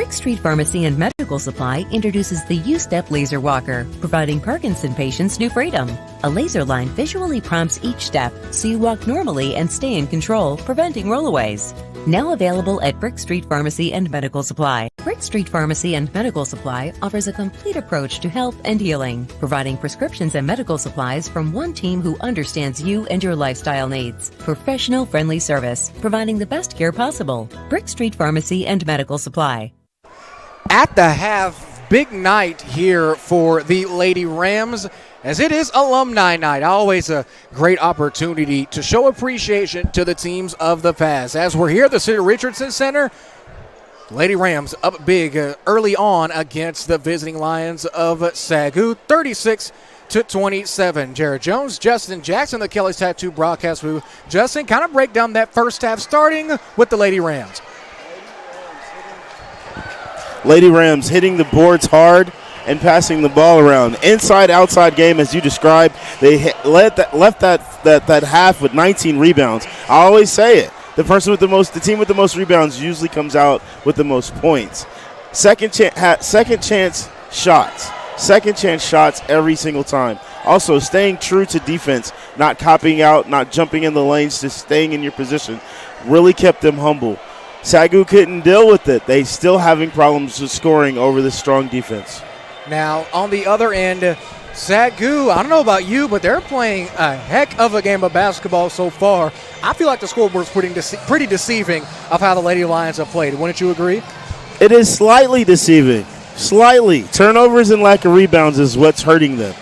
Brick Street Pharmacy and Medical Supply introduces the U-Step Laser Walker, providing Parkinson patients new freedom. A laser line visually prompts each step, so you walk normally and stay in control, preventing rollaways. Now available at Brick Street Pharmacy and Medical Supply. Brick Street Pharmacy and Medical Supply offers a complete approach to health and healing, providing prescriptions and medical supplies from one team who understands you and your lifestyle needs. Professional, friendly service, providing the best care possible. Brick Street Pharmacy and Medical Supply. At the half, big night here for the Lady Rams, as it is alumni night. Always a great opportunity to show appreciation to the teams of the past. As we're here at the City Richardson Center, Lady Rams up big early on against the visiting Lions of Sagu, 36-27. Jared Jones, Justin Jackson, the Kelly's Tattoo broadcast booth. Justin, kind of break down that first half, starting with the Lady Rams. Lady Rams hitting the boards hard and passing the ball around. Inside-outside game, as you described. They left that half with 19 rebounds. I always say it. The team with the most rebounds usually comes out with the most points. Second chance shots every single time. Also, staying true to defense, not copying out, not jumping in the lanes, just staying in your position, really kept them humble. Sagu couldn't deal with it. They still having problems with scoring over this strong defense. Now, on the other end, Sagu, I don't know about you, but they're playing a heck of a game of basketball so far. I feel like the scoreboard's pretty deceiving of how the Lady Lions have played. Wouldn't you agree? It is slightly deceiving. Slightly. Turnovers and lack of rebounds is what's hurting them.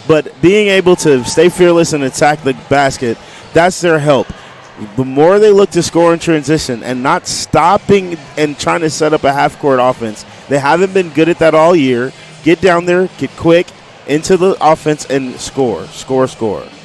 But being able to stay fearless and attack the basket, that's their help. The more they look to score in transition and not stopping and trying to set up a half-court offense, they haven't been good at that all year. Get down there, get quick into the offense, and score.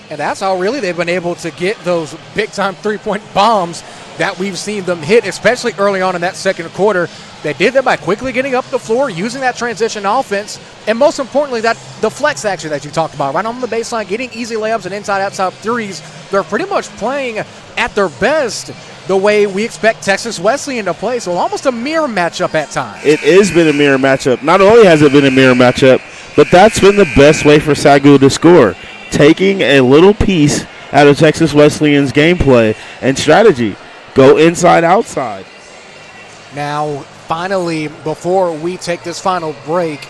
And that's how really they've been able to get those big-time three-point bombs that we've seen them hit, especially early on in that second quarter. They did that by quickly getting up the floor, using that transition offense, and most importantly, the flex action that you talked about, right on the baseline, getting easy layups and inside-outside threes. They're pretty much playing at their best the way we expect Texas Wesleyan to play, so almost a mirror matchup at times. It has been a mirror matchup. Not only has it been a mirror matchup, but that's been the best way for Sagu to score, taking a little piece out of Texas Wesleyan's gameplay and strategy. Go inside, outside. Now, finally, before we take this final break,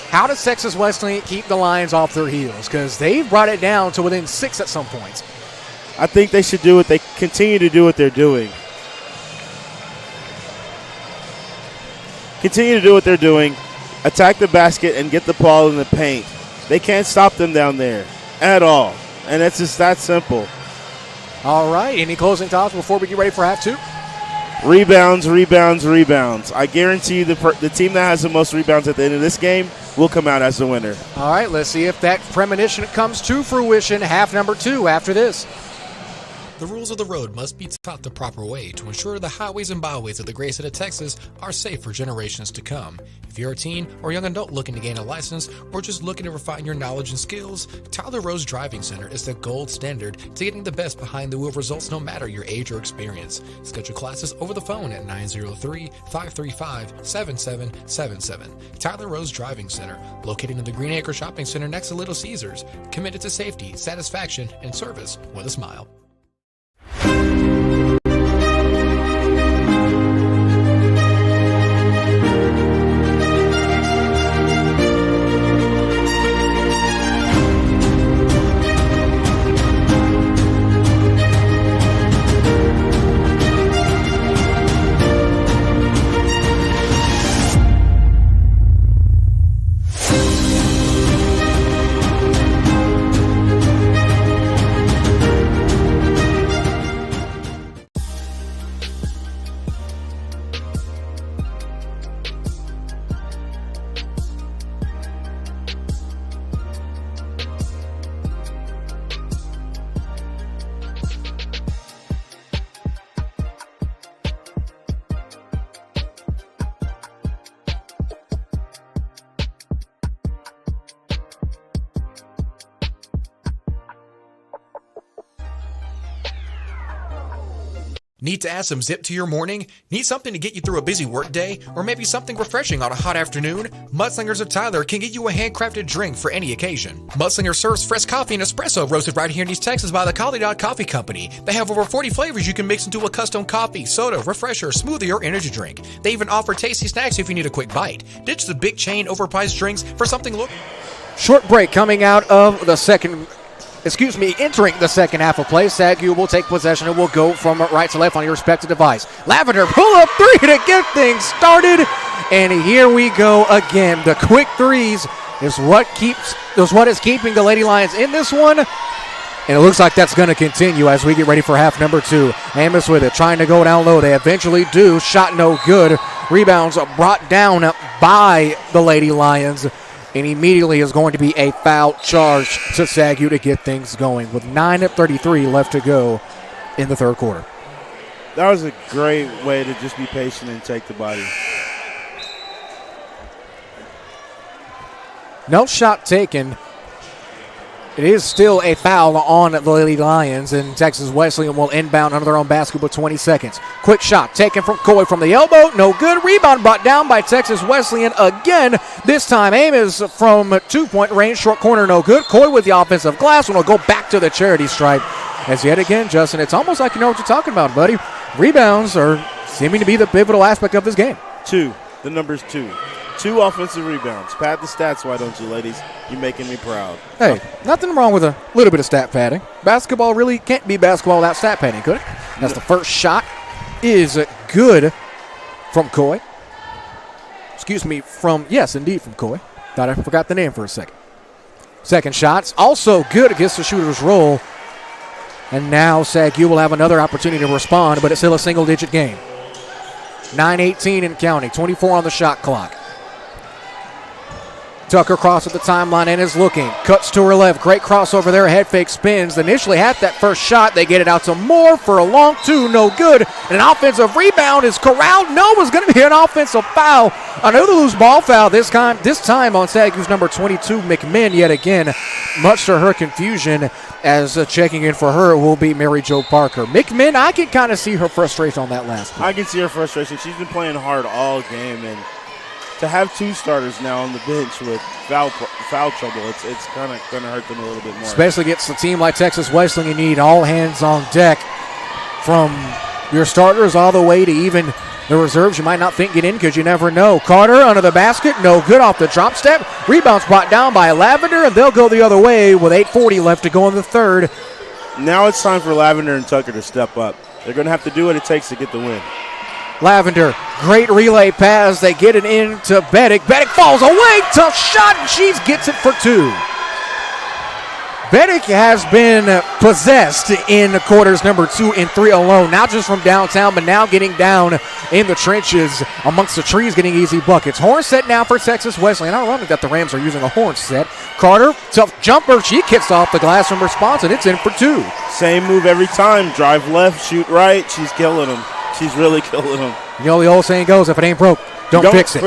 how does Texas Wesleyan keep the Lions off their heels? Because they've brought it down to within 6 at some points. I think they should do what they continue to do what they're doing. Continue to do what they're doing. Attack the basket and get the ball in the paint. They can't stop them down there at all. And it's just that simple. All right. Any closing thoughts before we get ready for half two? Rebounds. I guarantee you the team that has the most rebounds at the end of this game will come out as the winner. All right. Let's see if that premonition comes to fruition. Half number 2 after this. The rules of the road must be taught the proper way to ensure the highways and byways of the great state of Texas are safe for generations to come. If you're a teen or young adult looking to gain a license or just looking to refine your knowledge and skills, Tyler Rose Driving Center is the gold standard to getting the best behind the wheel results no matter your age or experience. Schedule classes over the phone at 903-535-7777. Tyler Rose Driving Center, located in the Green Acre Shopping Center next to Little Caesars, committed to safety, satisfaction, and service with a smile. Need to add some zip to your morning? Need something to get you through a busy work day? Or maybe something refreshing on a hot afternoon? Mudslingers of Tyler can get you a handcrafted drink for any occasion. Mudslinger serves fresh coffee and espresso roasted right here in East Texas by the Collie Dog Coffee Company. They have over 40 flavors you can mix into a custom coffee, soda, refresher, smoothie, or energy drink. They even offer tasty snacks if you need a quick bite. Ditch the big chain overpriced drinks for something Short break coming out of the entering the second half of play. SAGU will take possession and will go from right to left on your respective device. Lavender pull up three to get things started. And here we go again. The quick threes is what is keeping the Lady Lions in this one. And it looks like that's going to continue as we get ready for half number 2. Amos with it, trying to go down low. They eventually do. Shot no good. Rebounds brought down by the Lady Lions. And immediately is going to be a foul charge to SAGU to get things going with 9:33 left to go in the third quarter. That was a great way to just be patient and take the body. No shot taken. It is still a foul on the Lady Lions, and Texas Wesleyan will inbound under their own basket with 20 seconds. Quick shot taken from Coy from the elbow. No good. Rebound brought down by Texas Wesleyan again. This time Amos from 2-point range. Short corner, no good. Coy with the offensive glass, and will go back to the charity stripe. As yet again, Justin, it's almost like you know what you're talking about, buddy. Rebounds are seeming to be the pivotal aspect of this game. 2. The number's 2. 2 offensive rebounds. Pad the stats, why don't you, ladies? You're making me proud. Hey, nothing wrong with a little bit of stat padding. Basketball really can't be basketball without stat padding, could it? That's the first shot is good from Coy. Yes, indeed, from Coy. Thought I forgot the name for a second. Second shot's also good against the shooter's roll. And now SAGU will have another opportunity to respond, but it's still a single-digit game. 9:18 and counting, 24 on the shot clock. Tucker cross at the timeline and is looking. Cuts to her left. Great crossover there. Head fake spins. Initially had that first shot. They get it out to Moore for a long two. No good. And an offensive rebound is corralled. No, it's going to be an offensive foul. Another loose ball foul this time on SAGU's number 22, McMinn, yet again. Much to her confusion, as checking in for her will be Mary Jo Parker. McMinn, I can kind of see her frustration on that last play. I can see her frustration. She's been playing hard all game, and to have 2 starters now on the bench with foul trouble, it's kind of going to hurt them a little bit more. Especially against a team like Texas Wesleyan, you need all hands on deck from your starters all the way to even the reserves. You might not think get in because you never know. Carter under the basket, no good off the drop step. Rebounds brought down by Lavender, and they'll go the other way with 8:40 left to go in the third. Now it's time for Lavender and Tucker to step up. They're going to have to do what it takes to get the win. Lavender, great relay pass. They get it into Beddick. Beddick falls away. Tough shot, and she gets it for 2. Beddick has been possessed in quarters number 2 and 3 alone. Not just from downtown, but now getting down in the trenches amongst the trees, getting easy buckets. Horn set now for Texas Wesleyan. Ironic that the Rams are using a horn set. Carter, tough jumper. She kicks off the glass from response, and it's in for 2. Same move every time. Drive left, shoot right. She's killing them. She's really killing them. You know the old saying goes, if it ain't broke, don't fix it.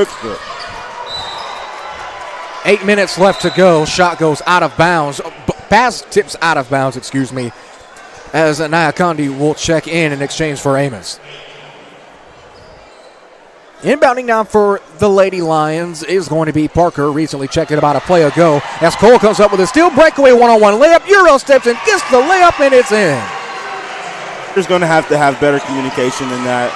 8 minutes left to go. Shot goes out of bounds. Pass tips out of bounds, as Anaya Kondi will check in exchange for Amos. Inbounding now for the Lady Lions is going to be Parker. Recently checked it about a play ago. As Cole comes up with a steal, breakaway one-on-one layup. Euro steps in, gets the layup, and it's in. There's going to have better communication than that.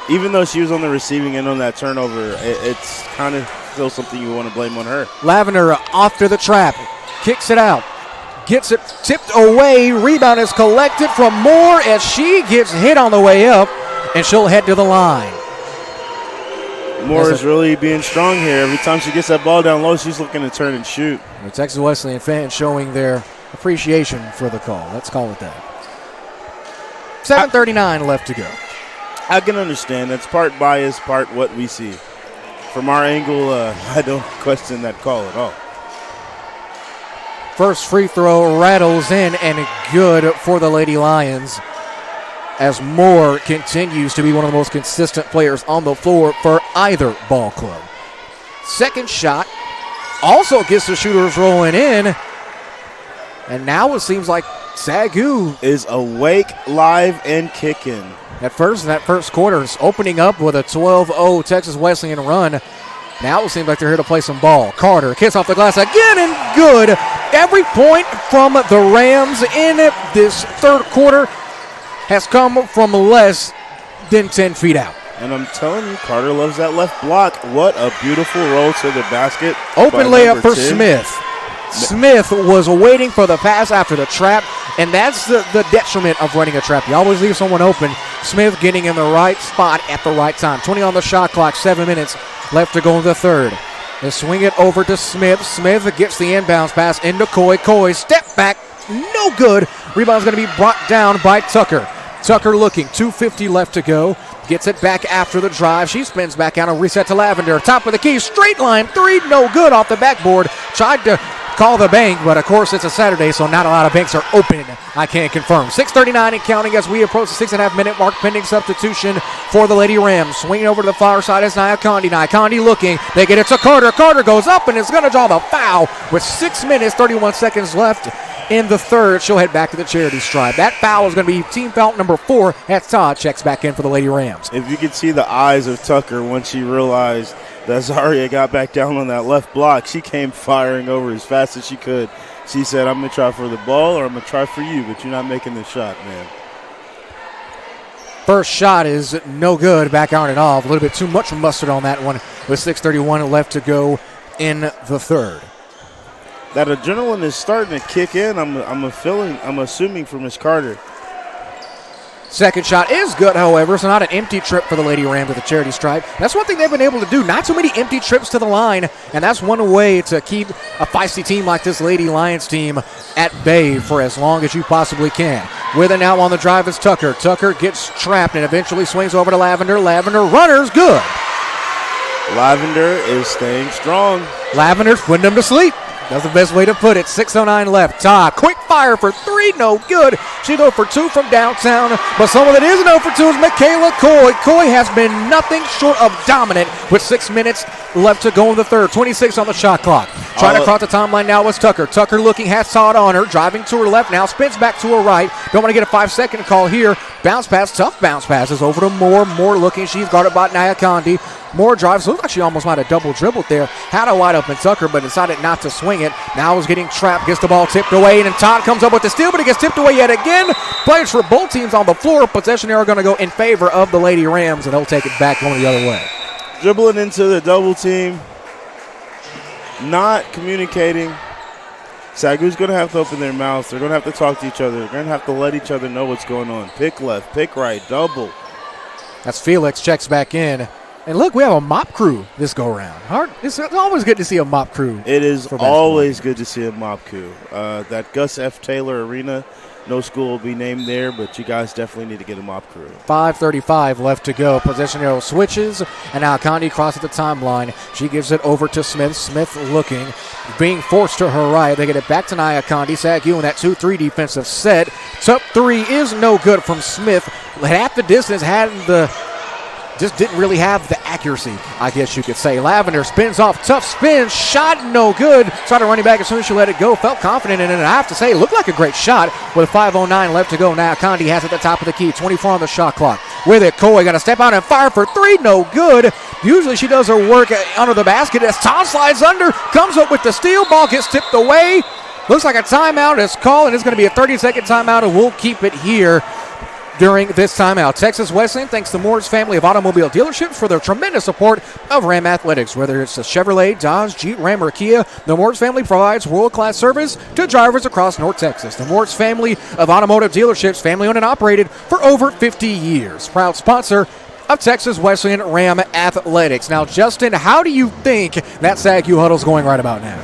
Even though she was on the receiving end on that turnover, it's kind of still something you want to blame on her. Lavender off to the trap, kicks it out, gets it tipped away. Rebound is collected from Moore as she gets hit on the way up, and she'll head to the line. Moore is really being strong here. Every time she gets that ball down low, she's looking to turn and shoot. The Texas Wesleyan fans showing their appreciation for the call. Let's call it that. 7:39 left to go. I can understand. That's part bias, part what we see. From our angle, I don't question that call at all. First free throw rattles in and good for the Lady Lions, as Moore continues to be one of the most consistent players on the floor for either ball club. Second shot also gets the shooters rolling in. And now it seems like Sagu is awake, live, and kicking. That first quarter is opening up with a 12-0 Texas Wesleyan run. Now it seems like they're here to play some ball. Carter kicks off the glass again and good. Every point from the Rams in this third quarter has come from less than 10 feet out. And I'm telling you, Carter loves that left block. What a beautiful roll to the basket. Open layup for Smith. Smith was waiting for the pass after the trap, and that's the detriment of running a trap. You always leave someone open. Smith getting in the right spot at the right time. 20 on the shot clock, 7 minutes left to go in the third. They swing it over to Smith. Smith gets the inbounds pass into Coy. Coy, step back, no good. Rebound's going to be brought down by Tucker. Tucker looking, 2:50 left to go. Gets it back after the drive. She spins back out and reset to Lavender. Top of the key, straight line, three, no good off the backboard. Tried to call the bank, but of course it's a Saturday, so not a lot of banks are open. I can't confirm. 6:39 and counting as we approach the 6.5-minute mark, pending substitution for the Lady Rams. Swinging over to the far side is Nia Condi. Nia Condi looking. They get it to Carter. Carter goes up and is going to draw the foul with 6 minutes, 31 seconds left in the third. She'll head back to the charity stripe. That foul is going to be team foul number 4 as Todd checks back in for the Lady Rams. If you could see the eyes of Tucker once she realized that Zaria got back down on that left block, she came firing over as fast as she could. She said, I'm going to try for the ball or I'm going to try for you, but you're not making the shot, man. First shot is no good. Back on and off. A little bit too much mustard on that one with 6:31 left to go in the third. That adrenaline is starting to kick in. I'm assuming for Miss Carter. Second shot is good, however, so not an empty trip for the Lady Rams with the charity stripe. That's one thing they've been able to do. Not too many empty trips to the line, and that's one way to keep a feisty team like this Lady Lions team at bay for as long as you possibly can. With it now on the drive is Tucker. Tucker gets trapped and eventually swings over to Lavender. Lavender runner's good. Lavender is staying strong. Lavender's putting them to sleep. That's the best way to put it. 6:09 left. Todd, quick fire for three, no good. She go for 2 from downtown, but someone that is 0 for 2 is Michaela Coy. Coy has been nothing short of dominant with 6 minutes left to go in the third. 26 on the shot clock. Trying to cross the timeline now was Tucker. Tucker looking, has Todd on her, driving to her left now, spins back to her right. Don't want to get a 5-second call here. Bounce pass, tough bounce passes over to Moore. Moore looking, she's guarded by Nia Condi. Moore drives, looks like she almost might have double dribbled there. Had a wide open Tucker, but decided not to swing it. Now is getting trapped, gets the ball tipped away, and then Todd comes up with the steal, but it gets tipped away yet again. Players for both teams on the floor. Possession are going to go in favor of the Lady Rams, and they'll take it back going the other way. Dribbling into the double team. Not communicating. Sagu's going to have to open their mouths. They're going to have to talk to each other. They're going to have to let each other know what's going on. Pick left, pick right, double. That's Felix, checks back in. And look, we have a mop crew this go-around. It's always good to see a mop crew. It is always good to see a mop crew. That Gus F. Taylor Arena, no school will be named there, but you guys definitely need to get a mop crew. 5:35 left to go. Possession arrow switches, and now Condi crosses the timeline. She gives it over to Smith. Smith looking, being forced to her right. They get it back to Nia Condi. Sagu in that 2-3 defensive set. Top 3 is no good from Smith. Half the distance, just didn't really have the accuracy, I guess you could say. Lavender spins off, tough spin, shot no good. Started running back as soon as she let it go, felt confident in it, and I have to say, it looked like a great shot with 5:09 left to go. Now Condi has it at the top of the key, 24 on the shot clock. With it, Coy got to step out and fire for 3, no good. Usually she does her work under the basket as Todd slides under, comes up with the steal, ball gets tipped away. Looks like a timeout is called, and it's going to be a 30-second timeout, and we'll keep it here during this timeout. Texas Wesleyan thanks the Moore's family of automobile dealerships for their tremendous support of Ram Athletics. Whether it's a Chevrolet, Dodge, Jeep, Ram, or Kia, the Moore's family provides world-class service to drivers across North Texas. The Moore's family of automotive dealerships, family-owned and operated for over 50 years. Proud sponsor of Texas Wesleyan Ram Athletics. Now, Justin, how do you think that Sagu huddle is going right about now?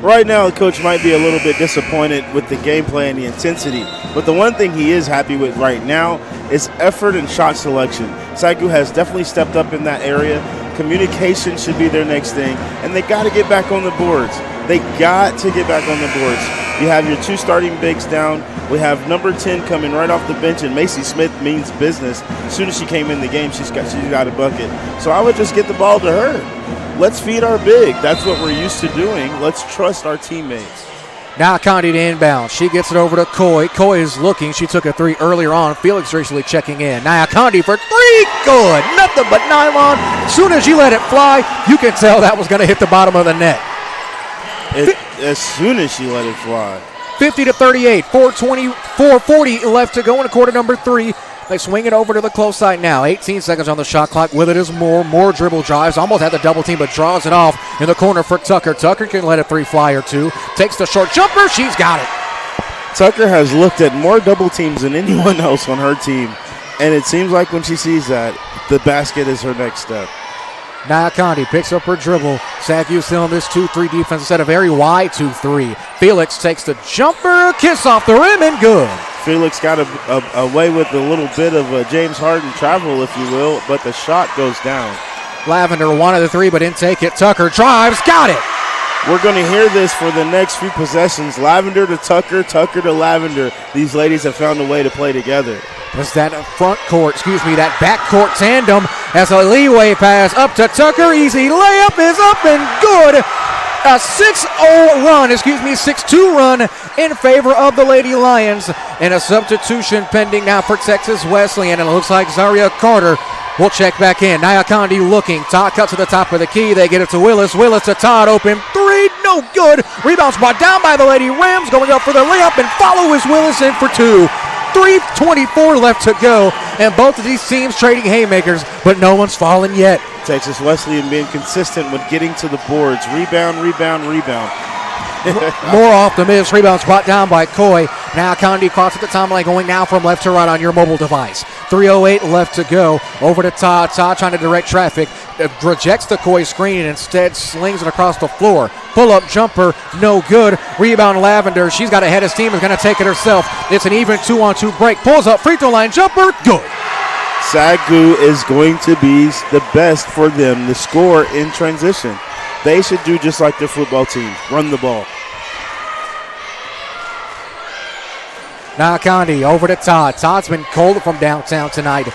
Right now, the coach might be a little bit disappointed with the gameplay and the intensity, but the one thing he is happy with right now is effort and shot selection. Sagu has definitely stepped up in that area. Communication should be their next thing, and they got to get back on the boards. They got to get back on the boards. You have your 2 starting bigs down. We have number 10 coming right off the bench, and Macy Smith means business. As soon as she came in the game, she's got a bucket. So I would just get the ball to her. Let's feed our big. That's what we're used to doing. Let's trust our teammates. Now Condi to inbound. She gets it over to Coy. Coy is looking. She took a three earlier on. Felix recently checking in. Now Condi for three. Good. Nothing but nylon. As soon as you let it fly, you can tell that was going to hit the bottom of the net. As soon as she let it fly. 50-38. 4:40 left to go in quarter number 3. They swing it over to the close side now. 18 seconds on the shot clock. With it is Moore. Moore dribble drives. Almost had the double team, but draws it off in the corner for Tucker. Tucker can let a three fly or two. Takes the short jumper. She's got it. Tucker has looked at more double teams than anyone else on her team. And it seems like when she sees that, the basket is her next step. Nia Condi picks up her dribble. Sagu still in this 2-3 defense instead of very wide 2-3. Felix takes the jumper. Kiss off the rim and good. Felix got away with a little bit of a James Harden travel, if you will, but the shot goes down. Lavender wanted the three, but didn't take it. Tucker drives, got it. We're going to hear this for the next few possessions. Lavender to Tucker, Tucker to Lavender. These ladies have found a way to play together. It's that that backcourt tandem as a leeway pass up to Tucker. Easy layup is up and good. A 6-2 run in favor of the Lady Lions. And a substitution pending now for Texas Wesleyan. And it looks like Zaria Carter will check back in. Nia Condi looking. Todd cuts to the top of the key. They get it to Willis. Willis to Todd. Open three. No good. Rebounds brought down by the Lady Rams. Going up for the layup and follow is Willis in for two. 3:24 left to go, and both of these teams trading haymakers, but no one's fallen yet. Texas Wesleyan being consistent with getting to the boards. Rebound. More off the miss. Rebounds brought down by Coy. Now Condi across at the timeline, going now from left to right on your mobile device. 3:08 left to go. Over to Todd. Todd trying to direct traffic. Rejects the Coy screen and instead slings it across the floor. Pull-up jumper, no good. Rebound Lavender. She's got ahead of steam. Is going to take it herself. It's an even 2-on-2 break. Pulls up free throw line jumper. Good. Sagu is going to be the best for them to score in transition. They should do just like their football team, run the ball. Now Condi over to Todd. Todd's been cold from downtown tonight.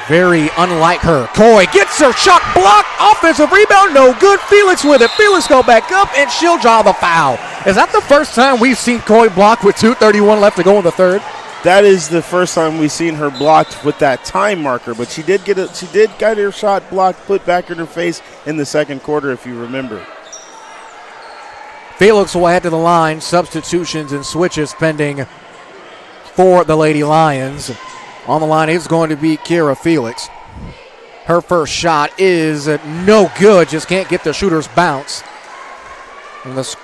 Very unlike her. Coy gets her shot blocked. Offensive rebound, no good. Felix with it. Felix go back up, and she'll draw the foul. Is that the first time we've seen Coy block with 2:31 left to go in the third? That is the first time we've seen her blocked with that time marker, but she did get her shot blocked, put back in her face in the second quarter, if you remember. Felix will head to the line. Substitutions and switches pending for the Lady Lions. On the line is going to be Kira Felix. Her first shot is no good, just can't get the shooter's bounce. And the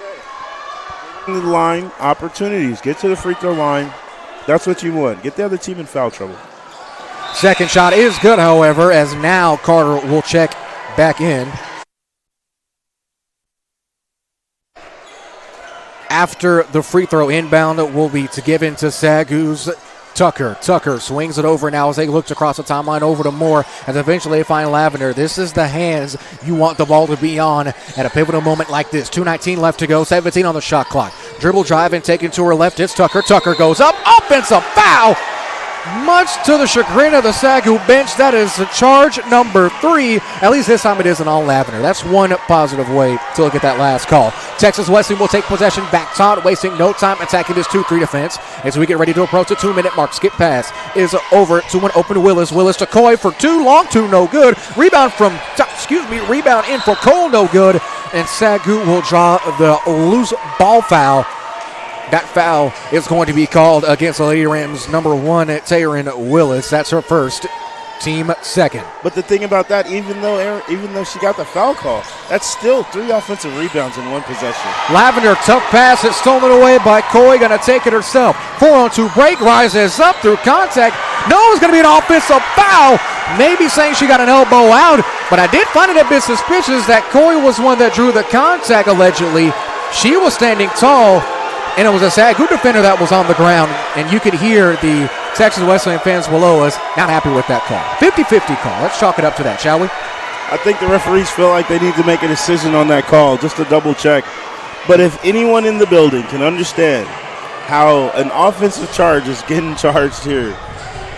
line opportunities, get to the free throw line. That's what you want. Get the other team in foul trouble. Second shot is good, however, as now Carter will check back in. After the free throw inbound will be to give in to Sagu's Tucker. Tucker swings it over now as they look across the timeline over to Moore, and eventually they find Lavender. This is the hands you want the ball to be on at a pivotal moment like this. 2:19 left to go, 17 on the shot clock. Dribble drive and taken to her left. It's Tucker. Tucker goes up. Offensive foul. Much to the chagrin of the Sagu bench, that is charge number 3. At least this time it isn't on Lavender. That's one positive way to look at that last call. Texas Wesleyan will take possession back. Todd wasting no time attacking this 2-3 defense as we get ready to approach the 2-minute mark. Skip pass is over to an open Willis. Willis to Coy for two. Long two, no good. Rebound in for Cole, no good. And Sagu will draw the loose ball foul. That foul is going to be called against the Lady Rams number 1, Taryn Willis. That's her first, team second. But the thing about that, even though she got the foul call, that's still 3 offensive rebounds in one possession. Lavender, tough pass. It's stolen away by Coy. Going to take it herself. 4-on-2 break. Rises up through contact. No, it's going to be an offensive foul. Maybe saying she got an elbow out, but I did find it a bit suspicious that Coy was one that drew the contact allegedly. She was standing tall, and it was a Sagu defender that was on the ground, and you could hear the Texas Wesleyan fans below us not happy with that call. 50-50 call. Let's chalk it up to that, shall we? I think the referees feel like they need to make a decision on that call just to double check. But if anyone in the building can understand how an offensive charge is getting charged here,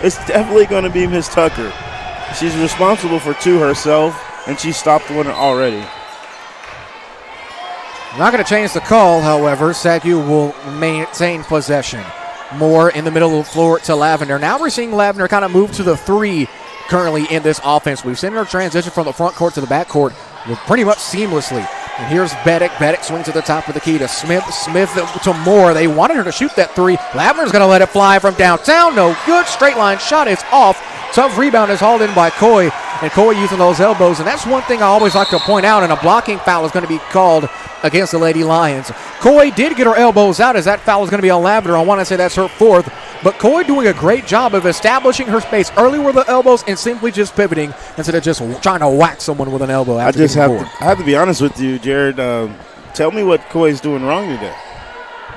it's definitely going to be Ms. Tucker. She's responsible for 2 herself, and she stopped one already. Not going to change the call, however. Sagu will maintain possession. Moore in the middle of the floor to Lavender. Now we're seeing Lavender kind of move to the 3 currently in this offense. We've seen her transition from the front court to the back court pretty much seamlessly. And here's Beddick. Beddick swings to the top of the key to Smith. Smith to Moore. They wanted her to shoot that 3. Lavender's going to let it fly from downtown. No good. Straight line shot is off. Tough rebound is hauled in by Coy. And Coy using those elbows. And that's one thing I always like to point out. And a blocking foul is going to be called against the Lady Lions. Coy did get her elbows out as that foul is going to be on Lavender. I want to say that's her 4th. But Coy doing a great job of establishing her space early with the elbows and simply just pivoting instead of just trying to whack someone with an elbow. I have to be honest with you, Jared. Tell me what Coy's doing wrong today.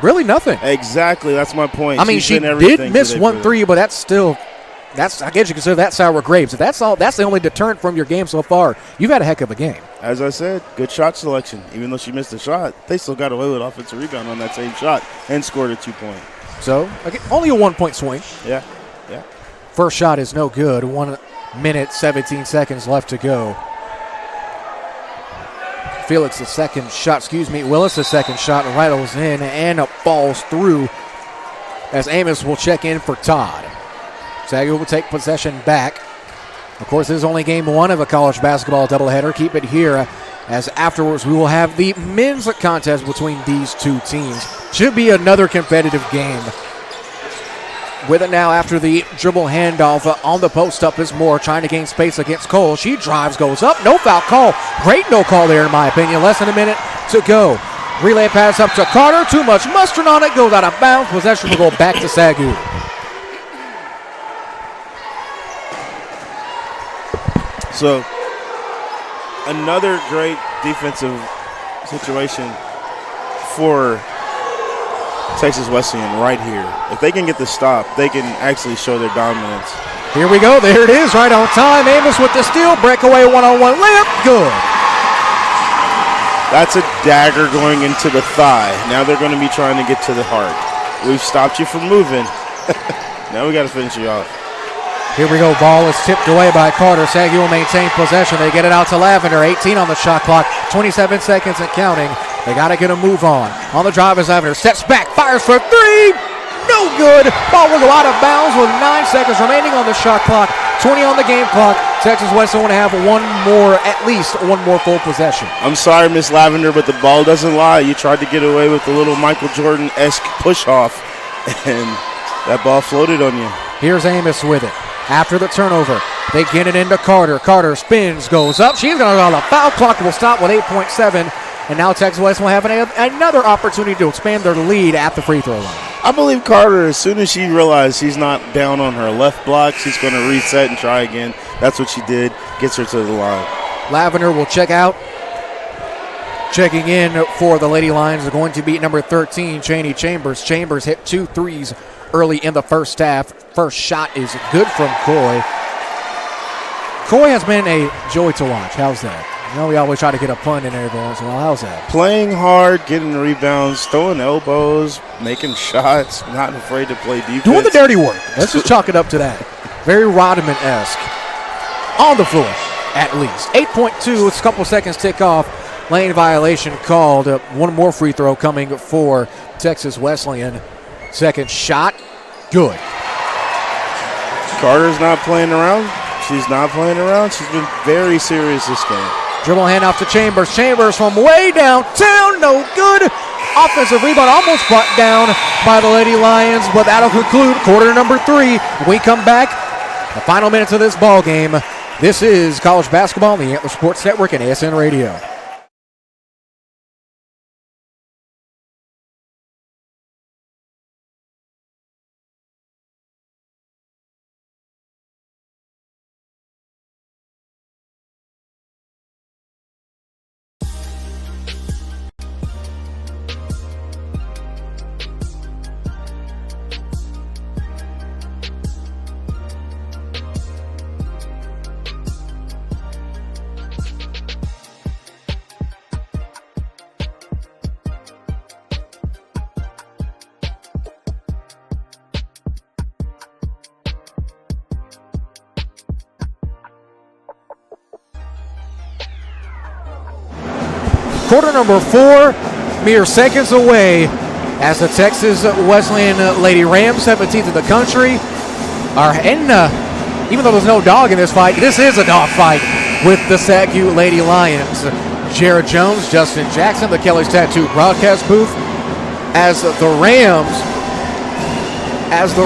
Really nothing. Exactly. That's my point. I mean, she did miss 1 3, but that's still – I guess you consider that sour grapes. If that's the only deterrent from your game so far, you've had a heck of a game. As I said, good shot selection. Even though she missed a shot, they still got away with offensive rebound on that same shot and scored a 2-point. So, only a 1-point swing. Yeah. First shot is no good. 1 minute, 17 seconds left to go. Willis the second shot rattles in and falls through as Amos will check in for Todd. Sagu will take possession back. Of course, this is only game 1 of a college basketball doubleheader. Keep it here as afterwards we will have the men's contest between these two teams. Should be another competitive game. With it now after the dribble handoff on the post up is Moore trying to gain space against Cole. She drives, goes up, no foul call. Great no call there in my opinion. Less than a minute to go. Relay pass up to Carter. Too much mustard on it. Goes out of bounds. Possession will go back to Sagu. So, another great defensive situation for Texas Wesleyan right here. If they can get the stop, they can actually show their dominance. Here we go. There it is right on time. Amos with the steal. Breakaway one-on-one layup. Good. That's a dagger going into the thigh. Now they're going to be trying to get to the heart. We've stopped you from moving. Now we got to finish you off. Here we go. Ball is tipped away by Carter. Sagu will maintain possession. They get it out to Lavender. 18 on the shot clock. 27 seconds and counting. They got to get a move on. On the drive is Lavender. Steps back. Fires for 3. No good. Ball will go out of bounds with 9 seconds remaining on the shot clock. 20 on the game clock. Texas Wesleyan want to have at least one more full possession. I'm sorry, Miss Lavender, but the ball doesn't lie. You tried to get away with the little Michael Jordan-esque push-off, and that ball floated on you. Here's Amos with it. After the turnover, they get it into Carter. Carter spins, goes up. She's going to go. The foul clock will stop with 8.7. And now Texas Wesleyan will have another opportunity to expand their lead at the free throw line. I believe Carter, as soon as she realized she's not down on her left block, she's going to reset and try again. That's what she did. Gets her to the line. Lavender will check out. Checking in for the Lady Lions are going to be number 13, Cheney Chambers. Chambers hit 2 threes early in the first half. First shot is good from Coy. Coy has been a joy to watch. How's that? You know, we always try to get a pun in there every once in a while. How's that? Playing hard, getting rebounds, throwing elbows, making shots, not afraid to play defense. Doing the dirty work. Let's just chalk it up to that. Very Rodman-esque. On the floor, at least. 8.2, it's a couple seconds tick off. Lane violation called. One more free throw coming for Texas Wesleyan. Second shot, good. Carter's not playing around. She's not playing around. She's been very serious this game. Dribble handoff to Chambers. Chambers from way downtown, no good. Offensive rebound almost brought down by the Lady Lions, but that'll conclude quarter number 3. When we come back, the final minutes of this ball game. This is college basketball on the Antler Sports Network and ASN Radio. Quarter number 4, mere seconds away as the Texas Wesleyan Lady Rams, 17th in the country, are in, even though there's no dog in this fight, this is a dog fight with the SACU Lady Lions. Jared Jones, Justin Jackson, the Kelly's Tattoo broadcast booth, as the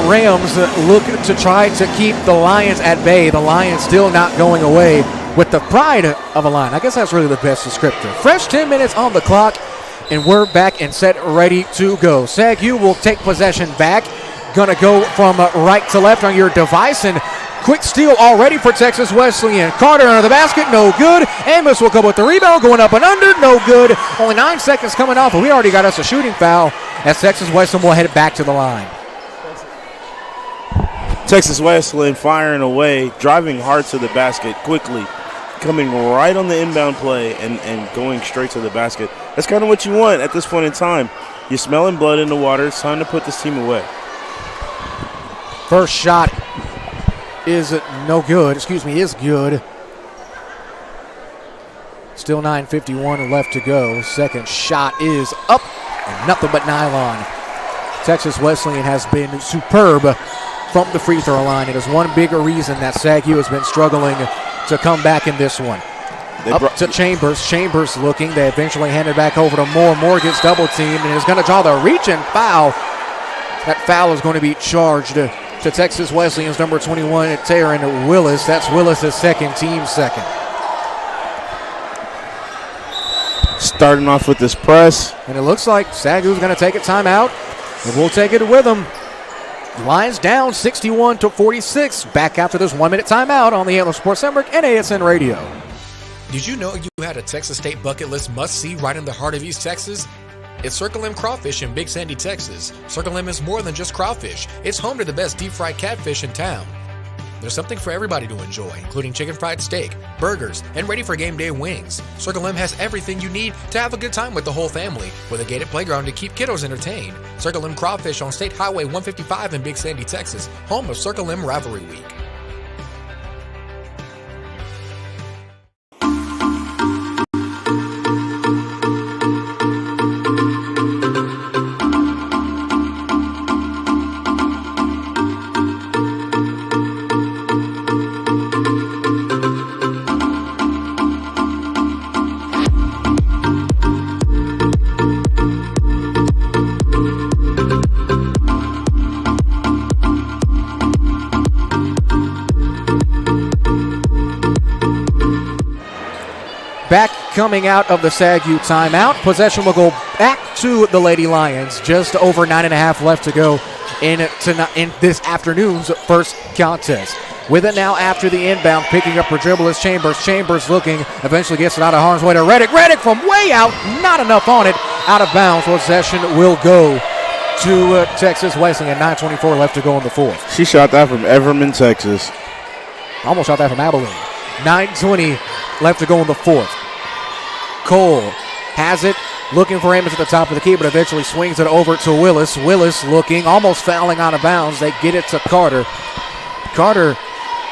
Rams look to try to keep the Lions at bay. The Lions still not going away with the pride of a Lion. I guess that's really the best descriptor. Fresh 10 minutes on the clock, and we're back and set, ready to go. SACU will take possession back. Gonna go from right to left on your device, and quick steal already for Texas Wesleyan. Carter under the basket, no good. Amos will come with the rebound, going up and under, no good. Only 9 seconds coming off, but we already got us a shooting foul as Texas Wesleyan will head back to the line. Texas Wesleyan firing away, driving hard to the basket quickly, coming right on the inbound play and going straight to the basket. That's kind of what you want at this point in time. You're smelling blood in the water. It's time to put this team away. First shot is is good. Still 9:51 left to go. Second shot is up, and nothing but nylon. Texas Wesleyan has been superb from the free throw line. It is one bigger reason that SACU has been struggling to come back in this one. Up to Chambers. Chambers looking. They eventually hand it back over to Moore. Moore gets double teamed and is going to draw the reach and foul. That foul is going to be charged to Texas Wesleyan's number 21, Taryn Willis. That's Willis' second, team second. Starting off with this press. And it looks like SACU's going to take a timeout, and we'll take it with them. Lions down 61-46. Back after this 1 minute timeout on the Antler Sports Network and ASN Radio. Did you know you had a Texas State bucket list must-see right in the heart of East Texas? It's Circle M Crawfish in Big Sandy, Texas. Circle M is more than just crawfish. It's home to the best deep-fried catfish in town. There's something for everybody to enjoy, including chicken fried steak, burgers, and ready-for-game-day wings. Circle M has everything you need to have a good time with the whole family, with a gated playground to keep kiddos entertained. Circle M Crawfish on State Highway 155 in Big Sandy, Texas, home of Circle M Rivalry Week. Back coming out of the SACU timeout. Possession will go back to the Lady Lions. Just over 9.5 left to go in this afternoon's first contest. With it now after the inbound, picking up her dribble is Chambers. Chambers looking, eventually gets it out of harm's way to Reddick. Reddick from way out, not enough on it. Out of bounds. Possession will go to Texas Wesleyan. 9:24 left to go in the fourth. She shot that from Everman, Texas. Almost shot that from Abilene. 9:20 left to go in the fourth. Cole has it, looking for Amos at the top of the key, but eventually swings it over to Willis. Willis looking, almost fouling out of bounds. They get it to Carter. Carter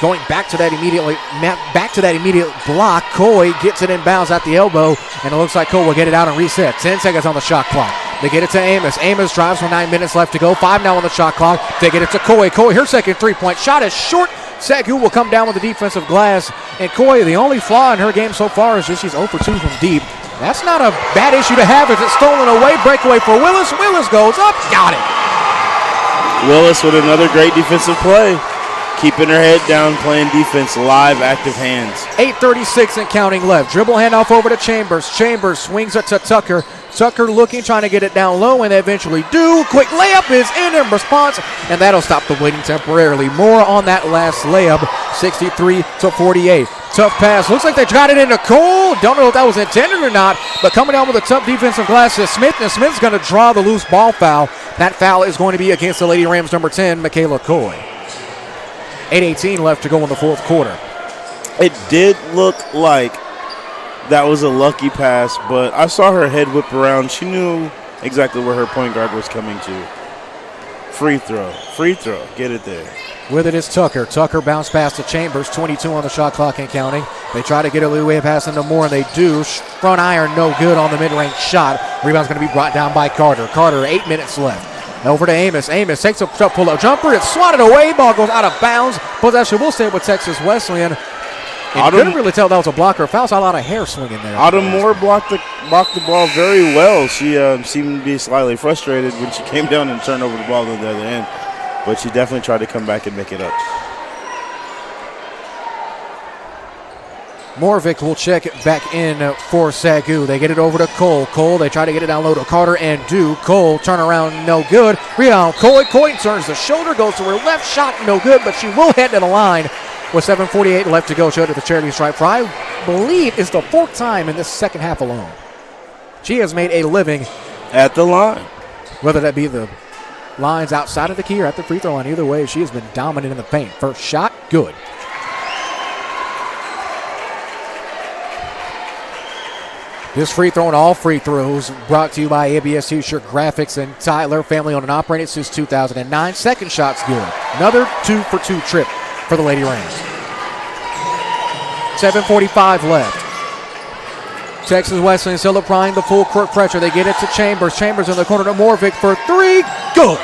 going back to that immediate block. Coy gets it in bounds at the elbow, and it looks like Cole will get it out and reset. 10 seconds on the shot clock. They get it to Amos. Amos drives with 9 minutes left to go. 5 now on the shot clock. They get it to Coy. Coy, her second three-point shot is short. SACU will come down with the defensive glass. And Coy, the only flaw in her game so far is just she's 0 for 2 from deep. That's not a bad issue to have if it's stolen away. Breakaway for Willis. Willis goes up. Got it. Willis with another great defensive play. Keeping her head down, playing defense, live, active hands. 8:36 and counting left. Dribble handoff over to Chambers. Chambers swings it to Tucker. Tucker looking, trying to get it down low, and they eventually do. Quick layup is in response, and that'll stop the bleeding temporarily. More on that last layup, 63-48. Tough pass. Looks like they got it into Cole. Don't know if that was intended or not, but coming down with a tough defensive glass is Smith, and Smith's going to draw the loose ball foul. That foul is going to be against the Lady Rams number 10, Michaela Coy. 8:18 left to go in the fourth quarter. It did look like that was a lucky pass, but I saw her head whip around. She knew exactly where her point guard was coming to. Free throw. Get it there. With it is Tucker. Tucker bounced past to Chambers. 22 on the shot clock and counting. They try to get a leeway passing to Moore, and they do. Front iron, no good on the mid-range shot. Rebound's going to be brought down by Carter. Carter, 8 minutes left. Over to Amos. Amos takes a pull-up jumper. It's swatted away. Ball goes out of bounds. Possession will stay with Texas Wesleyan. You couldn't really tell that was a blocker. Foul, saw a lot of hair swinging there. Autumn Moore blocked the ball very well. She seemed to be slightly frustrated when she came down and turned over the ball on the other end. But she definitely tried to come back and make it up. Morvick will check it back in for Sagu. They get it over to Cole. Cole, they try to get it down low to Carter and do. Cole, turn around, no good. Rebound, Coy. Coy turns the shoulder, goes to her left shot, no good, but she will head to the line with 7:48 left to go. Showed at the charity stripe for, I believe, it's the fourth time in this second half alone. She has made a living at the line. Whether that be the lines outside of the key or at the free throw line, either way, she has been dominant in the paint. First shot, good. This free throw and all free throws brought to you by ABS T-Shirt Graphics and Tyler, family owned and operated since 2009. Second shot's good. Another 2-for-2 trip for the Lady Rams. 7:45 left. Texas Wesleyan still applying the full court pressure. They get it to Chambers. Chambers in the corner to Morvick for three. Good.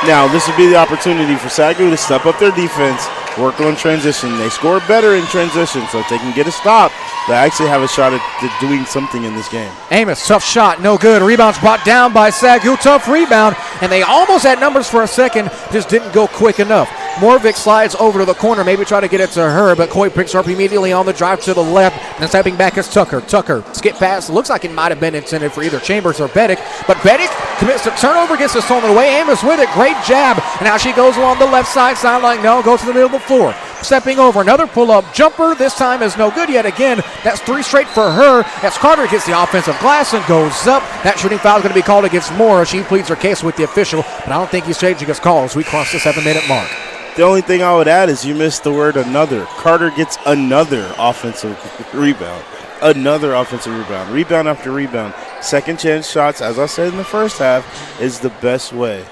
Now, this would be the opportunity for Sagu to step up their defense, work on transition. They score better in transition, so if they can get a stop, they actually have a shot at doing something in this game. Amos, tough shot, no good. Rebound's brought down by Sagu. Tough rebound, and they almost had numbers for a second, just didn't go quick enough. Morvick slides over to the corner, maybe try to get it to her, but Coy picks her up immediately on the drive to the left, and stepping back is Tucker. Tucker, skip pass, looks like it might have been intended for either Chambers or Beddick, but Beddick commits to turnover, gets it stolen away. Amos with it, great jab, and now she goes along the left sideline, no, goes to the middle of the floor. Stepping over, another pull-up jumper, this time is no good yet again. That's three straight for her, as Carter gets the offensive glass and goes up. That shooting foul is going to be called against Moore. She pleads her case with the official, but I don't think he's changing his calls. We cross the 7-minute mark. The only thing I would add is you missed the word another. Carter gets another offensive rebound. Another offensive rebound. Rebound after rebound. Second chance shots, as I said in the first half, is the best way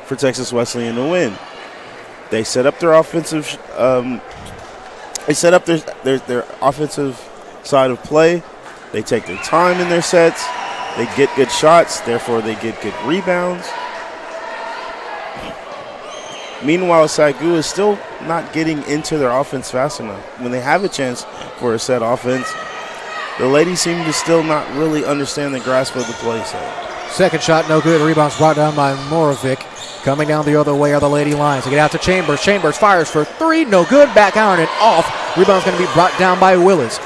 for Texas Wesleyan to win. They set up their offensive their offensive side of play. They take their time in their sets. They get good shots, therefore they get good rebounds. Meanwhile, Sagu is still not getting into their offense fast enough. When they have a chance for a set offense, the ladies seem to still not really understand the grasp of the play set. Second shot, no good. Rebounds brought down by Morovic. Coming down the other way are the Lady Lions. They get out to Chambers. Chambers fires for three, no good. Back iron and off. Rebound's going to be brought down by Willis.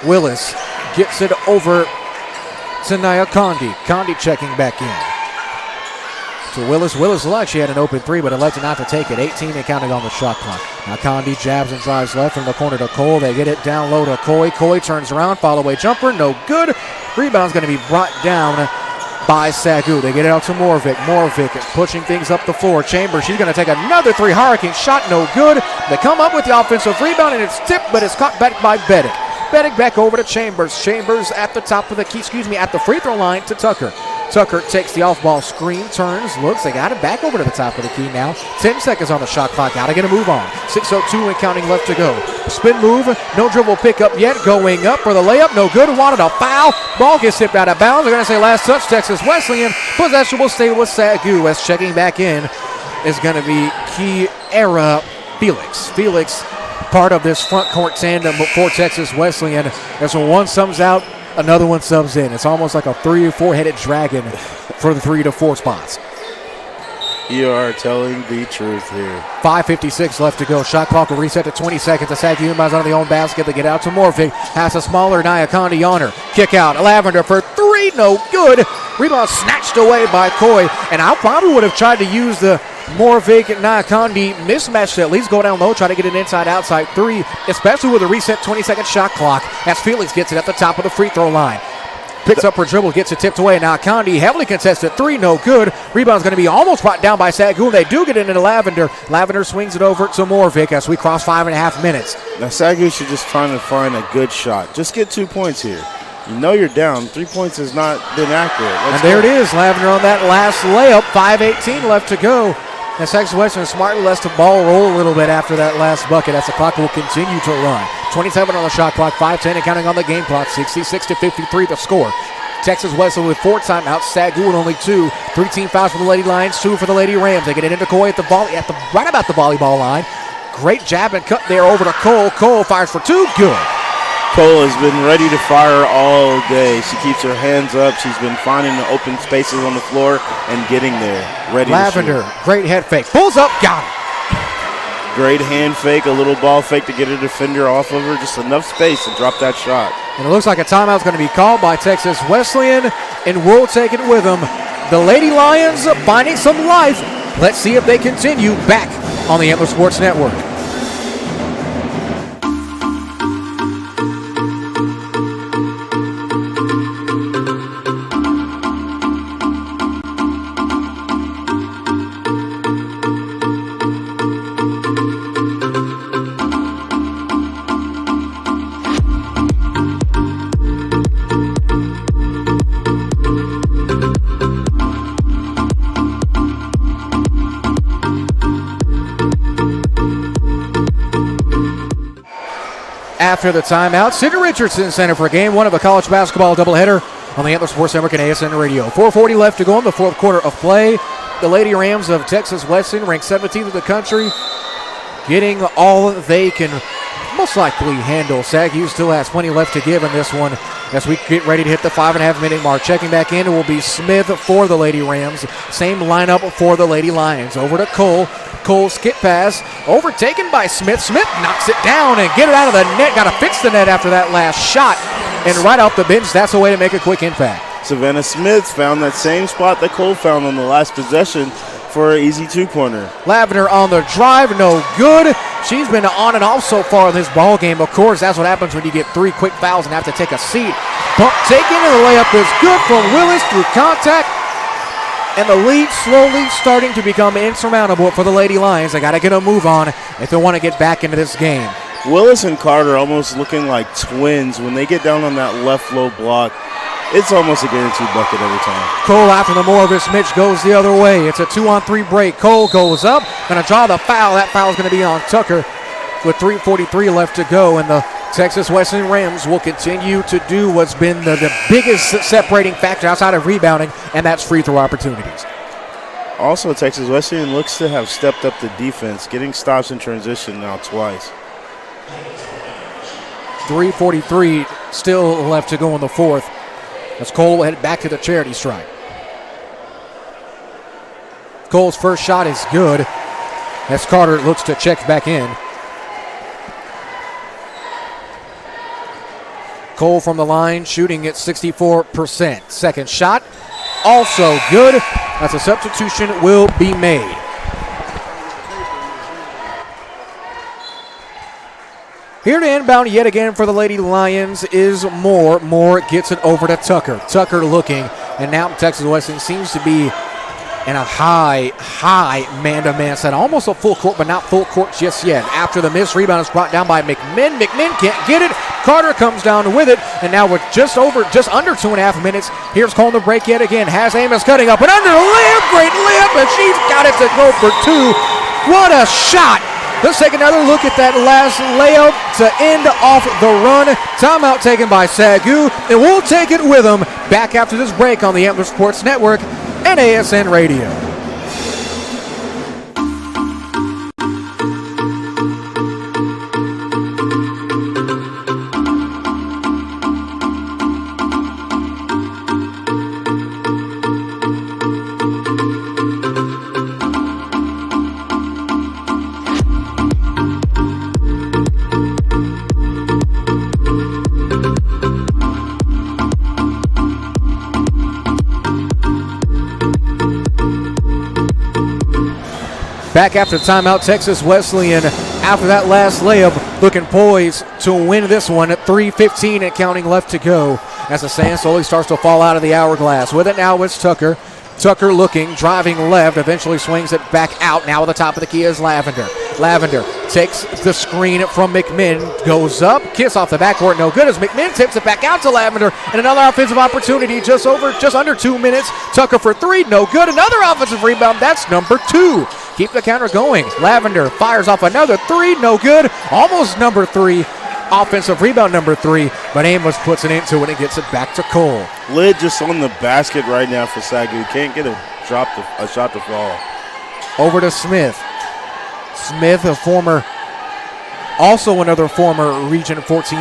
Willis gets it over to Naya Condi. Condi checking back in. To Willis. Willis looked like she had an open three, but elected not to take it. 18 and counting on the shot clock. Now Condi jabs and drives left from the corner to Cole. They get it down low to Coy. Coy turns around, follow away jumper, no good. Rebound's going to be brought down by Sagu. They get it out to Morvick. Morvick pushing things up the floor. Chambers, she's going to take another three. Hurricane shot, no good. They come up with the offensive rebound, and it's tipped, but it's caught back by Beddick. Beddick back over to Chambers. Chambers at the top of the key, at the free throw line to Tucker. Tucker takes the off-ball screen, turns, looks. They got it back over to the top of the key now. 10 seconds on the shot clock. Got to get a move on. 6:02 and counting left to go. Spin move, no dribble pickup yet. Going up for the layup, no good. Wanted a foul. Ball gets tipped out of bounds. They're going to say last touch, Texas Wesleyan. Possession will stay with Sagu, as checking back in is going to be Kiera Felix. Felix, part of this front court tandem for Texas Wesleyan. As when one subs out, another one subs in. It's almost like a 3 or 4 headed dragon for the 3 to 4 spots. You are telling the truth here. 5:56 left to go. Shot clock will reset to 20 seconds. The Sagu inbounds on the own basket. They get out to Morvick. Has a smaller Naya Condi on her. Kick out. Lavender for three. No good. Rebound snatched away by Coy. And I probably would have tried to use the Morvick and Naya Condi mismatch to at least go down low, try to get an inside-outside three, especially with a reset 20-second shot clock, as Felix gets it at the top of the free throw line. Picks up her dribble, gets it tipped away. Now Condi, heavily contested three, no good. Rebound's going to be almost brought down by Sagu. They do get it into Lavender. Lavender swings it over to Morvick as we cross 5.5 minutes. Now Sagu should just trying to find a good shot. Just get 2 points here. You know you're down. 3 points has not been accurate. And there it is, Lavender on that last layup. 5:18 left to go. And Texas Western smartly lets the ball roll a little bit after that last bucket as the clock will continue to run. 27 on the shot clock, 5:10 and counting on the game clock, 66-53 the score. Texas Wesleyan with 4 timeouts, Sagu with only 2. 3 team fouls for the Lady Lions, 2 for the Lady Rams. They get it into Coy right about the volleyball line. Great jab and cut there over to Cole. Cole fires for 2, good. Cole has been ready to fire all day. She keeps her hands up. She's been finding the open spaces on the floor and getting there, ready Lavender, to shoot. great head fake, pulls up, got it. Great hand fake, a little ball fake to get a defender off of her. Just enough space to drop that shot. And it looks like a timeout's going to be called by Texas Wesleyan, and we'll take it with them. The Lady Lions finding some life. Let's see if they continue back on the Antler Sports Network. After the timeout, Sidney Richardson center for game 1 of a college basketball doubleheader on the Antler Sports Network and ASN Radio. 4:40 left to go in the fourth quarter of play. The Lady Rams of Texas Wesleyan, ranked 17th in the country, getting all they can most likely handle. Sagu still has plenty left to give in this one as we get ready to hit the 5.5-minute mark. Checking back in will be Smith for the Lady Rams. Same lineup for the Lady Lions. Over to Cole. Cole skip pass, overtaken by Smith. Smith knocks it down and get it out of the net. Got to fix the net after that last shot. And right off the bench, that's a way to make a quick impact. Savannah Smith found that same spot that Cole found on the last possession for an easy 2-pointer. Lavender on the drive, no good. She's been on and off so far in this ball game. Of course, that's what happens when you get 3 quick fouls and have to take a seat. Pump taken, and the layup is good from Willis through contact. And the lead slowly starting to become insurmountable for the Lady Lions. They got to get a move on if they want to get back into this game. Willis and Carter almost looking like twins. When they get down on that left low block, it's almost a guaranteed bucket every time. Cole after the Morvis Mitch goes the other way. It's a 2-on-3 break. Cole goes up, going to draw the foul. That foul is going to be on Tucker with 3:43 left to go. And the Texas Wesleyan Rams will continue to do what's been the biggest separating factor outside of rebounding, and that's free throw opportunities. Also, Texas Wesleyan looks to have stepped up the defense, getting stops in transition now twice. 3:43 still left to go in the fourth as Cole will head back to the charity stripe. Cole's first shot is good as Carter looks to check back in. Cole from the line shooting at 64%. Second shot also good. That's a substitution will be made. Here to inbound yet again for the Lady Lions is Moore. Moore gets it over to Tucker. Tucker looking, and now Texas Wesleyan seems to be in a high man-to-man set. Almost a full court, but not full court just yet. After the missed rebound is brought down by McMinn. McMinn can't get it. Carter comes down with it, and now with just under 2.5 minutes, here's calling the break yet again. Has Amos cutting up and under the layup. Great layup, and she's got it to go for 2. What a shot. Let's take another look at that last layup to end off the run. Timeout taken by Sagu, and we'll take it with them back after this break on the Antler Sports Network and ASN Radio. Back after timeout, Texas Wesleyan, after that last layup, looking poised to win this one at 3:15 and counting left to go as the sand slowly starts to fall out of the hourglass. With it now is Tucker. Tucker looking, driving left, eventually swings it back out. Now at the top of the key is Lavender. Lavender takes the screen from McMinn, goes up, kiss off the backcourt, no good as McMinn tips it back out to Lavender, and another offensive opportunity just under 2 minutes. Tucker for 3, no good. Another offensive rebound, that's number 2. Keep the counter going. Lavender fires off another 3, no good. Almost number 3. offensive rebound number 3, but Amos puts it into it and gets it back to Cole. Lid just on the basket right now for Sagu. Can't get a shot to fall. Over to Smith. Smith, also another former Region 14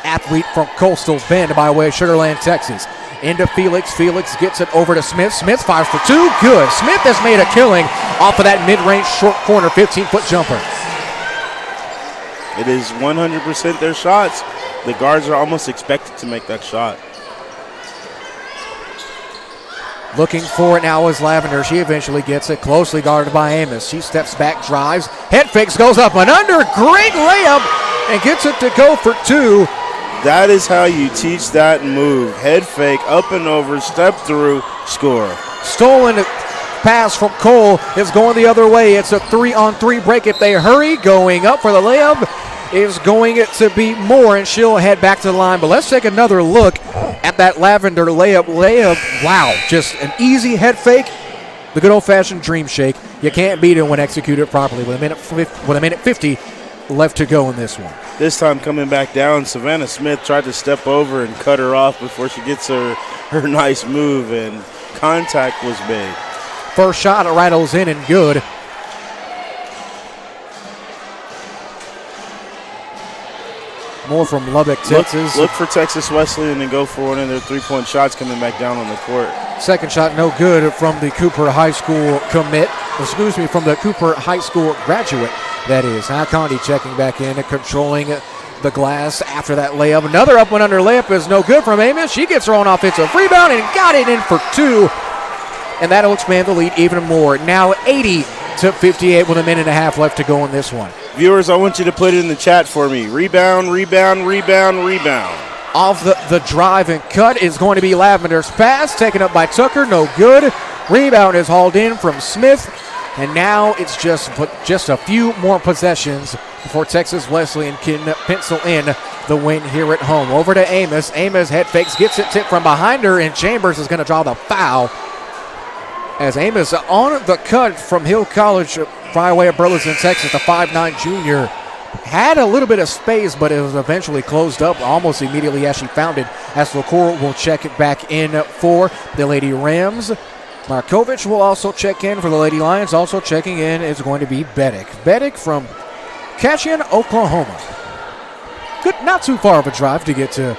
athlete from Coastal Bend by way of Sugar Land, Texas. Into Felix. Felix gets it over to Smith. Smith fires for 2. Good. Smith has made a killing off of that mid-range short corner 15-foot jumper. It is 100% their shots. The guards are almost expected to make that shot. Looking for it now is Lavender. She eventually gets it, closely guarded by Amos. She steps back, drives, head fakes, goes up and under. Great layup and gets it to go for 2. That is how you teach that move. Head fake, up and over, step through, score. Stolen pass from Cole is going the other way. It's a 3-on-3 break if they hurry. Going up for the layup is going to be Moore, and she'll head back to the line. But let's take another look at that Lavender layup. Wow, just an easy head fake. The good old-fashioned dream shake. You can't beat it when executed properly. With a minute 50 left to go in this one. This time coming back down, Savannah Smith tried to step over and cut her off before she gets her nice move, and contact was made. First shot rattles in and good. More from Lubbock, Texas. Look for Texas Wesleyan and go for one of their three-point shots coming back down on the court. Second shot no good from the Cooper High School from the Cooper High School graduate, that is. Condi checking back in and controlling the glass after that layup. Another up and under layup is no good from Amos. She gets her own offensive rebound and got it in for 2. And that'll expand the lead even more. Now 80-58 with a minute and a half left to go in this one. Viewers, I want you to put it in the chat for me. Rebound, rebound, rebound, rebound. Off the drive and cut is going to be Lavender's pass, taken up by Tucker, no good. Rebound is hauled in from Smith, and now it's just a few more possessions before Texas Wesleyan can pencil in the win here at home. Over to Amos. Amos head fakes, gets it tipped from behind her, and Chambers is going to draw the foul. As Amos on the cut from Hill College by way of Burleson, Texas, the 5'9 junior. Had a little bit of space, but it was eventually closed up almost immediately as she found it. As LaCour will check it back in for the Lady Rams. Markovich will also check in for the Lady Lions. Also checking in is going to be Beddick. Beddick from Cashion, Oklahoma. Good, not too far of a drive to get to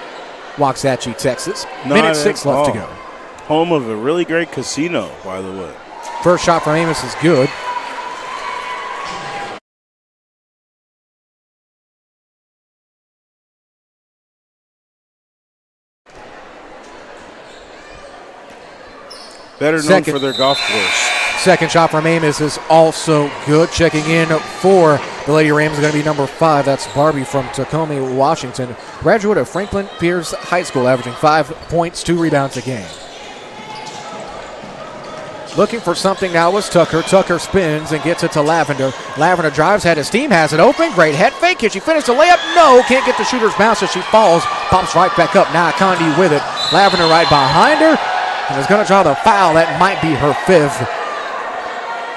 Waxahachie, Texas. Minute 6 left to go. Home of a really great casino, by the way. First shot from Amos is good. Better known for their golf course. Second shot from Amos is also good. Checking in for the Lady Rams is going to be number 5. That's Barbie from Tacoma, Washington. Graduate of Franklin Pierce High School, averaging 5 points, 2 rebounds a game. Looking for something now was Tucker. Tucker spins and gets it to Lavender. Lavender drives, had his team, has it open. Great head fake. Can she finish the layup? No, can't get the shooter's bounce as she falls. Pops right back up. Now Condi with it. Lavender right behind her. And is going to draw the foul. That might be her 5th.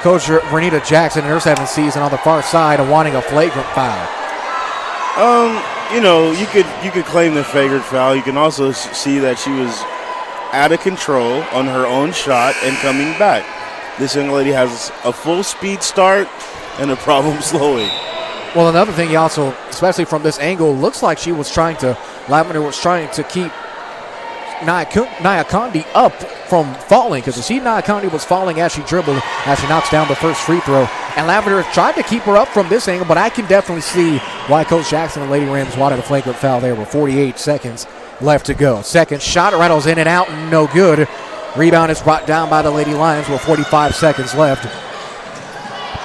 Coach Renita Jackson in her 7th season on the far side and wanting a flagrant foul. You could claim the flagrant foul. You can also see that she was out of control on her own shot and coming back. This young lady has a full speed start and a problem slowing. Well, another thing you also, especially from this angle, looks like Lavender was trying to keep Nia Condi up from falling, because you see Nia Condi was falling as she dribbled, as she knocks down the first free throw. And Lavender tried to keep her up from this angle, but I can definitely see why Coach Jackson and Lady Rams wanted a flagrant foul there with 48 seconds left to go. Second shot rattles in and out, no good. Rebound is brought down by the Lady Lions with 45 seconds left.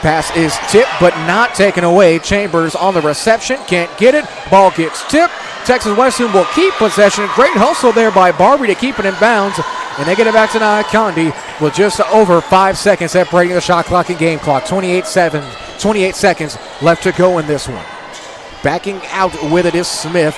Pass is tipped but not taken away. Chambers on the reception, can't get it. Ball gets tipped. Texas Wesleyan will keep possession. Great hustle there by Barbie to keep it in bounds. And they get it back to Nia Condi with just over 5 seconds separating the shot clock and game clock. 28 seconds left to go in this one. Backing out with it is Smith.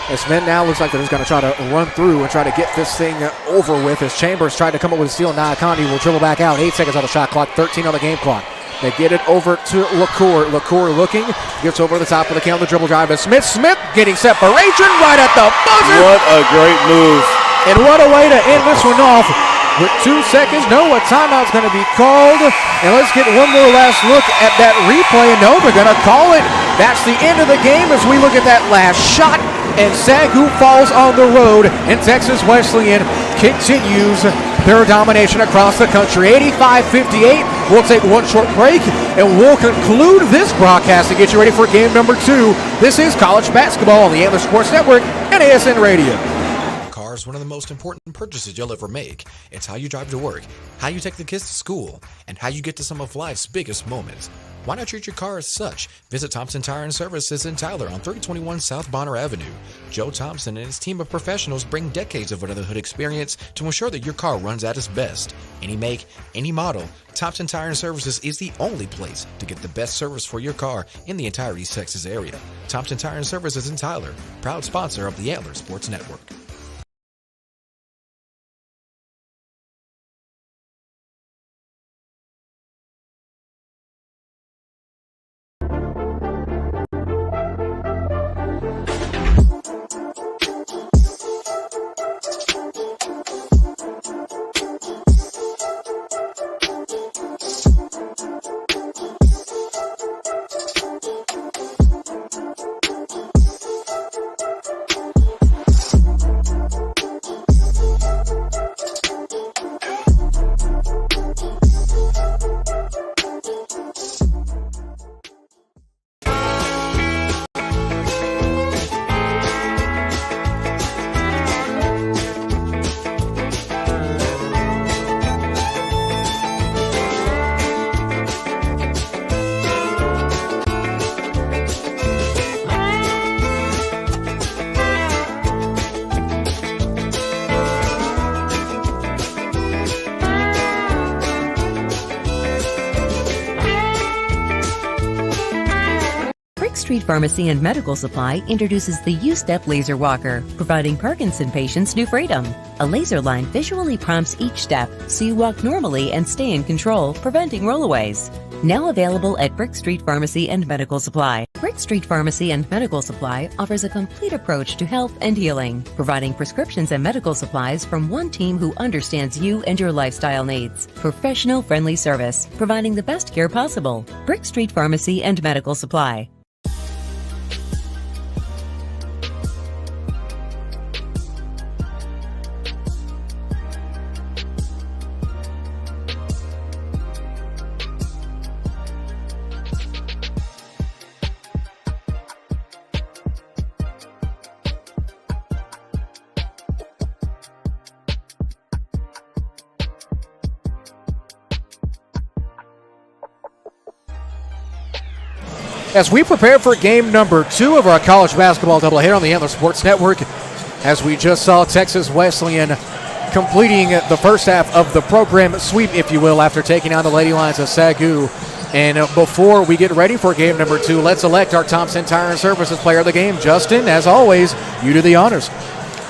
As Smith now looks like they're just going to try to run through and try to get this thing over with. As Chambers tried to come up with a steal, Nia Condi will dribble back out. 8 seconds on the shot clock, 13 on the game clock. They get it over to LaCour. LaCour looking, gets over the top of the key on the dribble drive. Smith getting separation right at the buzzer. What a great move. And what a way to end this one off. With 2 seconds, no, a timeout's going to be called. And let's get one more last look at that replay. And no, they're going to call it. That's the end of the game as we look at that last shot. And SAGU falls on the road. And Texas Wesleyan continues their domination across the country. 85-58. We'll take one short break. And we'll conclude this broadcast to get you ready for game number 2. This is college basketball on the Antler Sports Network and ASN Radio. One of the most important purchases you'll ever make. It's how you drive to work, how you take the kids to school, and how you get to some of life's biggest moments. Why not treat your car as such? Visit Thompson Tire and Services in Tyler on 3021 South Bonner Avenue. Joe Thompson and his team of professionals bring decades of under the hood experience to ensure that your car runs at its best. Any make, any model, Thompson Tire and Services is the only place to get the best service for your car in the entire East Texas area. Thompson Tire and Services in Tyler, proud sponsor of the Antler Sports Network. Street Pharmacy and Medical Supply introduces the U-Step Laser Walker, providing Parkinson patients new freedom. A laser line visually prompts each step so you walk normally and stay in control, preventing rollaways. Now available at Brick Street Pharmacy and Medical Supply. Brick Street Pharmacy and Medical Supply offers a complete approach to health and healing, providing prescriptions and medical supplies from one team who understands you and your lifestyle needs. Professional friendly service, providing the best care possible. Brick Street Pharmacy and Medical Supply. As we prepare for game number 2 of our college basketball doubleheader on the Antler Sports Network, as we just saw Texas Wesleyan completing the first half of the program sweep, if you will, after taking on the Lady Lions of SAGU. And before we get ready for game number 2, let's elect our Thompson Tire and Services player of the game. Justin, as always, you do the honors.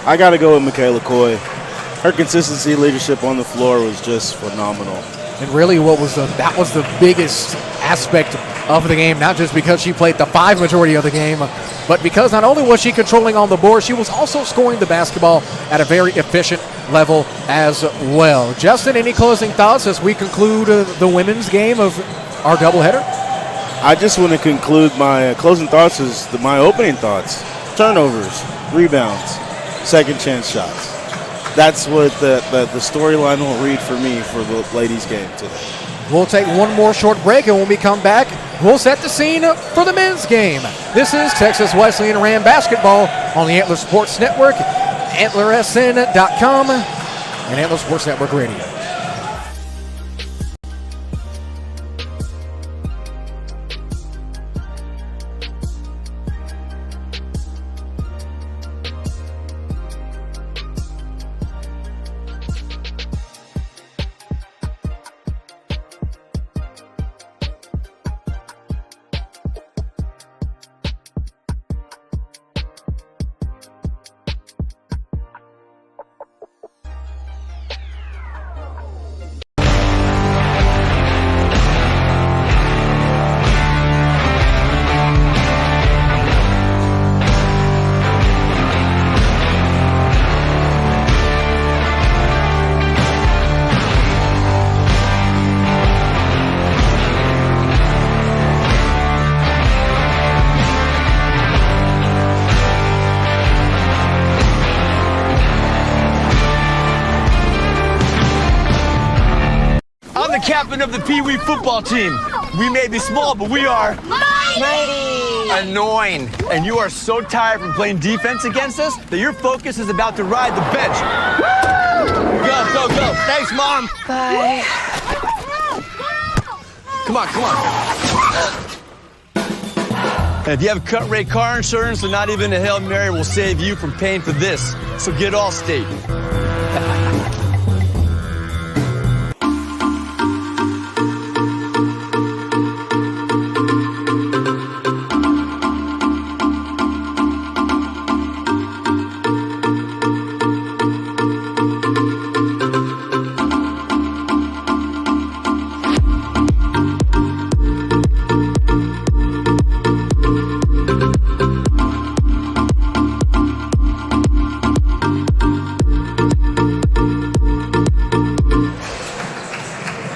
I got to go with Michaela Coy. Her consistency, leadership on the floor was just phenomenal. And really that was the biggest aspect of the game, not just because she played the 5 majority of the game, but because not only was she controlling on the board, she was also scoring the basketball at a very efficient level as well. Justin, any closing thoughts as we conclude the women's game of our doubleheader? I just want to conclude my closing thoughts is my opening thoughts. Turnovers, rebounds, second chance shots. That's what the storyline will read for me for the ladies' game today. We'll take one more short break, and when we come back, we'll set the scene for the men's game. This is Texas Wesleyan Ram basketball on the Antler Sports Network, AntlerSN.com, and Antler Sports Network Radio. captain of the Pee Wee football team. We may be small, but we are mighty, annoying. And you are so tired from playing defense against us that your focus is about to ride the bench. Woo! Go, go, go. Thanks, Mom. Bye. Come on, come on. And if you have cut rate car insurance, then not even a Hail Mary will save you from paying for this. So get Allstate.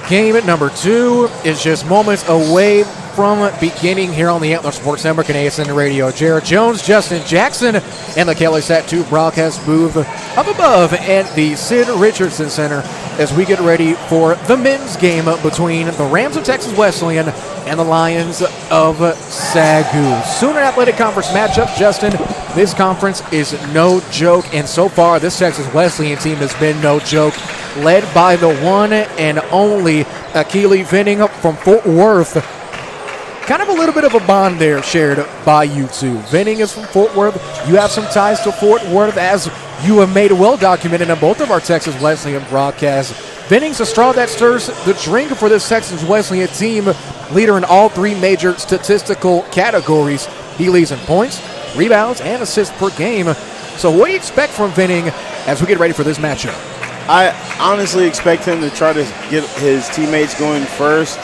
Game at number 2 is just moments away from beginning here on the Antler Sports Network and ASN Radio. Jared Jones, Justin Jackson, and the Kelly Sat 2 broadcast booth up above at the Sid Richardson Center as we get ready for the men's game between the Rams of Texas Wesleyan and the Lions of Sagu. Sooner Athletic Conference matchup, Justin. This conference is no joke, and so far this Texas Wesleyan team has been no joke, led by the one and only Akili Venning from Fort Worth. Kind of a little bit of a bond there shared by you two. Venning is from Fort Worth. You have some ties to Fort Worth, as you have made well documented in both of our Texas Wesleyan broadcasts. Venning's a straw that stirs the drink for this Texas Wesleyan team, leader in all 3 major statistical categories. He leads in points, rebounds, and assists per game. So what do you expect from Venning as we get ready for this matchup? I honestly expect him to try to get his teammates going first.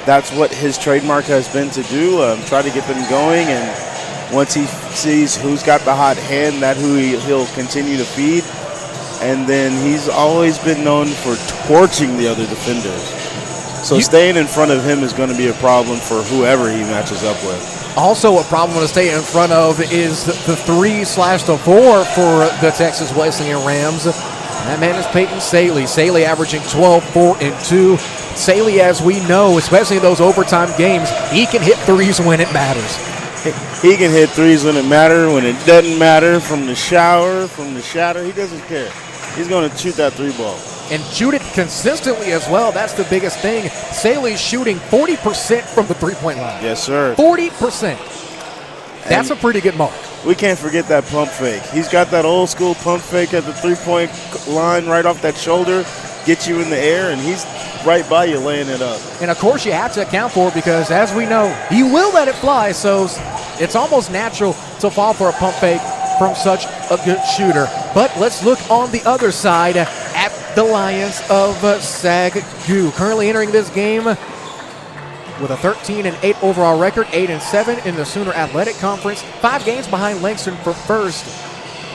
That's what his trademark has been to do, try to get them going. And once he sees who's got the hot hand, that's who he'll continue to feed. And then he's always been known for torching the other defenders. So staying in front of him is going to be a problem for whoever he matches up with. Also a problem to stay in front of is the 3/4 for the Texas Wesleyan Rams. That man is Peyton Saley. Saley averaging 12, 4, and 2. Saley, as we know, especially in those overtime games, he can hit threes when it matters. He can hit threes when it matters, when it doesn't matter, from the shower, from the shatter. He doesn't care. He's going to shoot that 3 ball. And shoot it consistently as well. That's the biggest thing. Saley's shooting 40% from the three-point line. Yes, sir. 40%. That's a pretty good mark. We can't forget that pump fake. He's got that old school pump fake at the 3-point line right off that shoulder, get you in the air, and he's right by you laying it up. And, of course, you have to account for it because, as we know, he will let it fly, so it's almost natural to fall for a pump fake from such a good shooter. But let's look on the other side at the Lions of Sagu. Currently entering this game with a 13-8 overall record, 8-7 in the Sooner Athletic Conference, 5 games behind Langston for first.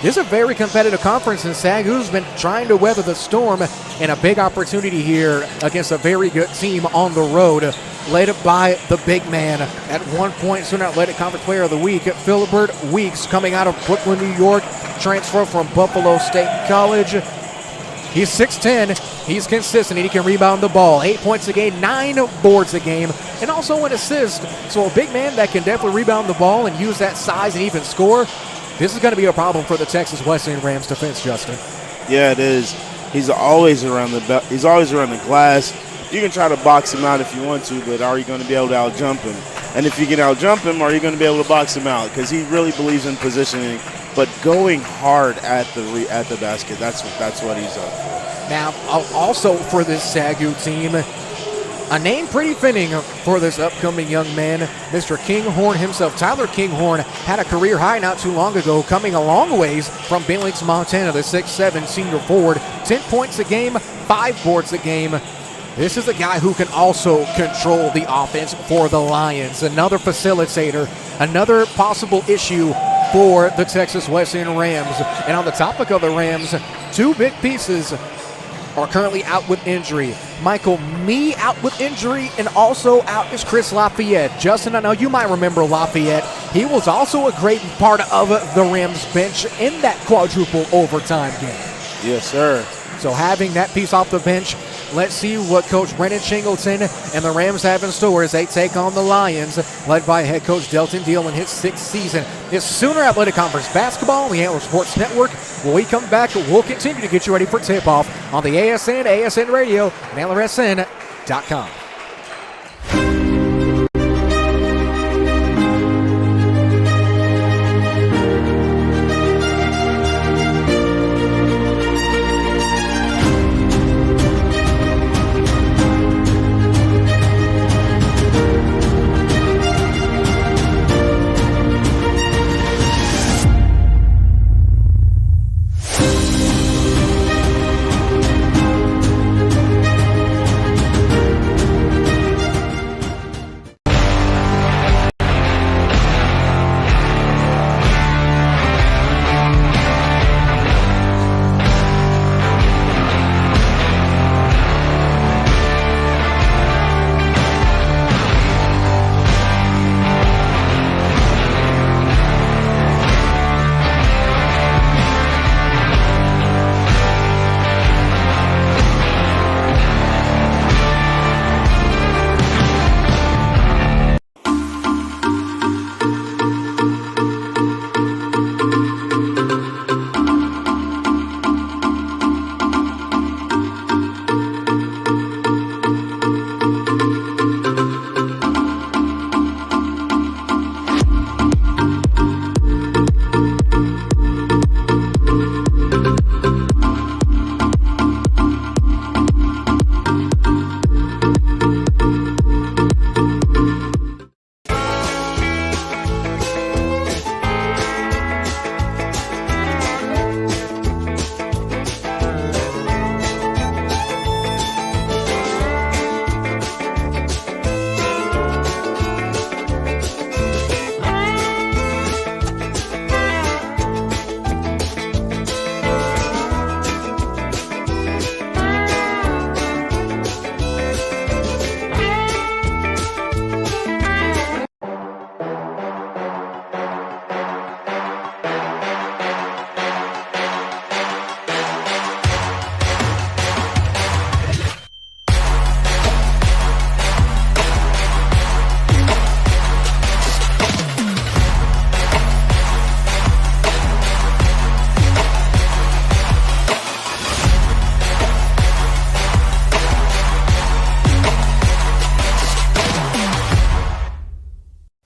This is a very competitive conference, and Sagu's been trying to weather the storm, and a big opportunity here against a very good team on the road, led by the big man. At one point, Sooner Athletic Conference Player of the Week, Philibert Weeks, coming out of Brooklyn, New York, transfer from Buffalo State College. He's 6'10", he's consistent, and he can rebound the ball. 8 points a game, 9 boards a game, and also an assist. So a big man that can definitely rebound the ball and use that size and even score. This is going to be a problem for the Texas Wesleyan Rams defense, Justin. Yeah, it is. He's always around the glass. You can try to box him out if you want to, but are you going to be able to out-jump him? And if you can out-jump him, are you going to be able to box him out? Because he really believes in positioning, but going hard at the basket, that's what he's up for. Now, also for this Sagu team, a name pretty fitting for this upcoming young man, Mr. Kinghorn himself. Tyler Kinghorn had a career high not too long ago, coming a long ways from Billings, Montana, the 6'7" senior forward. 10 points a game, 5 boards a game. This is a guy who can also control the offense for the Lions. Another facilitator, another possible issue for the Texas Wesleyan Rams. And on the topic of the Rams, 2 big pieces are currently out with injury. Michael Mee out with injury, and also out is Chris Lafayette. Justin, I know you might remember Lafayette. He was also a great part of the Rams bench in that quadruple overtime game. Yes, sir. So having that piece off the bench Let's see what Coach Brendan Shingleton and the Rams have in store as they take on the Lions, led by head coach Delton Deal in his 6th season. It's Sooner Athletic Conference basketball on the Antler Sports Network. When we come back, we'll continue to get you ready for tip-off on the ASN, ASN Radio, and AntlerSN.com.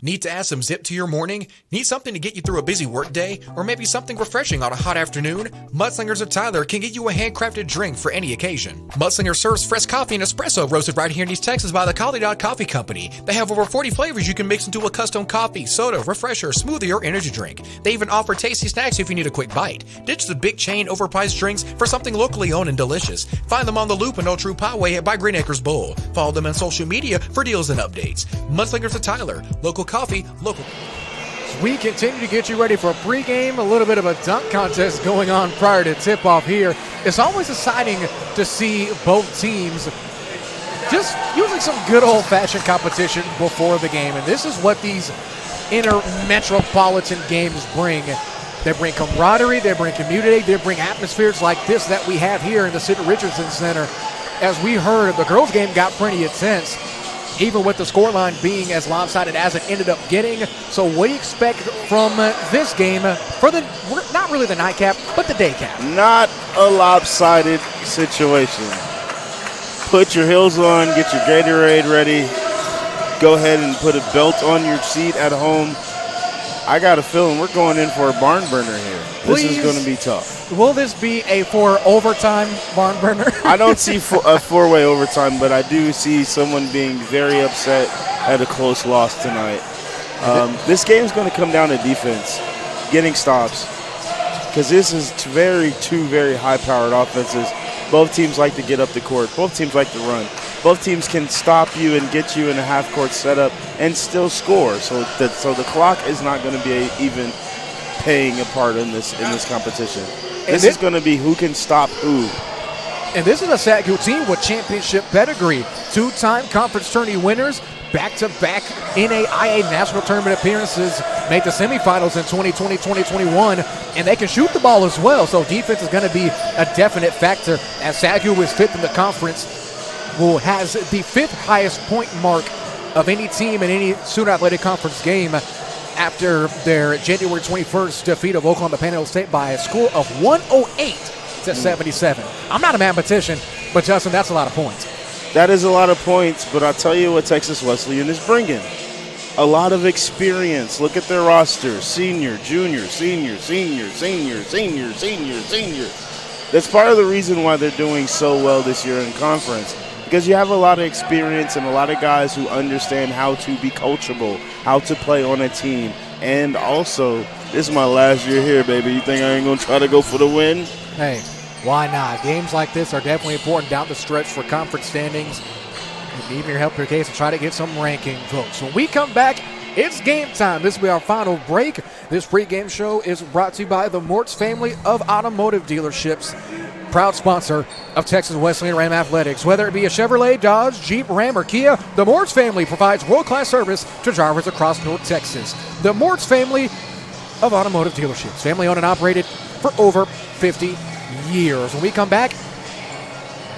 Need to add some zip to your morning? Need something to get you through a busy workday? Or maybe something refreshing on a hot afternoon? Mudslingers of Tyler can get you a handcrafted drink for any occasion. Mudslinger serves fresh coffee and espresso roasted right here in East Texas by the Collie Dog Coffee Company. They have over 40 flavors you can mix into a custom coffee, soda, refresher, smoothie, or energy drink. They even offer tasty snacks if you need a quick bite. Ditch the big chain overpriced drinks for something locally owned and delicious. Find them on the Loop and Old True Highway by Green Acres Bowl. Follow them on social media for deals and updates. Mudslingers of Tyler. Local coffee, local. We continue to get you ready for a pregame, a little bit of a dunk contest going on prior to tip-off here. It's always exciting to see both teams just using some good old-fashioned competition before the game, and this is what these inter-metropolitan games bring. They bring camaraderie, they bring community, they bring atmospheres like this that we have here in the Sid Richardson Center. As we heard, the girls' game got pretty intense, even with the scoreline being as lopsided as it ended up getting. So what do you expect from this game for the, not really the nightcap, but the day cap? Not a lopsided situation. Put your heels on, get your Gatorade ready. Go ahead and put a belt on your seat at home. I got a feeling we're going in for a barn burner here. This is going to be tough. Will this be a overtime barn burner? I don't see a four-way overtime, but I do see someone being very upset at a close loss tonight. This game is going to come down to defense, getting stops, because this is two very high-powered offenses. Both teams like to get up the court. Both teams like to run. Both teams can stop you and get you in a half-court setup and still score. So the clock is not going to be even paying a part in this competition. This is going to be who can stop who. And this is a SACU team with championship pedigree. Two-time conference tourney winners, back-to-back NAIA national tournament appearances, made the semifinals in 2020, 2021, and they can shoot the ball as well. So defense is going to be a definite factor as SACU is fifth in the conference. who has the 5th highest point mark of any team in any Sooner Athletic Conference game after their January 21st defeat of Oklahoma Panhandle State by a score of 108-77. I'm not a mathematician, but Justin, that's a lot of points. That is a lot of points, but I'll tell you what Texas Wesleyan is bringing. A lot of experience. Look at their roster. Senior, junior, senior, senior, senior, senior, senior, senior. That's part of the reason why they're doing so well this year in conference, because you have a lot of experience and a lot of guys who understand how to be coachable, how to play on a team. And also, this is my last year here, baby. You think I ain't going to try to go for the win? Hey, why not? Games like this are definitely important down the stretch for conference standings. You need your help your case to try to get some ranking votes. When we come back, it's game time. This will be our final break. This pregame show is brought to you by the Mortz family of automotive dealerships, proud sponsor of Texas Wesleyan Ram Athletics. Whether it be a Chevrolet, Dodge, Jeep, Ram, or Kia, the Mortz family provides world-class service to drivers across North Texas. The Mortz family of automotive dealerships, family owned and operated for over 50 years. When we come back,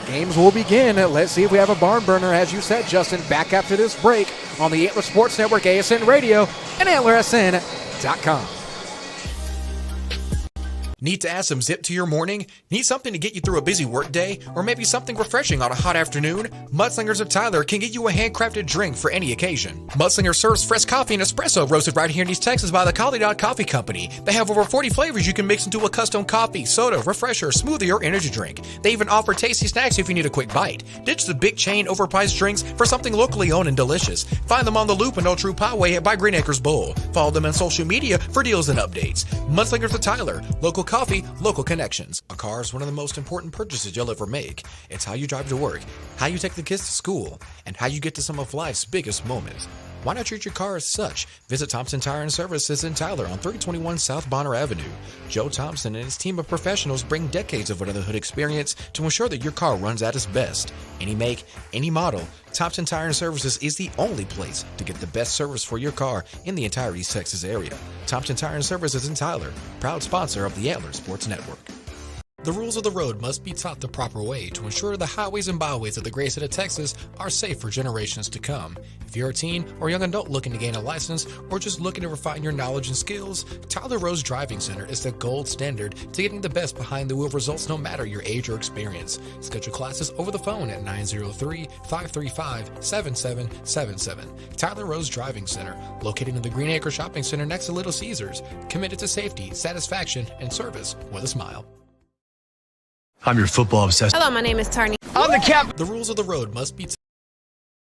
games will begin. Let's see if we have a barn burner, as you said, Justin, back after this break on the Antler Sports Network, ASN Radio, and AntlerSN.com. Need to add some zip to your morning? Need something to get you through a busy work day? Or maybe something refreshing on a hot afternoon? Mudslingers of Tyler can get you a handcrafted drink for any occasion. Mudslinger serves fresh coffee and espresso roasted right here in East Texas by the Collie Dog Coffee Company. They have over 40 flavors you can mix into a custom coffee, soda, refresher, smoothie, or energy drink. They even offer tasty snacks if you need a quick bite. Ditch the big chain overpriced drinks for something locally owned and delicious. Find them on the Loop and Old True Highway by Green Acres Bowl. Follow them on social media for deals and updates. Mudslingers of Tyler, local coffee, local connections. A car is one of the most important purchases you'll ever make. It's how you drive to work, how you take the kids to school, and how you get to some of life's biggest moments. Why not treat your car as such? Visit Thompson Tire and Services in Tyler on 3021 South Bonner Avenue. Joe Thompson and his team of professionals bring decades of under-the-hood experience to ensure that your car runs at its best. Any make, any model, Thompson Tire and Services is the only place to get the best service for your car in the entire East Texas area. Thompson Tire and Services in Tyler, proud sponsor of the Antler Sports Network. The rules of the road must be taught the proper way to ensure the highways and byways of the great state of Texas are safe for generations to come. If you're a teen or young adult looking to gain a license or just looking to refine your knowledge and skills, Tyler Rose Driving Center is the gold standard to getting the best behind the wheel results no matter your age or experience. Schedule classes over the phone at 903-535-7777. Tyler Rose Driving Center, located in the Green Acre Shopping Center next to Little Caesars, committed to safety, satisfaction, and service with a smile. I'm your football obsessed. Hello, my name is Tarni. I'm the cap. The rules of the road must be to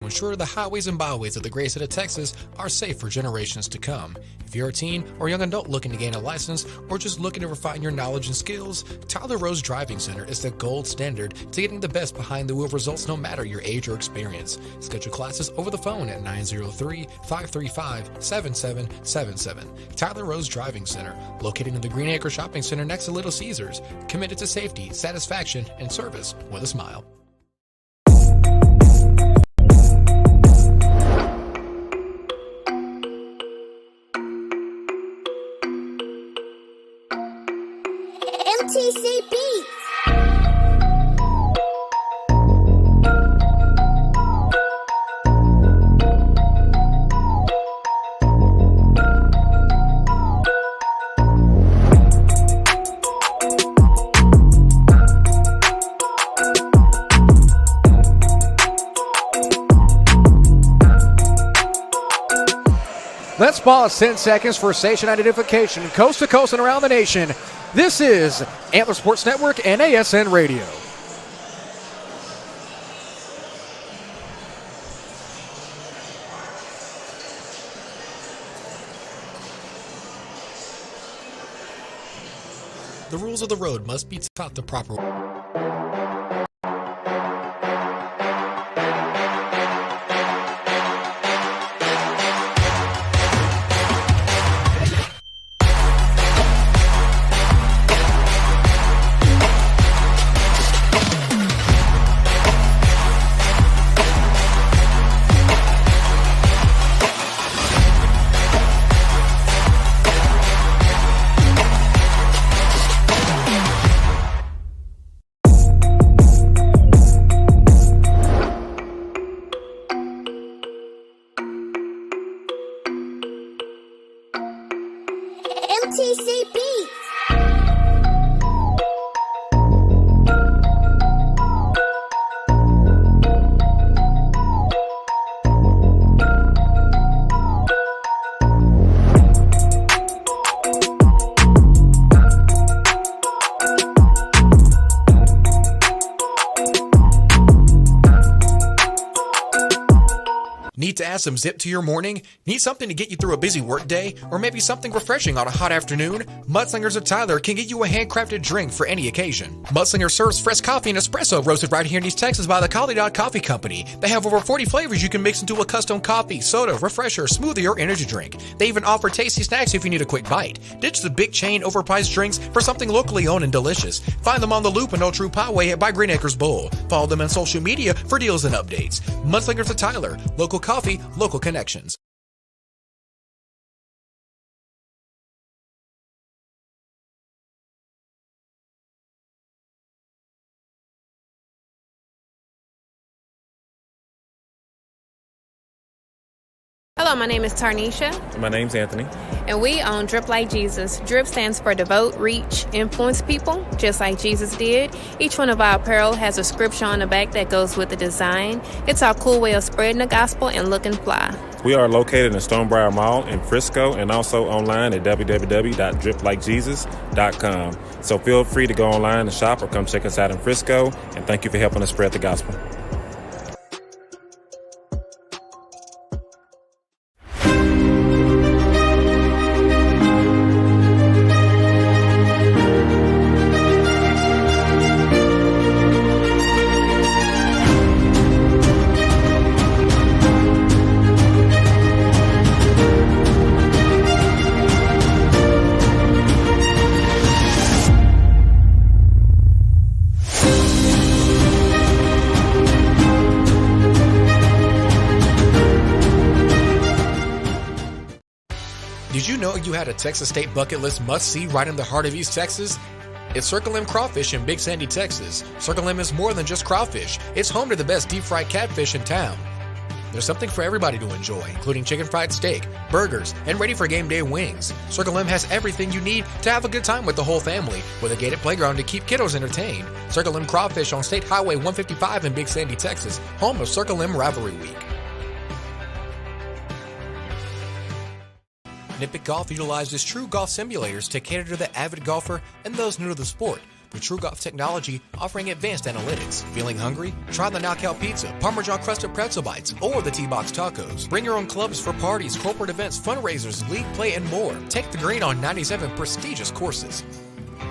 ensure the highways and byways of the great state of Texas are safe for generations to come. If you're a teen or young adult looking to gain a license or just looking to refine your knowledge and skills, Tyler Rose Driving Center is the gold standard to getting the best behind the wheel results no matter your age or experience. Schedule classes over the phone at 903-535-7777. Tyler Rose Driving Center, located in the Green Acre Shopping Center next to Little Caesars, committed to safety, satisfaction, and service with a smile. MTC Beats. Let's pause 10 seconds for station identification, coast to coast and around the nation. This is Antler Sports Network and ASN Radio. The rules of the road must be taught the proper way. Need to add some zip to your morning? Need something to get you through a busy work day? Or maybe something refreshing on a hot afternoon? Mudslingers of Tyler can get you a handcrafted drink for any occasion. Mudslinger serves fresh coffee and espresso roasted right here in East Texas by the Collie Dog Coffee Company. They have over 40 flavors you can mix into a custom coffee, soda, refresher, smoothie, or energy drink. They even offer tasty snacks if you need a quick bite. Ditch the big chain overpriced drinks for something locally owned and delicious. Find them on the Loop and Old Troop Highway by Green Acres Bowl. Follow them on social media for deals and updates. Mudslingers of Tyler. Local coffee, local connections. Hello, my name is Tarnisha. My name's Anthony. And we own Drip Like Jesus. Drip stands for devote, reach, influence people, just like Jesus did. Each one of our apparel has a scripture on the back that goes with the design. It's our cool way of spreading the gospel and looking fly. We are located in Stonebriar Mall in Frisco and also online at www.driplikejesus.com. So feel free to go online and shop or come check us out in Frisco. And thank you for helping us spread the gospel. Did you know you had a Texas State bucket list must-see right in the heart of East Texas? It's Circle M Crawfish in Big Sandy, Texas. Circle M is more than just crawfish. It's home to the best deep-fried catfish in town. There's something for everybody to enjoy, including chicken fried steak, burgers, and ready-for-game day wings. Circle M has everything you need to have a good time with the whole family, with a gated playground to keep kiddos entertained. Circle M Crawfish on State Highway 155 in Big Sandy, Texas, home of Circle M Rivalry Week. Nippick Golf utilizes true golf simulators to cater to the avid golfer and those new to the sport. With True Golf technology offering advanced analytics. Feeling hungry? Try the Knockout Pizza, Parmesan Crusted Pretzel Bites, or the T-Box Tacos. Bring your own clubs for parties, corporate events, fundraisers, league play, and more. Take the green on 97 prestigious courses.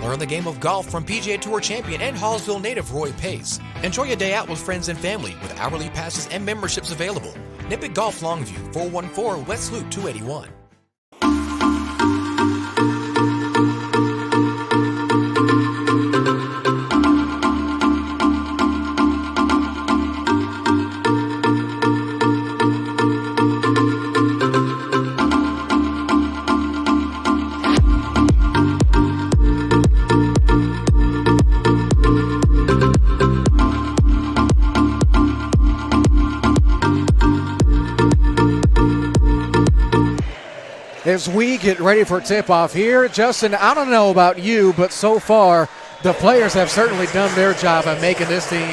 Learn the game of golf from PGA Tour champion and Hallsville native Roy Pace. Enjoy a day out with friends and family with hourly passes and memberships available. Nippick Golf Longview, 414 West Loop 281. As we get ready for tip-off here, Justin, I don't know about you, but so far the players have certainly done their job of making this thing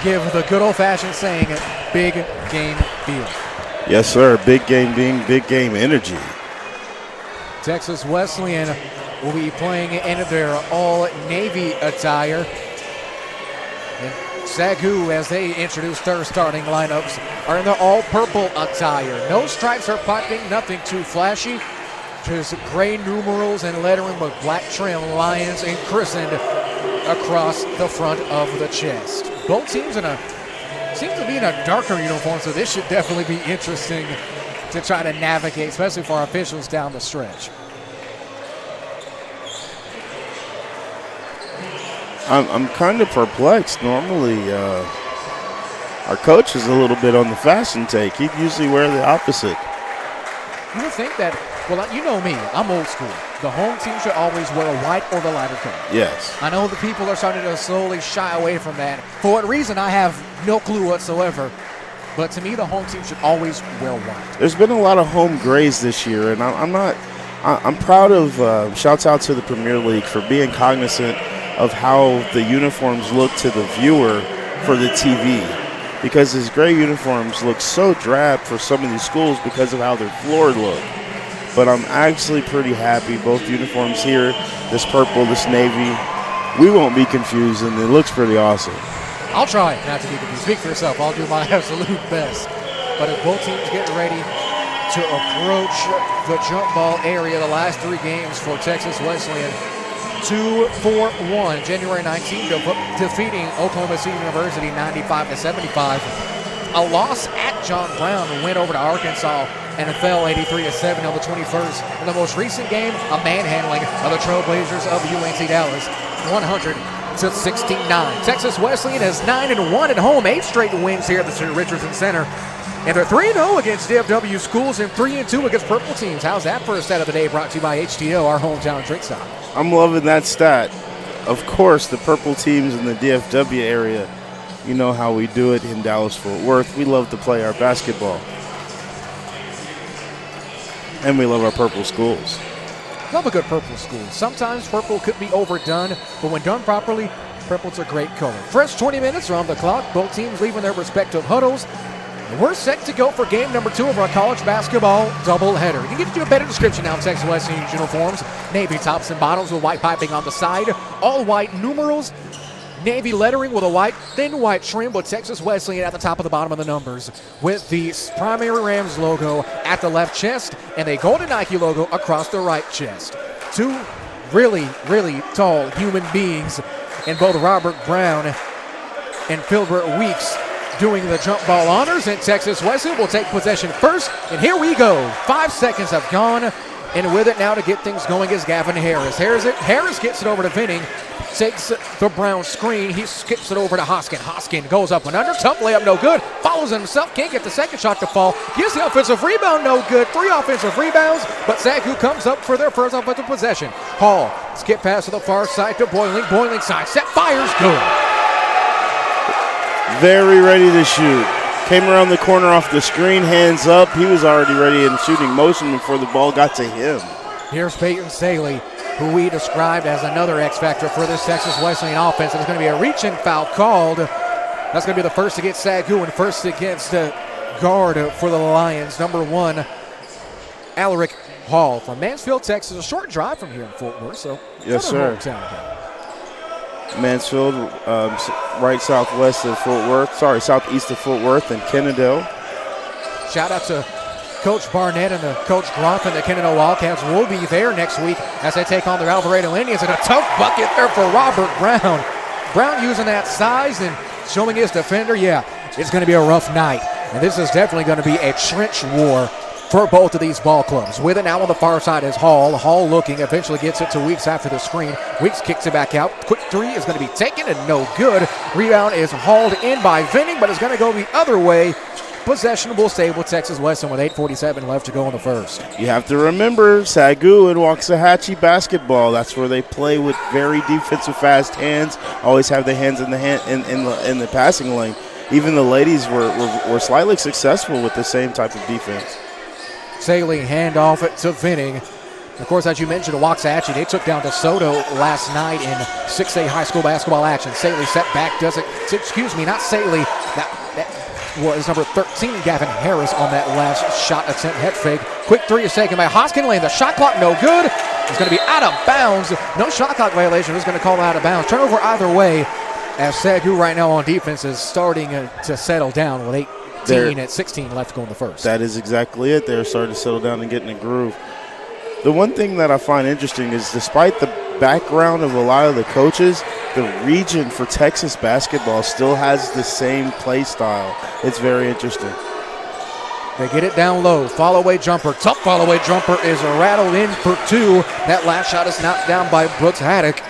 give the good old-fashioned saying big game feel. Yes, sir. Big game being big game energy. Texas Wesleyan will be playing in their all-Navy attire. And Sagu, as they introduce their starting lineups, are in their all-purple attire. No stripes or piping, nothing too flashy. Just gray numerals and lettering with black trim, lions and christened across the front of the chest. Both teams seem to be in a darker uniform, so this should definitely be interesting to try to navigate, especially for our officials down the stretch. I'm kind of perplexed. Normally, our coach is a little bit on the fashion take. He'd usually wear the opposite. You would think that, well, you know me, I'm old school. The home team should always wear a white or the lighter color. Yes. I know the people are starting to slowly shy away from that. For what reason, I have no clue whatsoever. But to me, the home team should always wear white. There's been a lot of home grays this year, and I'm proud of, shouts out to the Premier League for being cognizant of how the uniforms look to the viewer for the TV. Because his gray uniforms look so drab for some of these schools because of how their floor look. But I'm actually pretty happy. Both uniforms here, this purple, this navy, we won't be confused, and it looks pretty awesome. I'll try not to be confused. Speak for yourself. I'll do my absolute best. But as both teams get ready to approach the jump ball area, the last 3 games for Texas Wesleyan, 2-4-1, January 19th, defeating Oklahoma City University 95-75. A loss at John Brown, a win over to Arkansas, and it fell 83-7 on the 21st. In the most recent game, a manhandling of the Trailblazers of UNC Dallas, 100-69. Texas Wesleyan has 9-1 at home, 8 straight wins here at the Sir Richardson Center. And they're 3-0 against DFW schools and 3-2 against purple teams. How's that for a stat of the day, brought to you by HTO, our hometown drink stop? I'm loving that stat. Of course, the purple teams in the DFW area, you know how we do it in Dallas-Fort Worth. We love to play our basketball. And we love our purple schools. Love a good purple school. Sometimes purple could be overdone, but when done properly, purple's a great color. Fresh 20 minutes are on the clock. Both teams leaving their respective huddles. We're set to go for game number 2 of our college basketball doubleheader. You can get you a better description now in Texas Wesleyan's uniforms. Navy tops and bottoms with white piping on the side. All white numerals. Navy lettering with a white, thin white trim with Texas Wesleyan at the top of the bottom of the numbers. With the primary Rams logo at the left chest and a golden Nike logo across the right chest. 2 really, really tall human beings in both Robert Brown and Philbert Weeks doing the jump ball honors, and Texas Wesleyan will take possession first. And here we go. 5 seconds have gone, and with it now to get things going is Gavin Harris. Harris gets it over to Vinning, takes the Brown screen. He skips it over to Hoskin. Hoskin goes up and under. Tough layup, no good. Follows himself, can't get the second shot to fall. Gives the offensive rebound, no good. 3 offensive rebounds, but Sagu comes up for their first offensive possession. Hall, skip pass to the far side to Boiling. Boiling side, set, fires, good. Very ready to shoot. Came around the corner off the screen, hands up. He was already ready in shooting motion before the ball got to him. Here's Peyton Saley, who we described as another X factor for this Texas Wesleyan offense. There's going to be a reach-in foul called. That's going to be the first against Sagu and first against guard for the Lions. Number 1, Alaric Hall from Mansfield, Texas. A short drive from here in Fort Worth. So yes, sir. Mansfield, right southwest of Fort Worth. Sorry, southeast of Fort Worth and Kennedale. Shout out to Coach Barnett and the Coach Groff and the Kennedale Wildcats will be there next week as they take on their Alvarado Indians. And a tough bucket there for Robert Brown. Brown using that size and showing his defender. Yeah, it's going to be a rough night. And this is definitely going to be a trench war for both of these ball clubs. With it now on the far side is Hall. Hall looking, eventually gets it to Weeks after the screen. Weeks kicks it back out. Quick 3 is going to be taken and no good. Rebound is hauled in by Vinning, but it's going to go the other way. Possession will stay with Texas Wesleyan with 8:47 left to go in the first. You have to remember Sagu and Waxahachie basketball. That's where they play with very defensive fast hands. Always have their hands in the passing lane. Even the ladies were slightly successful with the same type of defense. Saley hand off it to Vinning. Of course, as you mentioned, Waxahachie, they took down DeSoto last night in 6A high school basketball action. Saley set back, not Saley. That was number 13, Gavin Harris, on that last shot attempt, head fake. Quick 3 is taken by Hoskin Lane. The shot clock no good. It's going to be out of bounds. No shot clock violation. Who's going to call it out of bounds? Turnover either way, as Sagu right now on defense is starting to settle down with 16 left to go in the first. That is exactly it. They're starting to settle down and get in a groove. The one thing that I find interesting is despite the background of a lot of the coaches, the region for Texas basketball still has the same play style. It's very interesting. They get it down low. Follow-away jumper. Tough follow-away jumper is rattled in for 2. That last shot is knocked down by Brooks Haddock.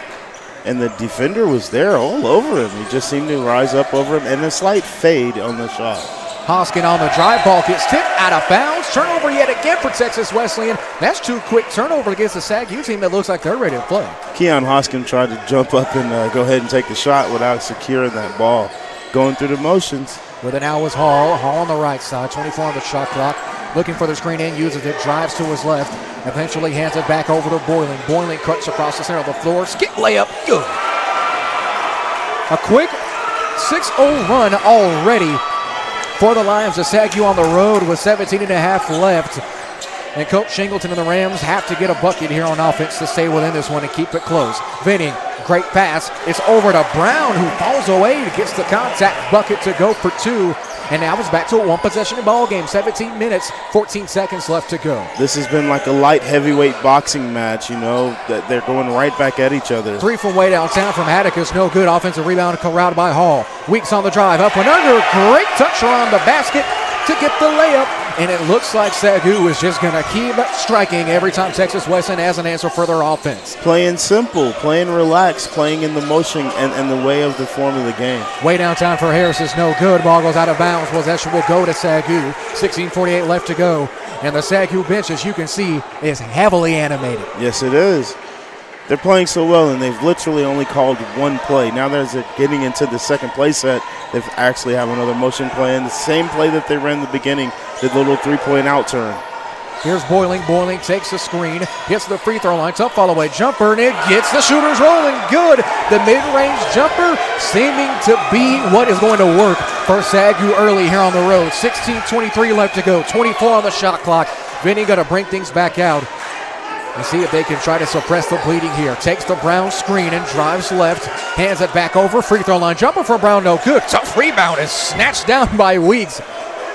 And the defender was there all over him. He just seemed to rise up over him, and a slight fade on the shot. Hoskin on the drive, ball gets tipped out of bounds. Turnover yet again for Texas Wesleyan. That's 2 quick turnover against the Sagu team that looks like they're ready to play. Keon Hoskin tried to jump up and go ahead and take the shot without securing that ball. Going through the motions. With it now is Hall. Hall on the right side, 24 on the shot clock. Looking for the screen in, uses it, drives to his left. Eventually hands it back over to Boiling. Boiling cuts across the center of the floor. Skip layup, good. A quick 6-0 run already for the Lions. The Sagu on the road with 17.5 left. And Coach Shingleton and the Rams have to get a bucket here on offense to stay within this one and keep it close. Vinning, great pass. It's over to Brown, who falls away, gets the contact bucket to go for 2. And now it's back to a one-possession ball game. 17 minutes, 14 seconds left to go. This has been like a light heavyweight boxing match, that they're going right back at each other. 3 from way downtown from Haddock is no good. Offensive rebound corralled by Hall. Weeks on the drive, up and under. Great touch around the basket to get the layup. And it looks like Sagu is just going to keep striking every time Texas Wesleyan has an answer for their offense. Playing simple, playing relaxed, playing in the motion and the way of the form of the game. Way downtown for Harris is no good. Ball goes out of bounds. Possession will go to Sagu. 16:48 left to go. And the Sagu bench, as you can see, is heavily animated. Yes, it is. They're playing so well, and they've literally only called one play. Now they're getting into the second play set. They actually have another motion play, and the same play that they ran in the beginning, the little three-point out turn. Here's Boiling. Boiling takes the screen, gets to the free throw line, tough follow-away jumper, and it gets the shooters rolling. Good. The mid-range jumper seeming to be what is going to work for Sagu early here on the road. 16:23 left to go, 24 on the shot clock. Vinny going to bring things back out and see if they can try to suppress the bleeding here. Takes the Brown screen and drives left, hands it back over, free throw line jumper for Brown, no good. Tough rebound is snatched down by Weeks.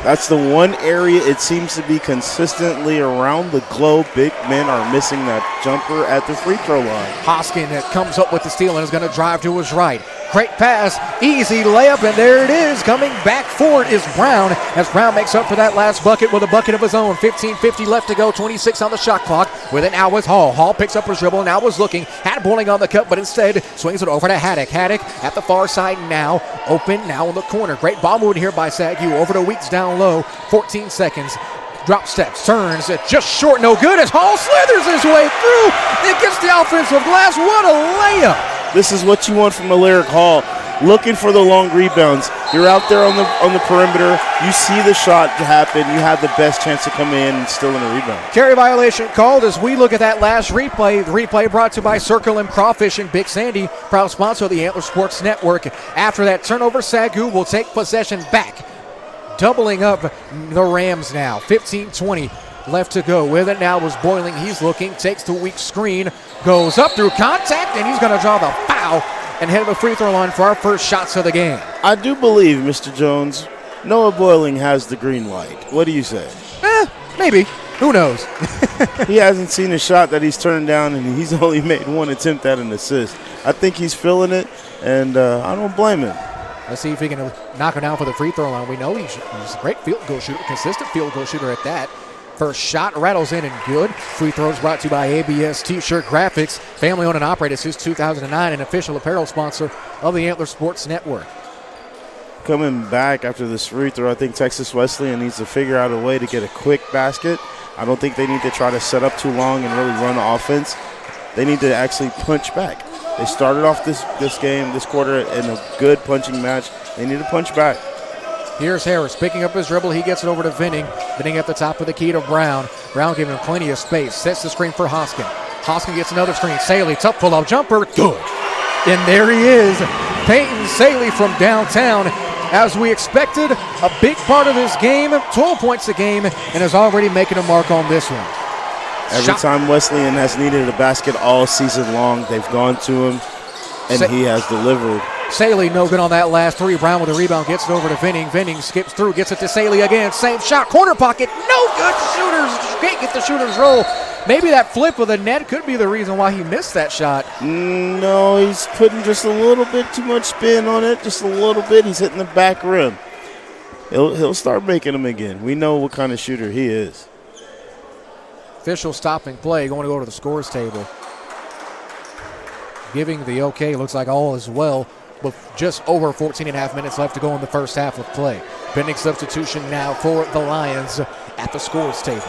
That's the one area it seems to be consistently around the globe. Big men are missing that jumper at the free throw line. Hoskin comes up with the steal and is going to drive to his right. Great pass, easy layup, and there it is. Coming back for it is Brown, as Brown makes up for that last bucket with a bucket of his own. 15:50 left to go, 26 on the shot clock. With it now is Hall. Hall picks up his dribble, now is looking. Had Boiling on the cut, but instead swings it over to Haddock. Haddock at the far side now, open now in the corner. Great ball movement here by Sagu. Over to Weeks down low, 14 seconds. Drop steps, turns, just short, no good as Hall slithers his way through. It gets the offensive glass. What a layup. This is what you want from Alaric Hall, looking for the long rebounds. You're out there on the perimeter. You see the shot happen. You have the best chance to come in and steal in a rebound. Carry violation called as we look at that last replay. The replay brought to you by Circle and Crawfish and Big Sandy, proud sponsor of the Antler Sports Network. After that turnover, Sagu will take possession back, doubling up the Rams now. 15:20 left to go. With it now was Boiling. He's looking, takes the weak screen, goes up through contact, and he's going to draw the foul and head to the free throw line for our first shots of the game. I do believe, Mr. Jones, Noah Boiling has the green light. What do you say? Maybe. Who knows? He hasn't seen a shot that he's turned down, and he's only made one attempt at an assist. I think he's feeling it, and I don't blame him. Let's see if he can knock him down for the free throw line. We know he's a great field goal shooter, consistent field goal shooter at that. First shot rattles in and good. Free throws brought to you by ABS T-Shirt Graphics, family owned and operated since 2009, an official apparel sponsor of the Antler Sports Network. Coming back after this free throw, I think Texas Wesleyan needs to figure out a way to get a quick basket. I don't think they need to try to set up too long and really run the offense. They need to actually punch back. They started off this quarter in a good punching match. They need to punch back. Here's Harris picking up his dribble. He gets it over to Vinning. Vinning at the top of the key to Brown. Brown giving him plenty of space. Sets the screen for Hoskin. Hoskin gets another screen. Saley, tough pull-up jumper. Good. And there he is. Peyton Saley from downtown. As we expected, a big part of this game, 12 points a game, and is already making a mark on this one. Every time Wesleyan has needed a basket all season long, they've gone to him, and he has delivered. Saley no good on that last three. Brown with the rebound gets it over to Vinning. Vinning skips through, gets it to Saley again. Same shot, corner pocket, no good. Shooters can't get the shooters roll. Maybe that flip of the net could be the reason why he missed that shot. No, he's putting just a little bit too much spin on it, just a little bit. He's hitting the back rim. He'll start making them again. We know what kind of shooter he is. Official stopping play, going to go to the scores table. Giving the okay, looks like all is well, with just over 14 and a half minutes left to go in the first half of play. Pending substitution now for the Lions at the scores table.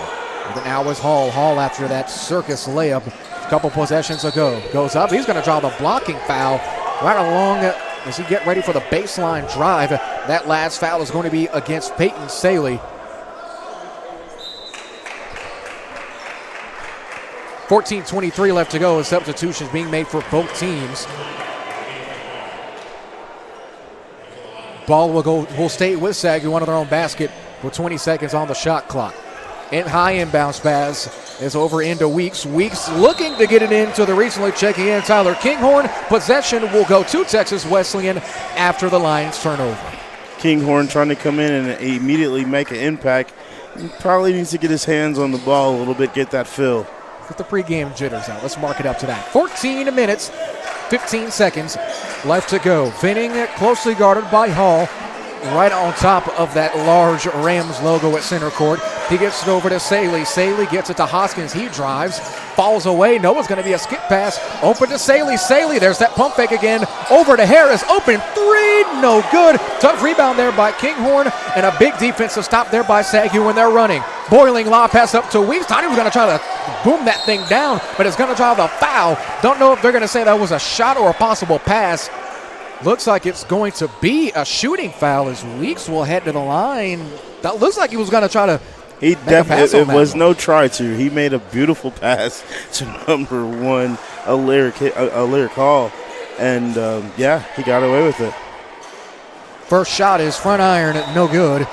And now is Hall. Hall after that circus layup a couple possessions ago. Goes up, he's going to draw the blocking foul right along as he get ready for the baseline drive. That last foul is going to be against Peyton Saley. 14:23 left to go as substitutions being made for both teams. Ball will stay with Sagu, one of their own basket with 20 seconds on the shot clock. And high inbounds pass is over into Weeks. Weeks looking to get it into the recently checking in Tyler Kinghorn. Possession will go to Texas Wesleyan after the Lions turnover. Kinghorn trying to come in and immediately make an impact. He probably needs to get his hands on the ball a little bit, get that feel. Get the pregame jitters out. Let's mark it up to that. 14 minutes, 15 seconds left to go. Vinning closely guarded by Hall. Right on top of that large Rams logo at center court. He gets it over to Saley. Saley gets it to Hoskins. He drives, falls away. No, it's going to be a skip pass. Open to Saley. Saley, there's that pump fake again. Over to Harris. Open three. No good. Tough rebound there by Kinghorn. And a big defensive stop there by Sagu when they're running. Boiling lob pass up to Weeks. Thought he was going to try to boom that thing down, but it's going to drive a foul. Don't know if they're going to say that was a shot or a possible pass. Looks like it's going to be a shooting foul as Weeks will head to the line. That looks like he was going to try to He definitely, it was no try to. He made a beautiful pass to number one, a lyric Hall. And, yeah, he got away with it. First shot is front iron, no good.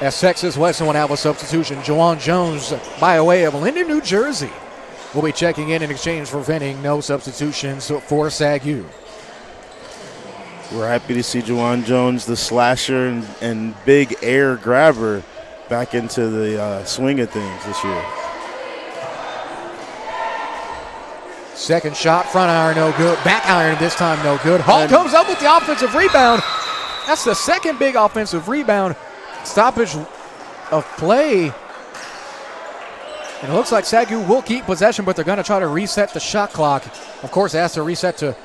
As Texas Wesleyan will have a substitution. Juwan Jones by way of Linden, New Jersey will be checking in exchange for Vinning. No substitutions for Sagu. We're happy to see Juwan Jones, the slasher and big air grabber, back into the swing of things this year. Second shot, front iron, no good. Back iron this time, no good. Hall comes up with the offensive rebound. That's the second big offensive rebound. Stoppage of play. And it looks like Sagu will keep possession, but they're going to try to reset the shot clock. Of course, it has to recall,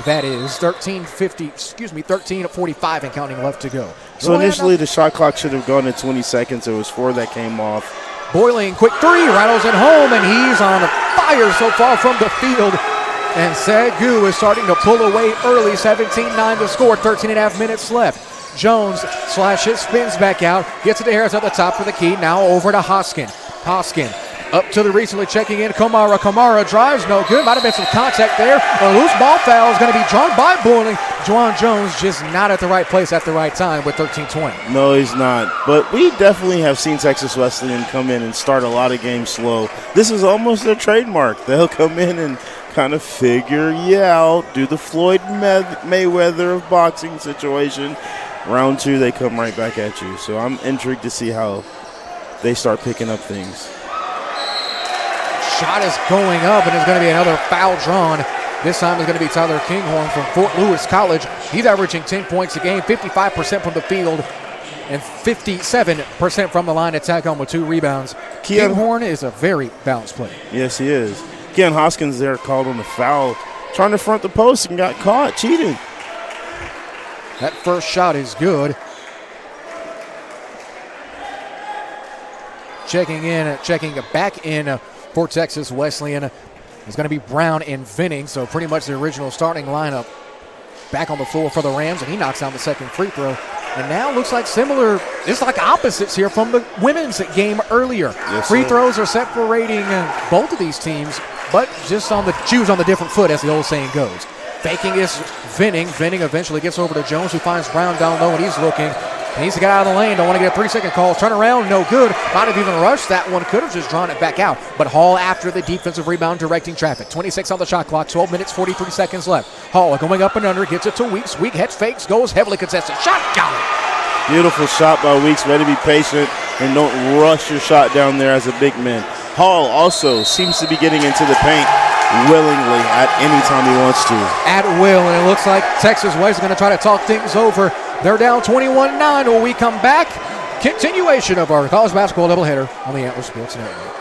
that is, 13:45 and counting left to go. So initially the shot clock should have gone to 20 seconds. It was 4 that came off. Boiling, quick three, rattles it home, and he's on fire so far from the field. And Sagu is starting to pull away early, 17-9 to score, 13 and a half minutes left. Jones slashes, spins back out, gets it to Harris at the top of the key, now over to Hoskin. Hoskin up to the recently checking in Kamara. Kamara drives, no good. Might have been some contact there. A loose ball foul is going to be drawn by Boiling. Juwan Jones just not at the right place at the right time with 13-20. No, he's not. But we definitely have seen Texas Wesleyan come in and start a lot of games slow. This is almost their trademark. They'll come in and kind of figure you out, do the Floyd Mayweather of boxing situation. Round two, they come right back at you. So I'm intrigued to see how they start picking up things. Shot is going up, and there's going to be another foul drawn. This time it's going to be Tyler Kinghorn from Fort Lewis College. He's averaging 10 points a game, 55% from the field, and 57% from the line to tack on with 2 rebounds. Kinghorn is a very balanced player. Yes, he is. Ken Hoskins there called on the foul, trying to front the post and got caught cheating. That first shot is good. Checking back in for Texas Wesleyan is going to be Brown and Vinning, so pretty much the original starting lineup back on the floor for the Rams, and he knocks down the second free throw. And now looks like similar, it's like opposites here from the women's game earlier. Yes, free sir. throws are separating both of these teams, but just on the shoes on the different foot, as the old saying goes. Faking is Vinning. Vinning eventually gets over to Jones, who finds Brown down low, and he's looking. He needs to get out of the lane. Don't want to get a 3-second call. Turn around, no good. Might have even rushed that one. Could have just drawn it back out. But Hall after the defensive rebound, directing traffic. 26 on the shot clock. 12 minutes, 43 seconds left. Hall going up and under. Gets it to Weeks. Weeks head fakes. Goes heavily contested. Shot. Got it. Beautiful shot by Weeks. Way to be patient and don't rush your shot down there as a big man. Hall also seems to be getting into the paint willingly at any time he wants to. At will, and it looks like Texas West is going to try to talk things over. They're down 21-9 when we come back. Continuation of our college basketball doubleheader on the Antler Sports Network.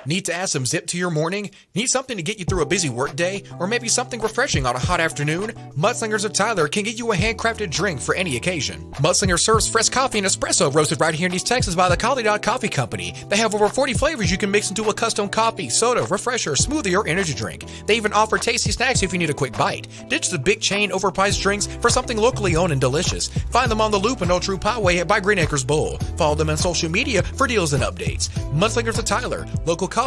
Need to add some zip to your morning? Need something to get you through a busy workday? Or maybe something refreshing on a hot afternoon? Mudslingers of Tyler can get you a handcrafted drink for any occasion. Mudslinger serves fresh coffee and espresso roasted right here in East Texas by the Collie Dog Coffee Company. They have over 40 flavors you can mix into a custom coffee, soda, refresher, smoothie, or energy drink. They even offer tasty snacks if you need a quick bite. Ditch the big chain overpriced drinks for something locally owned and delicious. Find them on the Loop and Old True Poway by Green Acres Bowl. Follow them on social media for deals and updates. Mudslingers of Tyler, local coffee.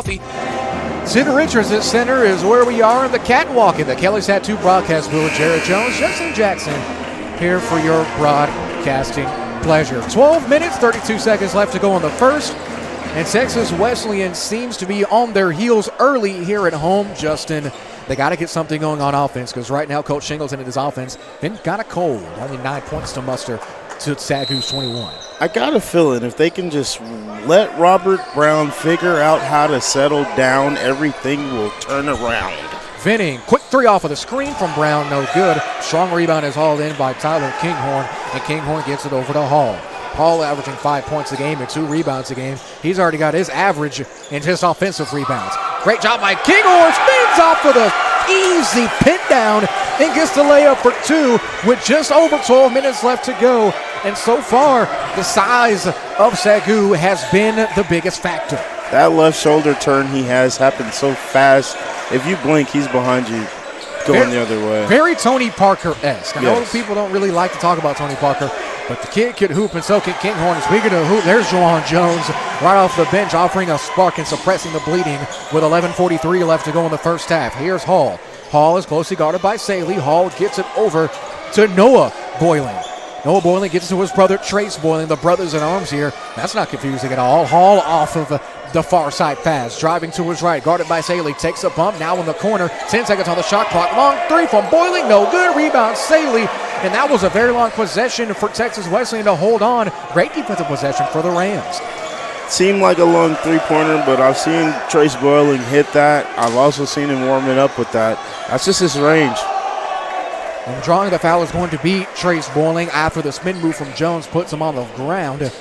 Center Richards Center is where we are in the catwalk in the Kelly's Tattoo broadcast booth. Jared Jones, Justin Jackson here for your broadcasting pleasure. 12 minutes, 32 seconds left to go in the first. And Texas Wesleyan seems to be on their heels early here at home, Justin. They got to get something going on offense because right now Coach Shingleton and his offense been kind of cold. Only 9 points to muster to Sagu's 21. I got a feeling if they can just let Robert Brown figure out how to settle down, everything will turn around. Vinning, quick three off of the screen from Brown, no good. Strong rebound is hauled in by Tyler Kinghorn, and Kinghorn gets it over to Hall. Hall averaging 5 points a game and 2 rebounds a game. He's already got his average in just offensive rebounds. Great job by Kinghorn, spins off with a easy pin down and gets the layup for 2 with just over 12 minutes left to go. And so far, the size of Sagu has been the biggest factor. That left shoulder turn he has happened so fast. If you blink, he's behind you going the other way. Very Tony Parker-esque. I know people don't really like to talk about Tony Parker, but the kid can hoop, and so can Kinghorn. And speaking of hoop, there's Juwan Jones right off the bench offering a spark and suppressing the bleeding with 11:43 left to go in the first half. Here's Hall. Hall is closely guarded by Saley. Hall gets it over to Noah Boyling. Noah Boyling gets to his brother Trace Boyling. The brothers in arms here. That's not confusing at all. Hall off of the far side pass. Driving to his right. Guarded by Saley. Takes a bump. Now in the corner. 10 seconds on the shot clock. Long three from Boyling. No good. Rebound Saley. And that was a very long possession for Texas Wesleyan to hold on. Great defensive possession for the Rams. Seemed like a long three-pointer, but I've seen Trace Boyling hit that. I've also seen him warming up with that. That's just his range. And drawing the foul is going to be Trace Boyling after the spin move from Jones puts him on the ground.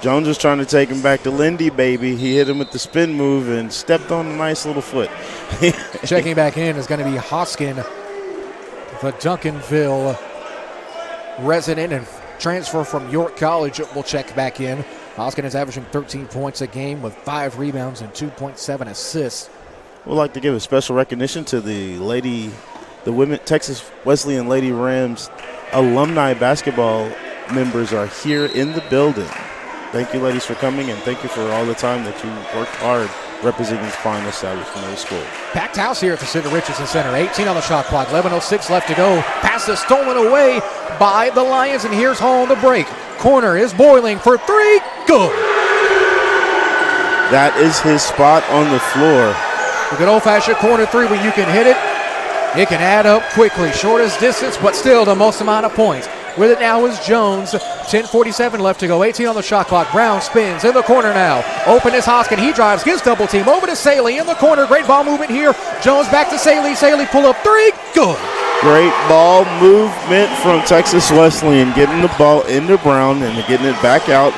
Jones was trying to take him back to Lindy, baby. He hit him with the spin move and stepped on a nice little foot. Checking back in is going to be Hoskin, the Duncanville resident and transfer from York College. Will check back in. Hoskin is averaging 13 points a game with 5 rebounds and 2.7 assists. We'd like to give a special recognition to the women Texas Wesleyan Lady Rams alumni basketball members are here in the building. Thank you, ladies, for coming, and thank you for all the time that you worked hard representing this fine establishment of the school. Packed house here at the Sidney Richardson Center. 18 on the shot clock, 11:06 left to go. Pass is stolen away by the Lions, and here's Hall on the break. Corner is Boiling for 3. Good. That is his spot on the floor. A good old-fashioned corner 3 when you can hit it. It can add up quickly. Shortest distance, but still the most amount of points. With it now is Jones. 10:47 left to go. 18 on the shot clock. Brown spins in the corner now. Open is Hoskin. He drives, gets double team. Over to Saley in the corner. Great ball movement here. Jones back to Saley. Saley pull up 3. Good. Great ball movement from Texas Wesleyan. Getting the ball into Brown and getting it back out,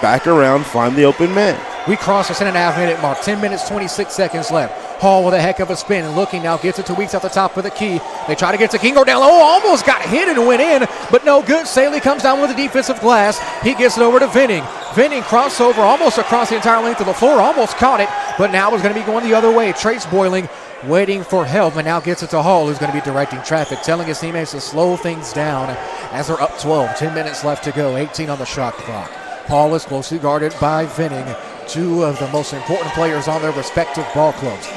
back around, find the open man. We cross the 10.5-minute mark. 10 minutes, 26 seconds left. Hall with a heck of a spin and looking now, gets it to Weeks at the top for the key. They try to get to Kingo down low, almost got hit and went in, but no good. Saley comes down with a defensive glass. He gets it over to Vinning. Vinning crossover almost across the entire length of the floor, almost caught it, but now is going to be going the other way. Trace Boiling waiting for help and now gets it to Hall, who's going to be directing traffic, telling his teammates to slow things down as they're up 12. 10 minutes left to go, 18 on the shot clock. Hall is closely guarded by Vinning, 2 of the most important players on their respective ball clubs.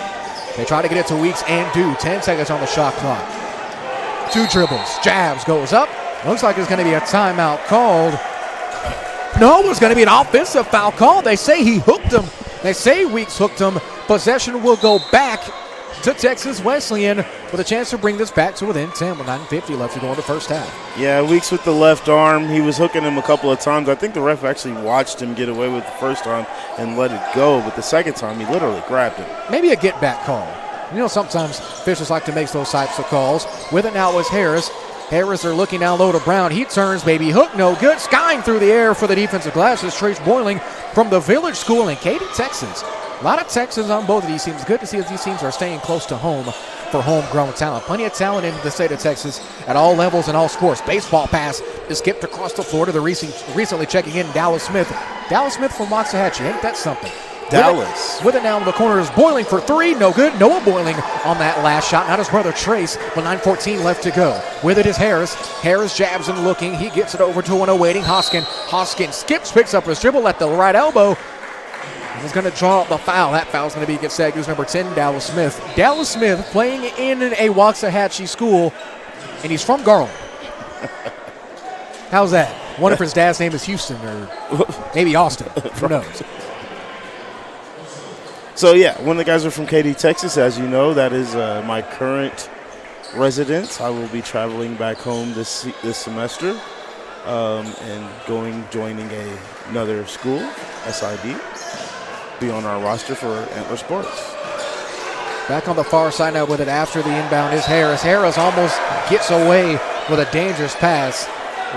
They try to get it to Weeks and do. 10 seconds on the shot clock. 2 dribbles. Jabs goes up. Looks like there's going to be a timeout called. No, it's going to be an offensive foul called. They say he hooked him. They say Weeks hooked him. Possession will go back to Texas Wesleyan with a chance to bring this back to within 10 with 9:50 left to go in the first half. Yeah, Weeks with the left arm. He was hooking him a couple of times. I think the ref actually watched him get away with the first time and let it go, but the second time he literally grabbed him. Maybe a get-back call. You know, sometimes officials like to make those types of calls. With it now is Harris. Harris are looking down low to Brown. He turns, baby, hook, no good. Skying through the air for the defensive glass is Trace Boiling from the Village School in Katy, Texas. A lot of Texans on both of these teams. Good to see that these teams are staying close to home for homegrown talent. Plenty of talent in the state of Texas at all levels and all sports. Baseball pass is skipped across the floor to the recently checking in Dallas Smith. Dallas Smith from Waxahachie. Ain't that something? Dallas. With it now in the corner is Boiling for 3. No good. Noah Boiling on that last shot. Not his brother Trace with 9:14 left to go. With it is Harris. Harris jabs and looking. He gets it over to an awaiting Hoskin. Hoskin skips, picks up his dribble at the right elbow. He's going to draw up the foul. That foul is going to be against Sagu's number 10, Dallas Smith. Dallas Smith playing in a Waxahachie school, and he's from Garland. How's that? Wonder if his dad's name is Houston or maybe Austin. Who knows? So, yeah, one of the guys are from Katy, Texas. As you know, that is my current residence. I will be traveling back home this semester and joining another school, SID, be on our roster for Antler Sports. Back on the far side now with it after the inbound is Harris. Harris almost gets away with a dangerous pass.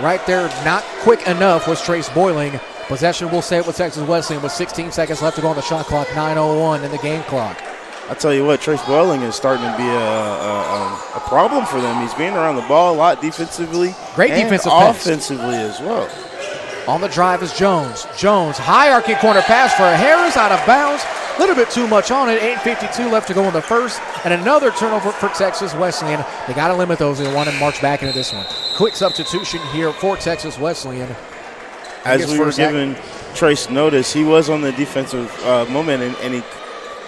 Right there, not quick enough, was Trace Boiling. Possession will stay with Texas Wesleyan with 16 seconds left to go on the shot clock, 9:01 in the game clock. I tell you what, Trace Boiling is starting to be a problem for them. He's being around the ball a lot defensively. Great and defensive pass. Offensively as well. On the drive is Jones. Jones, high arcing corner pass for Harris, out of bounds. A little bit too much on it. 8:52 left to go in the first. And another turnover for Texas Wesleyan. They got to limit those. They want to march back into this one. Quick substitution here for Texas Wesleyan. As we were giving Trace notice, he was on the defensive moment, and he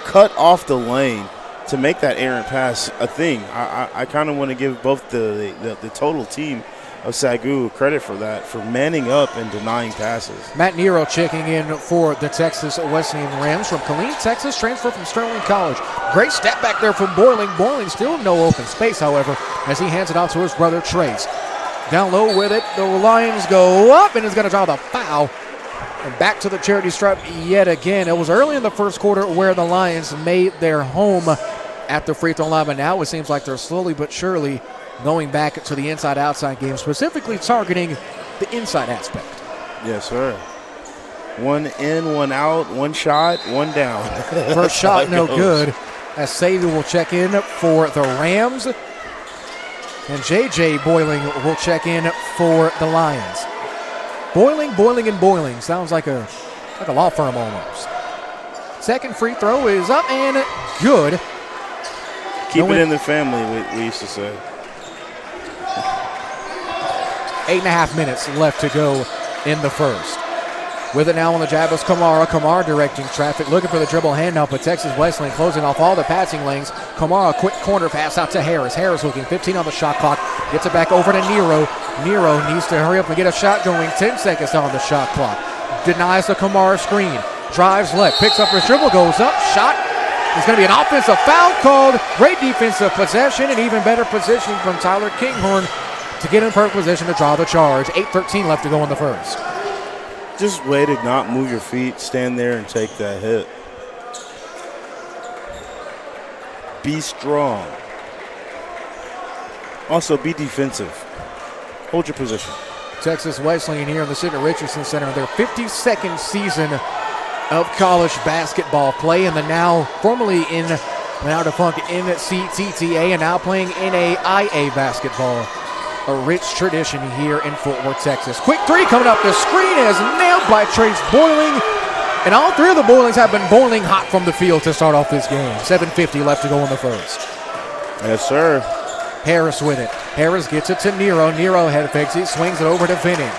cut off the lane to make that errant pass a thing. I kind of want to give both the total team of Sagu credit for that, for manning up and denying passes. Matt Nero checking in for the Texas Wesleyan Rams from Killeen, Texas, transfer from Sterling College. Great step back there from Boiling. Boiling still no open space, however, as he hands it out to his brother Trace. Down low with it, the Lions go up, and is going to draw the foul. And back to the charity stripe yet again. It was early in the first quarter where the Lions made their home at the free throw line, but now it seems like they're slowly but surely going back to the inside-outside game, specifically targeting the inside aspect. Yes, sir. One in, one out, one shot, one down. First shot, no good. As Sadie will check in for the Rams. And J.J. Boiling will check in for the Lions. Boiling. Sounds like a law firm almost. Second free throw is up and good. Keep it in the family, we used to say. 8.5 minutes left to go in the first. With it now on the jab is Kamara. Kamara directing traffic, looking for the dribble handoff, but Texas Wesleyan closing off all the passing lanes. Kamara, quick corner pass out to Harris. Harris looking 15 on the shot clock. Gets it back over to Nero. Nero needs to hurry up and get a shot going. 10 seconds on the shot clock. Denies the Kamara screen. Drives left, picks up his dribble, goes up. Shot. There's going to be an offensive foul called. Great defensive possession and even better positioning from Tyler Kinghorn to get in perfect position to draw the charge. 8:13 left to go in the first. Just way to not move your feet, stand there and take that hit. Be strong. Also, be defensive. Hold your position. Texas Wesleyan here in the Sidney Richardson Center, their 52nd season of college basketball play, and the now formerly now defunct NCTTA, and now playing NAIA basketball. A rich tradition here in Fort Worth, Texas. Quick three coming up. The screen is nailed by Trace Boiling. And all three of the Boilings have been boiling hot from the field to start off this game. 7:50 left to go in the first. Yes, sir. Harris with it. Harris gets it to Nero. Nero head fakes it, swings it over to Vinning.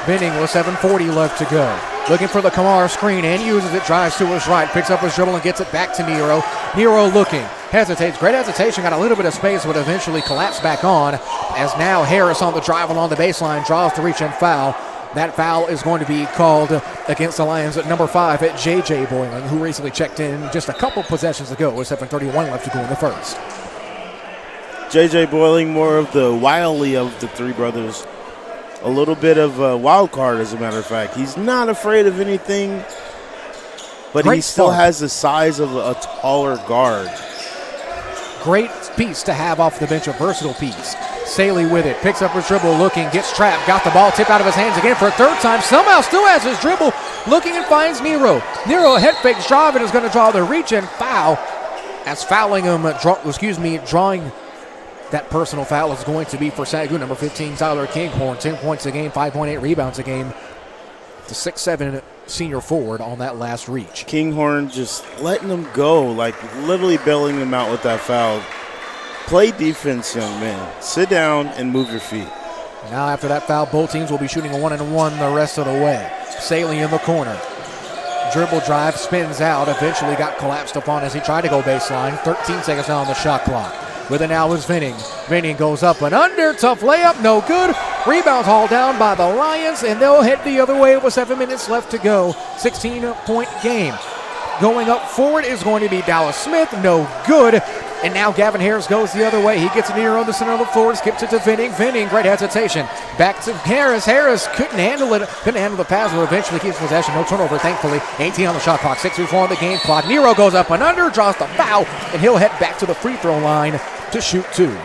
Vinning with 7:40 left to go. Looking for the Kamara screen and uses it, drives to his right, picks up his dribble and gets it back to Nero. Nero looking, hesitates, great hesitation, got a little bit of space, would eventually collapse back on, as now Harris on the drive along the baseline, draws the reach and foul. That foul is going to be called against the Lions at number 5 at J.J. Boiling, who recently checked in just a couple possessions ago with 7:31 left to go in the first. J.J. Boiling, more of the wily of the three brothers. A little bit of a wild card, as a matter of fact. He's not afraid of anything, but he still has the size of a taller guard. Great piece to have off the bench, a versatile piece. Saley with it, picks up his dribble, looking, gets trapped, got the ball tipped out of his hands again for a third time. Somehow still has his dribble, looking and finds Nero. Nero head fakes drive and is going to draw the reach and foul. As fouling him, drawing that personal foul is going to be for Sagu, number 15, Tyler Kinghorn. 10 points a game, 5.8 rebounds a game. The 6'7" senior forward on that last reach. Kinghorn just letting them go, like literally bailing them out with that foul. Play defense, young man. Sit down and move your feet. Now after that foul, both teams will be shooting a 1-and-1 the rest of the way. Saley in the corner. Dribble drive, spins out, eventually got collapsed upon as he tried to go baseline. 13 seconds now on the shot clock. With it now is Vinning. Vinning goes up and under. Tough layup, no good. Rebound hauled down by the Lions, and they'll head the other way with 7 minutes left to go. 16-point game. going up forward is going to be Dallas Smith. No good. And now Gavin Harris goes the other way. He gets near on the center of the floor, skips it to Vinning. Vinning, great hesitation. Back to Harris. Harris couldn't handle it. Couldn't handle the pass, but eventually keeps possession. No turnover, thankfully. 18 on the shot clock. 6:04 on the game clock. Nero goes up and under, draws the foul, and he'll head back to the free throw line to shoot 2.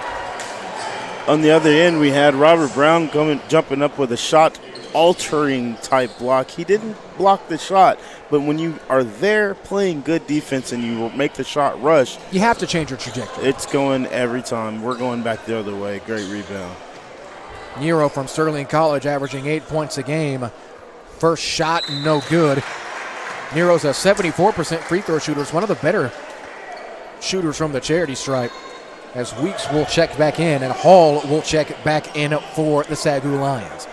On the other end, we had Robert Brown jumping up with a shot-altering type block. He didn't block the shot, but when you are there playing good defense and you make the shot rush, you have to change your trajectory. It's going every time. We're going back the other way. Great rebound. Nero from Sterling College averaging 8 points a game. First shot, no good. Nero's a 74% free throw shooter. It's one of the better shooters from the charity stripe. As Weeks will check back in and Hall will check back in for the Sagu Lions.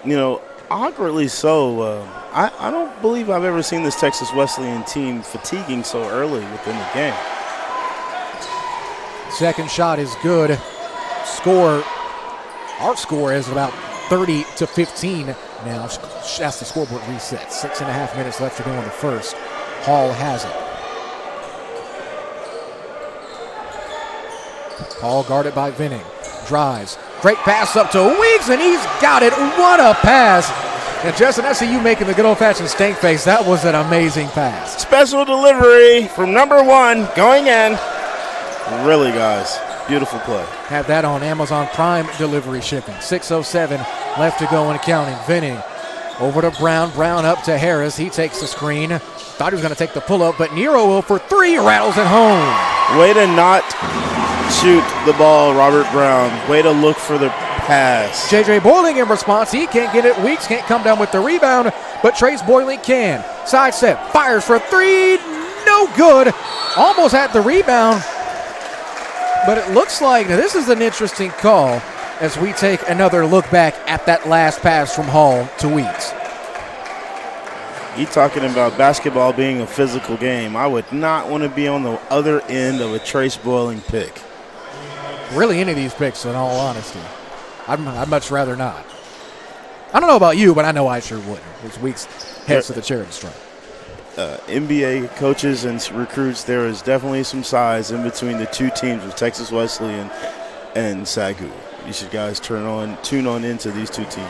You know, awkwardly so, I don't believe I've ever seen this Texas Wesleyan team fatiguing so early within the game. Second shot is good. Our score is about 30-15 now. As the scoreboard resets. 6.5 minutes left to go in the first. Hall has it. Hall guarded by Vinning. Drives. Great pass up to Weeks, and he's got it. What a pass. And Justin, I see you making the good old-fashioned stank face. That was an amazing pass. Special delivery from number 1 going in. Really, guys. Beautiful play. Have that on Amazon Prime delivery shipping. 6:07 left to go and counting. Vinning over to Brown. Brown up to Harris. He takes the screen. Thought he was going to take the pull-up, but Nero will for 3. Rattles it home. Way to not shoot the ball, Robert Brown. Way to look for the pass. J.J. Boiling in response. He can't get it. Weeks can't come down with the rebound, but Trace Boiling can. Side step. Fires for 3. No good. Almost had the rebound, but it looks like this is an interesting call as we take another look back at that last pass from Hall to Weeks. You talking about basketball being a physical game. I would not want to be on the other end of a Trace Boiling pick. Really, any of these picks, in all honesty. I'd much rather not. I don't know about you, but I know I sure wouldn't. As Weeks heads to the charity stripe. NBA coaches and recruits, there is definitely some size in between the two teams of Texas Wesleyan and Sagu. You should guys tune on into these two teams.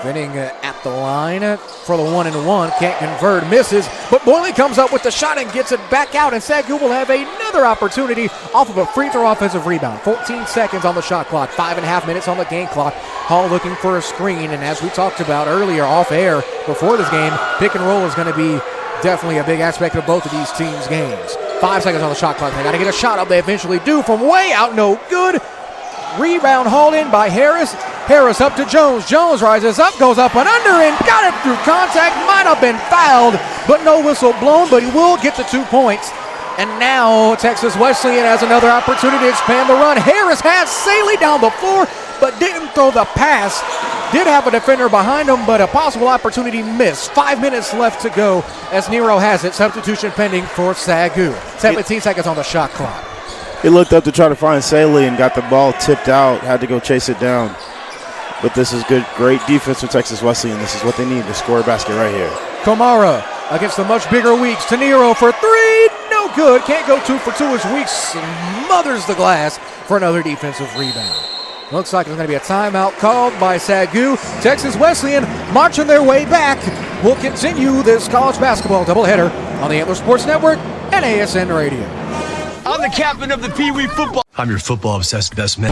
Vinning at the line for the 1-and-1. Can't convert, misses. But Boiling comes up with the shot and gets it back out. And Sagu will have another opportunity off of a free throw offensive rebound. 14 seconds on the shot clock. 5.5 minutes on the game clock. Hall looking for a screen. And as we talked about earlier off air before this game, pick and roll is going to be definitely a big aspect of both of these teams' games. 5 seconds on the shot clock. They got to get a shot up. They eventually do from way out. No good. Rebound hauled in by Harris. Harris up to Jones. Jones rises up, goes up and under, and got it through contact. Might have been fouled, but no whistle blown, but he will get the 2 points. And now Texas Wesleyan has another opportunity to expand the run. Harris has Saley down the floor, but didn't throw the pass. Did have a defender behind him, but a possible opportunity missed. 5 minutes left to go as Nero has it. Substitution pending for Sagu. 17 seconds on the shot clock. He looked up to try to find Saley and got the ball tipped out. Had to go chase it down. But this is good, great defense from Texas Wesleyan. This is what they need to score a basket right here. Komara against the much bigger Weeks to Nero for 3. No good. Can't go 2 for 2 as Weeks smothers the glass for another defensive rebound. Looks like there's going to be a timeout called by Sagu. Texas Wesleyan marching their way back. We'll continue this college basketball doubleheader on the Antler Sports Network and ASN Radio. I'm the captain of the Pee Wee football. I'm your football-obsessed best man.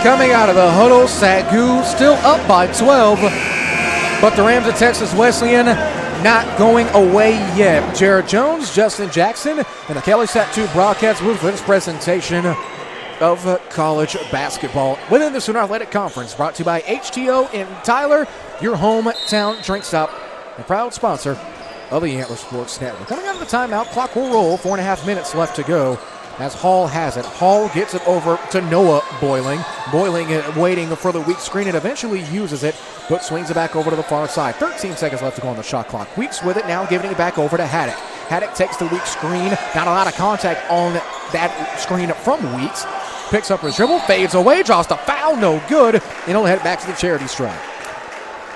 Coming out of the huddle, Sagu still up by 12, but the Rams of Texas Wesleyan not going away yet. Jared Jones, Justin Jackson, and the Kelly Sat 2 broadcast booth for this presentation of college basketball within the Sooner Athletic Conference, brought to you by HTO in Tyler, your hometown drink stop, a proud sponsor of the Antler Sports Network. Coming out of the timeout, clock will roll, 4.5 minutes left to go as Hall has it. Hall gets it over to Noah Boiling. Boiling waiting for the weak screen and eventually uses it, but swings it back over to the far side. 13 seconds left to go on the shot clock. Weeks with it, now giving it back over to Haddock. Haddock takes the weak screen. Not a lot of contact on that screen from Weeks. Picks up his dribble, fades away, draws the foul, no good, and he'll head back to the charity stripe.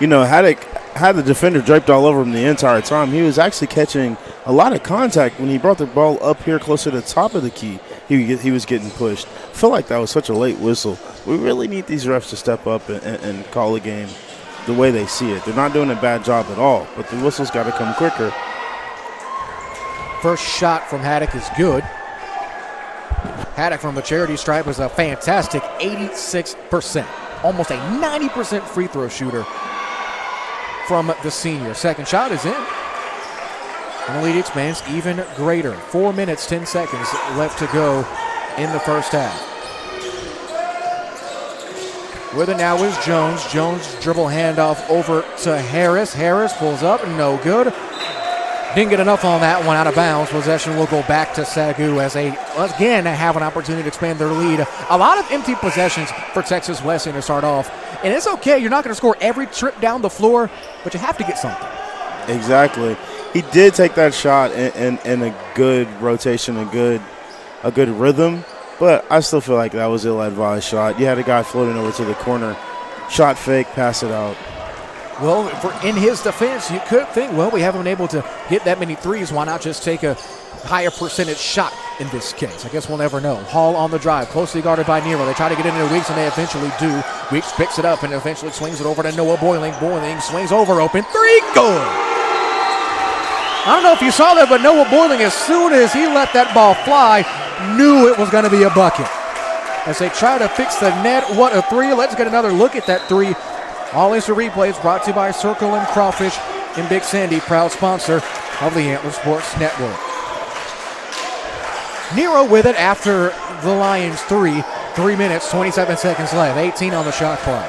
You know, Haddock had the defender draped all over him the entire time. He was actually catching a lot of contact when he brought the ball up here closer to the top of the key. He was getting pushed. I feel like that was such a late whistle. We really need these refs to step up and call a game the way they see it. They're not doing a bad job at all, but the whistle's got to come quicker. First shot from Haddock is good. Haddock from the charity stripe is a fantastic 86%. Almost a 90% free throw shooter from the senior. Second shot is in. And the lead expands even greater. 4 minutes, 10 seconds left to go in the first half. With it now is Jones. Jones dribble handoff over to Harris. Harris pulls up, no good. Didn't get enough on that one, out of bounds. Possession will go back to Sagu as they, again, have an opportunity to expand their lead. A lot of empty possessions for Texas Wesleyan to start off. And it's okay, you're not going to score every trip down the floor, but you have to get something. Exactly. He did take that shot in a good rotation, a good rhythm, but I still feel like that was an ill-advised shot. You had a guy floating over to the corner, shot fake, pass it out. Well, in his defense, you could think, well, we haven't been able to get that many threes. Why not just take a higher percentage shot in this case? I guess we'll never know. Hall on the drive, closely guarded by Nero. They try to get into Weeks, and they eventually do. Weeks picks it up and eventually swings it over to Noah Boiling. Boiling swings over, open three, good. I don't know if you saw that, but Noah Boiling, as soon as he let that ball fly, knew it was going to be a bucket. As they try to fix the net, what a three. Let's get another look at that three. All Instant Replays brought to you by Circle and Crawfish in Big Sandy, proud sponsor of the Antler Sports Network. Nero with it after the Lions 3 minutes, 27 seconds left, 18 on the shot clock.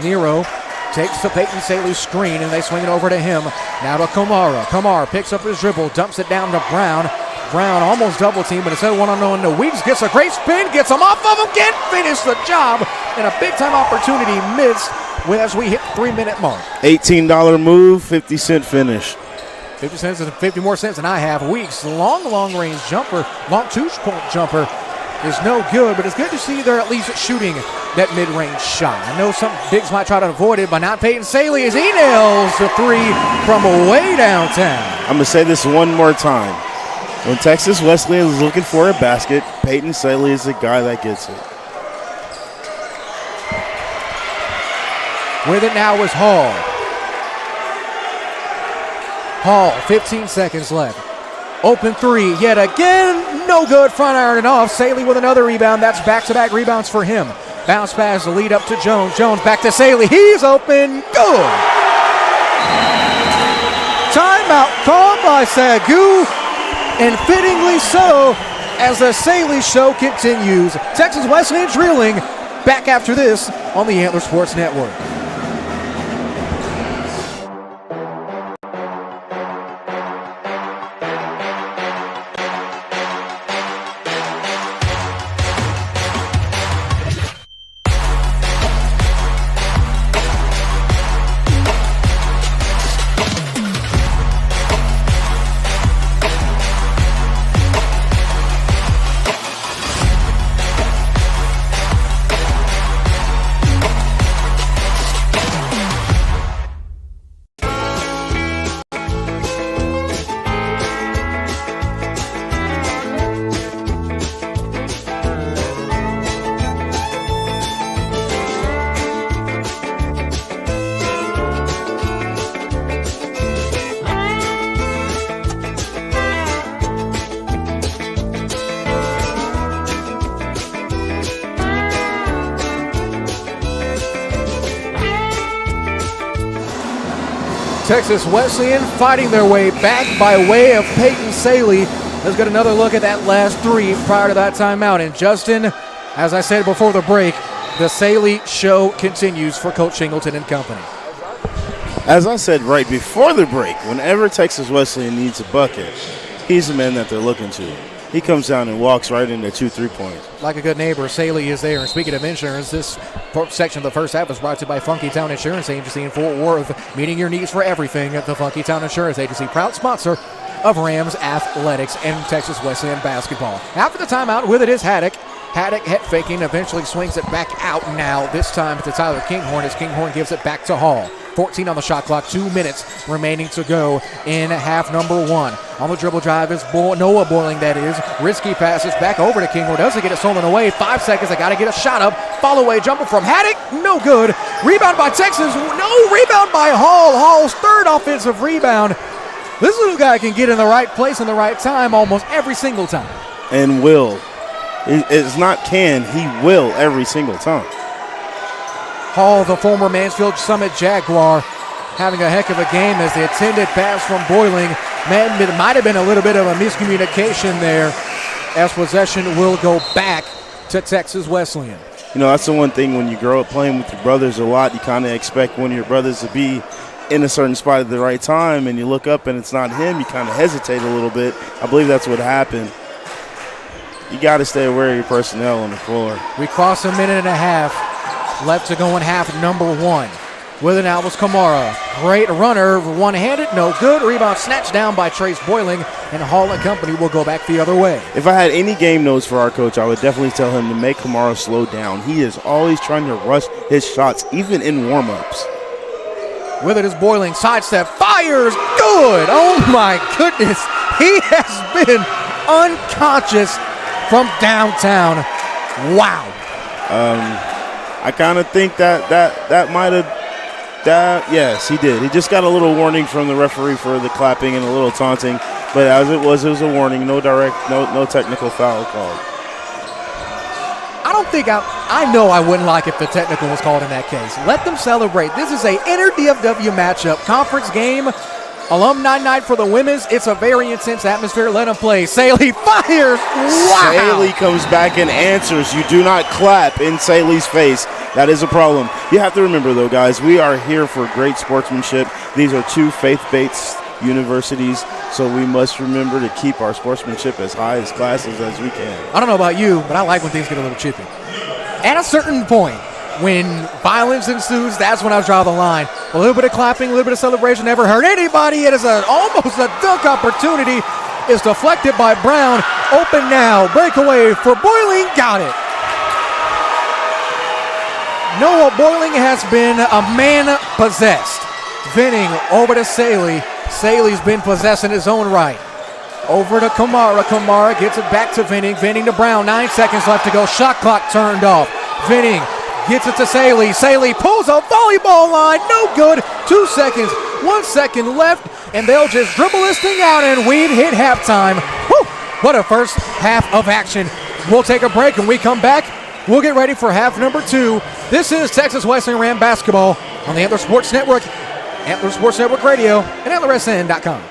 Nero takes the Peyton Saley screen and they swing it over to him. Now to Kamara. Kamara picks up his dribble, dumps it down to Brown. Brown almost double team, but instead of one-on-one to Weeks, gets a great spin, gets him off of him, can't finish the job, and a big-time opportunity missed as we hit the 3-minute mark. $18 move, 50-cent finish. 50 cents and 50 more cents than I have. Weeks, long-range jumper, long two-point jumper is no good, but it's good to see they're at least shooting that mid-range shot. I know some bigs might try to avoid it, but not Peyton Saley as he nails the three from way downtown. I'm going to say this one more time. When Texas Wesleyan is looking for a basket, Peyton Saley is the guy that gets it. With it now is Hall. Hall, 15 seconds left. Open three, yet again, no good, front iron and off. Saley with another rebound. That's back-to-back rebounds for him. Bounce pass, the lead up to Jones. Jones back to Saley. He's open, good. Timeout called by Sagu. And fittingly so, as the Saley show continues. Texas Wesleyan drilling back after this on the Antler Sports Network. Texas Wesleyan fighting their way back by way of Peyton Saley Let's get another look at that last three prior to that timeout. And Justin, as I said before the break, the Saley show continues for Coach Shingleton and company. As I said right before the break, whenever Texas Wesleyan needs a bucket, he's the man that they're looking to. He comes down and walks right into 2 3-points. Like a good neighbor, Saley is there. And speaking of insurance, this section of the first half was brought to you by Funky Town Insurance Agency in Fort Worth, meeting your needs for everything at the Funky Town Insurance Agency, proud sponsor of Rams athletics and Texas Wesleyan basketball. After the timeout, with it is Haddock. Haddock head faking, eventually swings it back out now, this time to Tyler Kinghorn as Kinghorn gives it back to Hall. 14 on the shot clock, 2 minutes remaining to go in half number one. On the dribble drive is Noah Boiling, that is. Risky passes back over to Kinghorn. Doesn't get it stolen away. 5 seconds. I got to get a shot up. Follow away jumper from Haddock. No good. Rebound by Texas. No rebound by Hall. Hall's third offensive rebound. This little guy can get in the right place in the right time almost every single time. And will. It's not can. He will every single time. Hall, the former Mansfield Summit Jaguar, having a heck of a game as the intended pass from Boiling. Man, it might have been a little bit of a miscommunication there as possession will go back to Texas Wesleyan. You know, that's the one thing when you grow up playing with your brothers a lot, you kind of expect one of your brothers to be in a certain spot at the right time, and you look up and it's not him, you kind of hesitate a little bit. I believe that's what happened. You got to stay aware of your personnel on the floor. We cross a minute and a half left to go in half number one. With it now was Kamara. Great runner, one-handed, no good. Rebound snatched down by Trace Boiling, and Hall and company will go back the other way. If I had any game notes for our coach, I would definitely tell him to make Kamara slow down. He is always trying to rush his shots, even in warm-ups. With it is Boiling, sidestep, fires, good. Oh my goodness, he has been unconscious from downtown. Wow. I kind of think that might have, yes, he did. He just got a little warning from the referee for the clapping and a little taunting, but as it was a warning. No technical foul called. I know I wouldn't like if the technical was called in that case. Let them celebrate. This is a inter-DFW matchup, conference game, alumni night for the women's. It's a very intense atmosphere. Let them play. Saley fires. Wow. Saley comes back and answers. You do not clap in Saley's face. That is a problem. You have to remember, though, guys, we are here for great sportsmanship. These are two faith-based universities, so we must remember to keep our sportsmanship as high as classes as we can. I don't know about you, but I like when things get a little chippy. At a certain point, when violence ensues, that's when I draw the line. A little bit of clapping, a little bit of celebration never hurt anybody. It is almost a dunk opportunity. It's deflected by Brown. Open now. Breakaway for Boiling. Got it. Noah Boiling has been a man possessed. Vinning over to Saley. Saley's been possessed in his own right. Over to Kamara. Kamara gets it back to Vinning. Vinning to Brown. 9 seconds left to go. Shot clock turned off. Vinning gets it to Saley. Saley pulls a volleyball line. No good. 2 seconds. 1 second left. And they'll just dribble this thing out, and we've hit halftime. Whew, what a first half of action. We'll take a break, and we come back. We'll get ready for half number 2. This is Texas Wesleyan Ram basketball on the Antler Sports Network, Antler Sports Network Radio, and AntlerSN.com.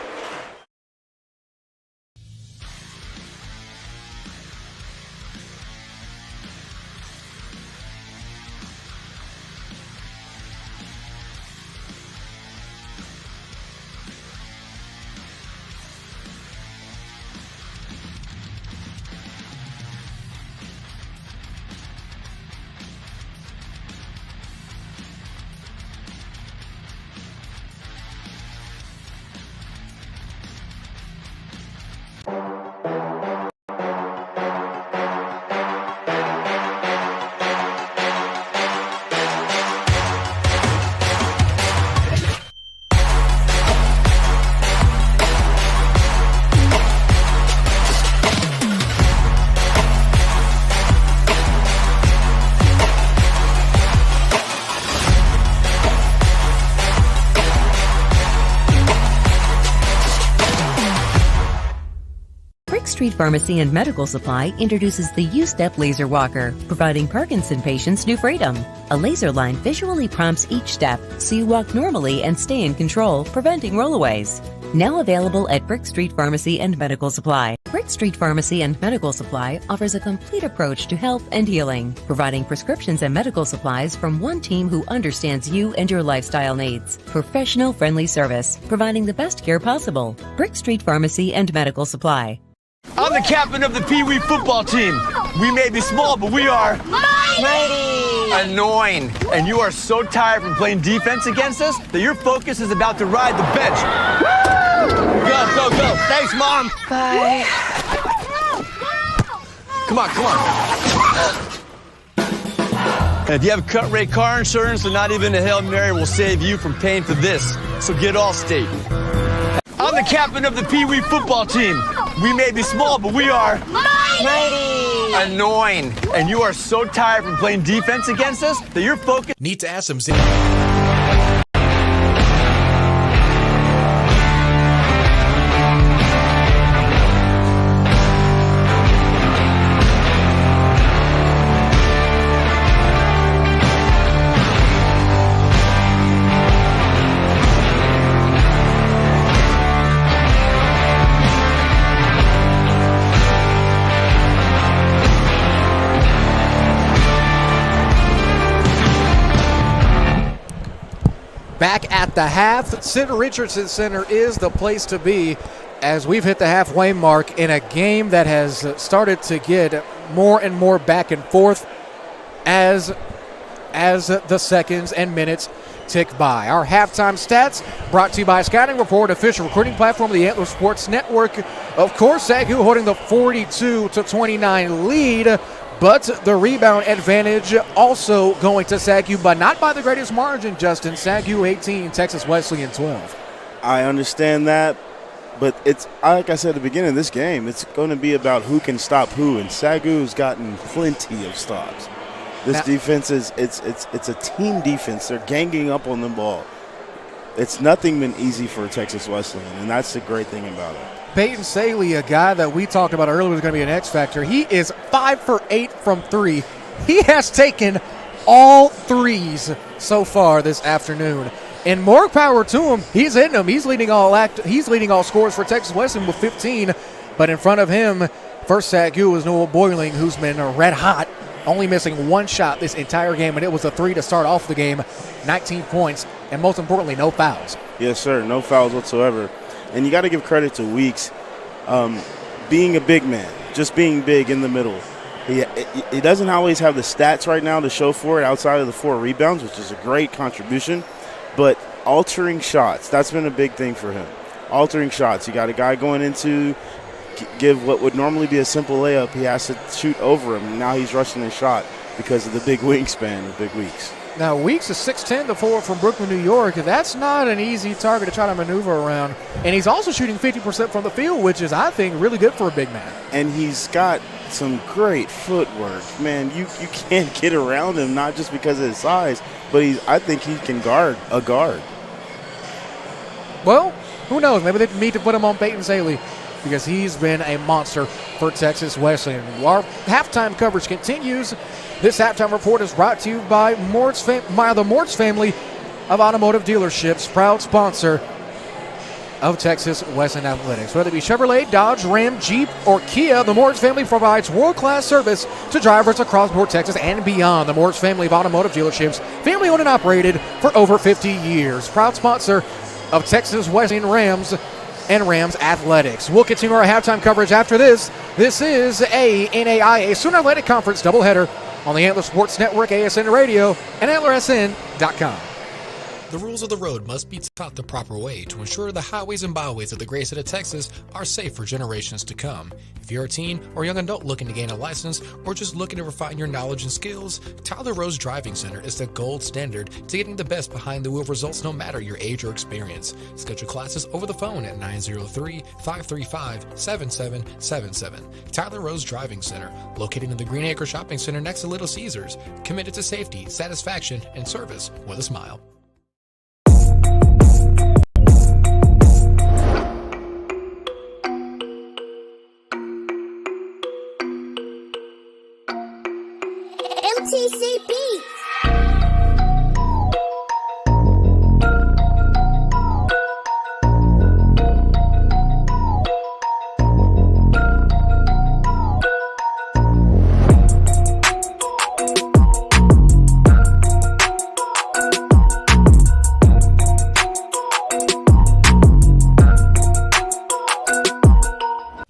Street Pharmacy and Medical Supply introduces the U-Step Laser Walker, providing Parkinson patients new freedom. A laser line visually prompts each step, so you walk normally and stay in control, preventing rollaways. Now available at Brick Street Pharmacy and Medical Supply. Brick Street Pharmacy and Medical Supply offers a complete approach to health and healing, providing prescriptions and medical supplies from one team who understands you and your lifestyle needs. Professional friendly service, providing the best care possible. Brick Street Pharmacy and Medical Supply. I'm the captain of the Pee Wee football team. We may be small, but we are Mighty. annoying. And you are so tired from playing defense against us that your focus is about to ride the bench. Woo! Go, go, go. Thanks, Mom. Bye. Come on, come on. And if you have cut rate car insurance, then not even a Hail Mary will save you from paying for this. So get Allstate. I'm the captain of the Pee Wee football team. We may be small, but we are Mighty. annoying. And you are so tired from playing defense against us that your focus... Need to ask some... Back at the half, Sid Richardson Center is the place to be as we've hit the halfway mark in a game that has started to get more and more back and forth as the seconds and minutes tick by. Our halftime stats brought to you by Scouting Report, official recruiting platform of the Antler Sports Network. Of course, Sagu holding the 42-29 lead. But the rebound advantage also going to Sagu, but not by the greatest margin, Justin. Sagu 18, Texas Wesleyan 12. I understand that, but it's like I said at the beginning of this game, it's going to be about who can stop who, and Sagu's gotten plenty of stops. This defense is it's a team defense. They're ganging up on the ball. It's nothing been easy for Texas Wesleyan, and that's the great thing about it. Peyton Saley, a guy that we talked about earlier was going to be an X factor. He is 5 for 8 from 3. He has taken all threes so far this afternoon. And more power to him. He's hitting them. He's leading all scores for Texas Wesleyan with 15. But in front of him, first Sagu was Noah Boyling, who's been red hot, only missing one shot this entire game, and it was a 3 to start off the game. 19 points, and most importantly, no fouls. Yes, sir. No fouls whatsoever. And you got to give credit to Weeks being a big man, just being big in the middle. He doesn't always have the stats right now to show for it outside of the 4 rebounds, which is a great contribution. But altering shots, that's been a big thing for him. Altering shots. You got a guy going into give what would normally be a simple layup. He has to shoot over him, and now he's rushing his shot because of the big wingspan of Big Weeks. Now, Weeks is 6'10", the forward from Brooklyn, New York. That's not an easy target to try to maneuver around. And he's also shooting 50% from the field, which is, I think, really good for a big man. And he's got some great footwork. Man, you can't get around him, not just because of his size, but I think he can guard a guard. Well, who knows? Maybe they need to put him on Peyton Saley because he's been a monster for Texas Wesleyan. Our halftime coverage continues. This halftime report is brought to you by the Mortz family of automotive dealerships, proud sponsor of Texas Wesleyan Athletics. Whether it be Chevrolet, Dodge, Ram, Jeep, or Kia, the Mortz family provides world-class service to drivers across North Texas and beyond. The Mortz family of automotive dealerships, family-owned and operated for over 50 years. Proud sponsor of Texas Wesleyan Rams and Rams Athletics. We'll continue our halftime coverage after this. This is a NAIA Sooner Athletic Conference doubleheader on the Antler Sports Network, ASN Radio, and AntlerSN.com. The rules of the road must be taught the proper way to ensure the highways and byways of the great state of Texas are safe for generations to come. If you're a teen or young adult looking to gain a license or just looking to refine your knowledge and skills, Tyler Rose Driving Center is the gold standard to getting the best behind the wheel results no matter your age or experience. Schedule classes over the phone at 903-535-7777. Tyler Rose Driving Center, located in the Green Acre Shopping Center next to Little Caesars, committed to safety, satisfaction, and service with a smile. MTC Beats.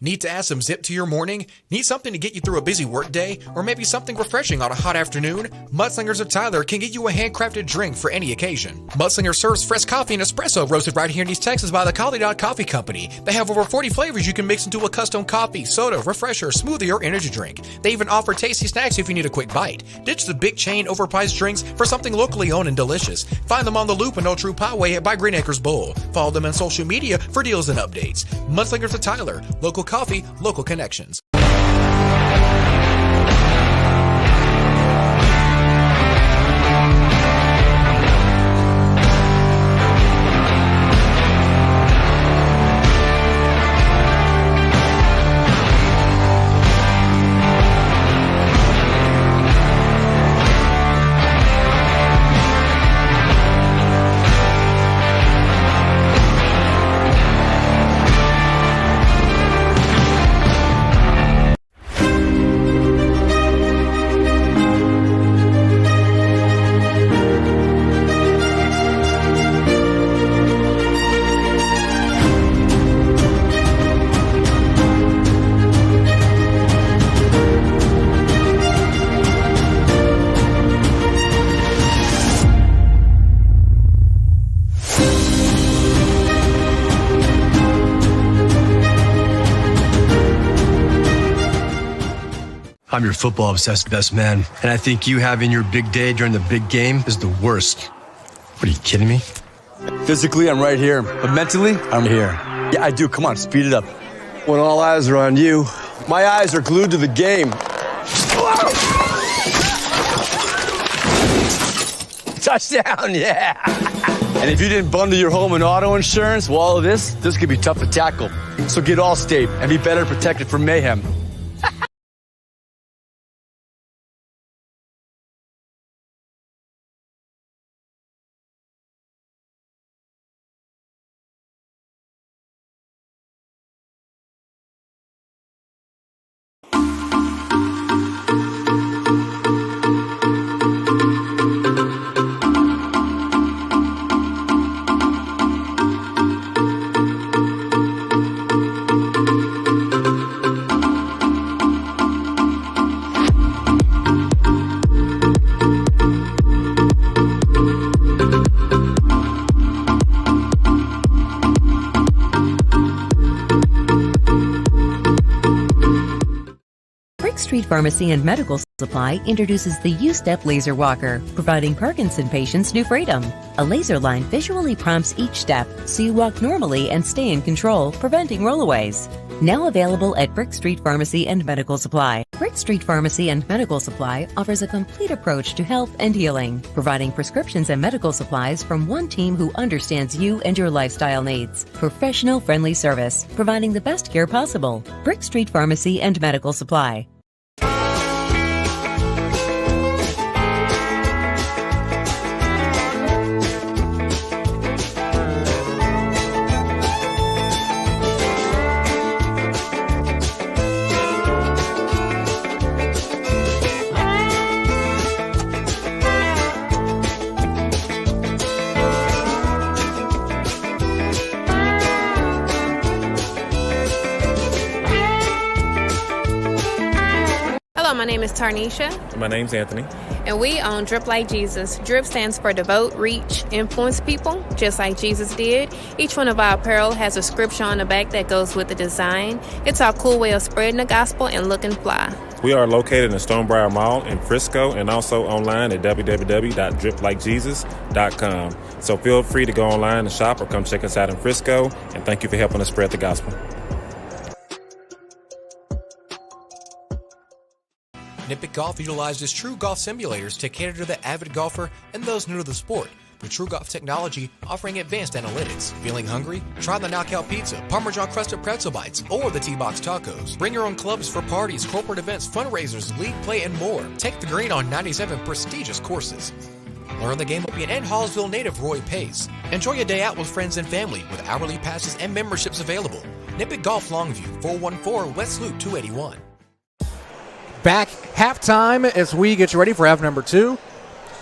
Need to add some zip to your morning? Need something to get you through a busy workday? Or maybe something refreshing on a hot afternoon? Mudslingers of Tyler can get you a handcrafted drink for any occasion. Mudslinger serves fresh coffee and espresso roasted right here in East Texas by the Collie Dog Coffee Company. They have over 40 flavors you can mix into a custom coffee, soda, refresher, smoothie, or energy drink. They even offer tasty snacks if you need a quick bite. Ditch the big chain overpriced drinks for something locally owned and delicious. Find them on the Loop and Old True Poway by Green Acres Bowl. Follow them on social media for deals and updates. Mudslingers of Tyler. Local coffee, local connections. I'm your football-obsessed best man, and I think you having your big day during the big game is the worst. What, are you kidding me? Physically, I'm right here, but mentally, I'm here. Yeah, I do. Come on, speed it up. When all eyes are on you, my eyes are glued to the game. Touchdown, yeah! And if you didn't bundle your home and auto insurance, well, all of this could be tough to tackle. So get Allstate and be better protected from mayhem. Street Pharmacy and Medical Supply introduces the U-Step Laser Walker, providing Parkinson patients new freedom. A laser line visually prompts each step, so you walk normally and stay in control, preventing rollaways. Now available at Brick Street Pharmacy and Medical Supply. Brick Street Pharmacy and Medical Supply offers a complete approach to health and healing, providing prescriptions and medical supplies from one team who understands you and your lifestyle needs. Professional, friendly service, providing the best care possible. Brick Street Pharmacy and Medical Supply. My name is Tarnisha. My name's Anthony. And we own Drip Like Jesus. Drip stands for devote, reach, influence people, just like Jesus did. Each one of our apparel has a scripture on the back that goes with the design. It's our cool way of spreading the gospel and looking fly. We are located in Stonebriar Mall in Frisco and also online at www.driplikejesus.com. So feel free to go online and shop or come check us out in Frisco. And thank you for helping us spread the gospel. Nippick Golf utilizes true golf simulators to cater to the avid golfer and those new to the sport. With True Golf technology offering advanced analytics. Feeling hungry? Try the Knockout Pizza, Parmesan Crusted Pretzel Bites, or the T-Box Tacos. Bring your own clubs for parties, corporate events, fundraisers, league play, and more. Take the green on 97 prestigious courses. Learn the game and Hallsville native Roy Pace. Enjoy a day out with friends and family with hourly passes and memberships available. Nippick Golf Longview, 414 West Loop 281. Back halftime as we get you ready for half number 2.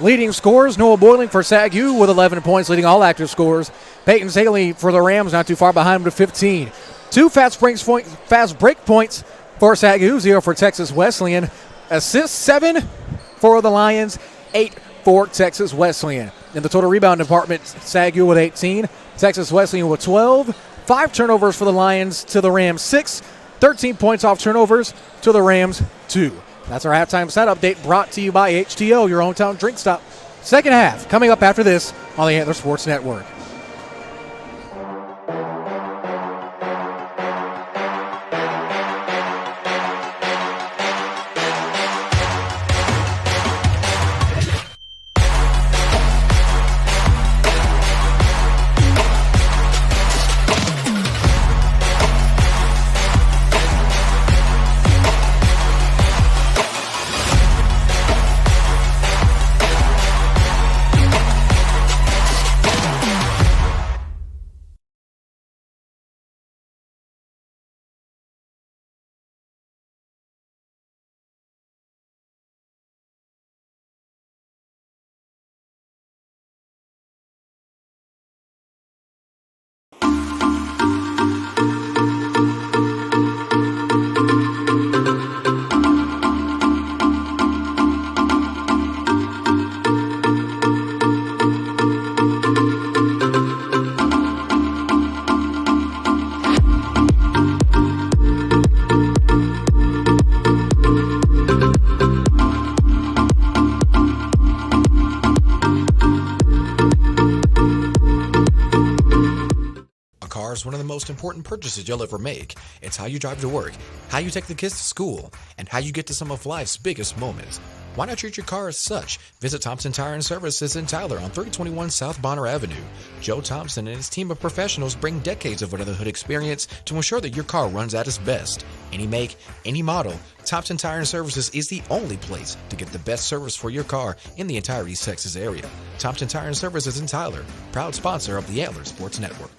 Leading scores, Noah Boiling for SAGU with 11 points, leading all active scores. Peyton Saley for the Rams, not too far behind him to 15. 2 fast break points for SAGU, 0 for Texas Wesleyan. Assists, 7 for the Lions, 8 for Texas Wesleyan. In the total rebound department, SAGU with 18, Texas Wesleyan with 12, 5 turnovers for the Lions to the Rams 6, 13 points off turnovers to the Rams 2. That's our halftime stat update brought to you by HTO, your hometown drink stop. Second half coming up after this on the Antler Sports Network. Is one of the most important purchases you'll ever make. It's how you drive to work, how you take the kids to school, and how you get to some of life's biggest moments. Why not treat your car as such? Visit Thompson Tire and Services in Tyler on 321 South Bonner Avenue. Joe Thompson and his team of professionals bring decades of under-the-hood experience to ensure that your car runs at its best. Any make, any model, Thompson Tire and Services is the only place to get the best service for your car in the entire East Texas area. Thompson Tire and Services in Tyler, proud sponsor of the Antler Sports Network.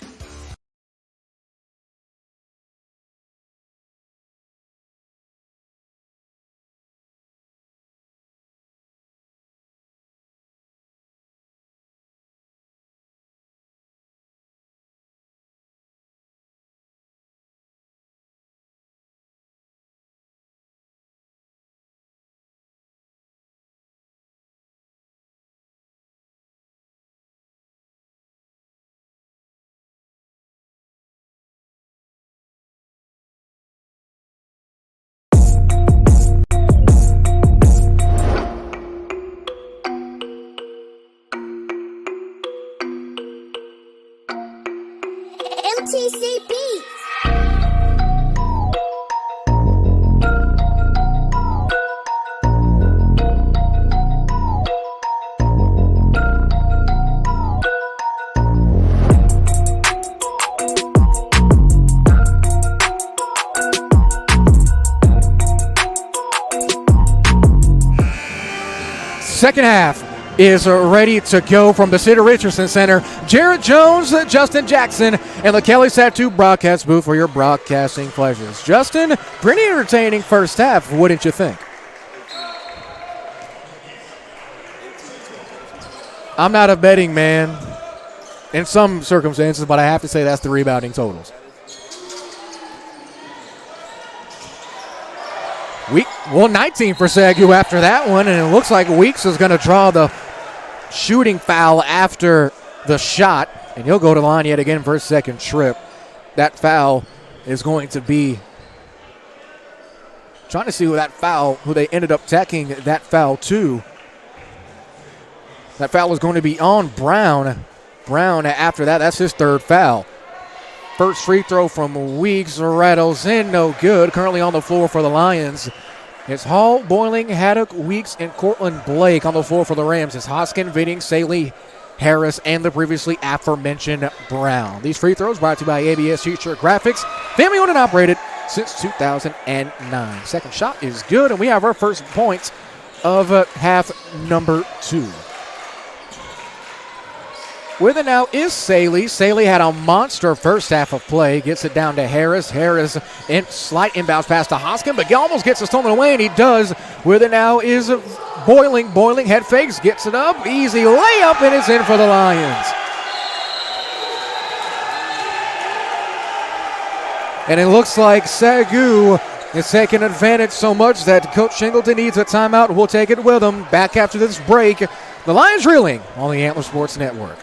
MTC Beats. Second half is ready to go from the Sid Richardson Center. Jared Jones, Justin Jackson, and the Kelly Tattoo broadcast booth for your broadcasting pleasures. Justin, pretty entertaining first half, wouldn't you think? I'm not a betting man in some circumstances, but I have to say that's the rebounding totals. 19 for SAGU after that one, and it looks like Weeks is going to draw the shooting foul after the shot, and he'll go to the line yet again for his second trip. That foul is going to be trying to see who they ended up tacking that foul to. That foul was going to be on Brown. Brown after that, that's his third foul. First free throw from Weeks rattles in, no good. Currently on the floor for the Lions. It's Hall, Boiling, Haddock, Weeks, and Cortland Blake on the floor for the Rams. It's Hoskin, Vidding, Saley, Harris, and the previously aforementioned Brown. These free throws brought to you by ABS Future Graphics, family owned and operated since 2009. Second shot is good, and we have our first points of half number 2. With it now is Saley. Saley had a monster first half of play. Gets it down to Harris. Harris in slight inbounds pass to Hoskin, but he almost gets it stolen away, and he does. With it now is Boiling. Boiling head fakes, gets it up. Easy layup, and it's in for the Lions. And it looks like Sagu is taking advantage so much that Coach Shingleton needs a timeout. We'll take it with him. Back after this break, the Lions reeling on the Antler Sports Network.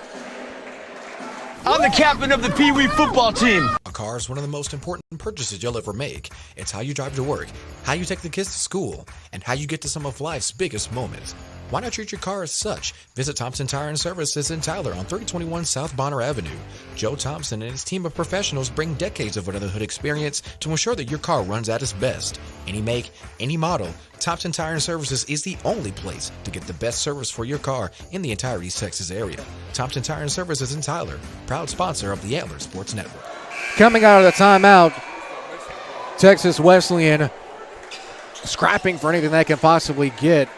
I'm the captain of the Pee Wee football team. A car is one of the most important purchases you'll ever make. It's how you drive to work, how you take the kids to school, and how you get to some of life's biggest moments. Why not treat your car as such? Visit Thompson Tire and Services in Tyler on 3021 South Bonner Avenue. Joe Thompson and his team of professionals bring decades of under the hood experience to ensure that your car runs at its best. Any make, any model, Thompson Tire and Services is the only place to get the best service for your car in the entire East Texas area. Thompson Tire and Services in Tyler, proud sponsor of the Antler Sports Network. Coming out of the timeout, Texas Wesleyan scrapping for anything they can possibly get.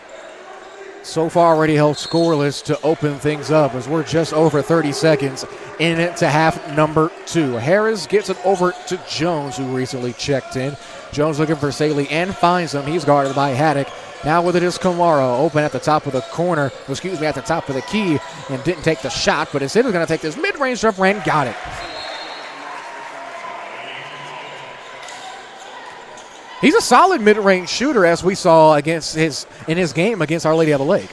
So far already held scoreless to open things up as we're just over 30 seconds into half number 2. Harris gets it over to Jones, who recently checked in. Jones looking for Saley and finds him. He's guarded by Haddock. Now with it is Kamara, open at the top of the corner, at the top of the key, and didn't take the shot, but instead was going to take this mid-range jumper and got it. He's a solid mid-range shooter, as we saw in his game against Our Lady of the Lake.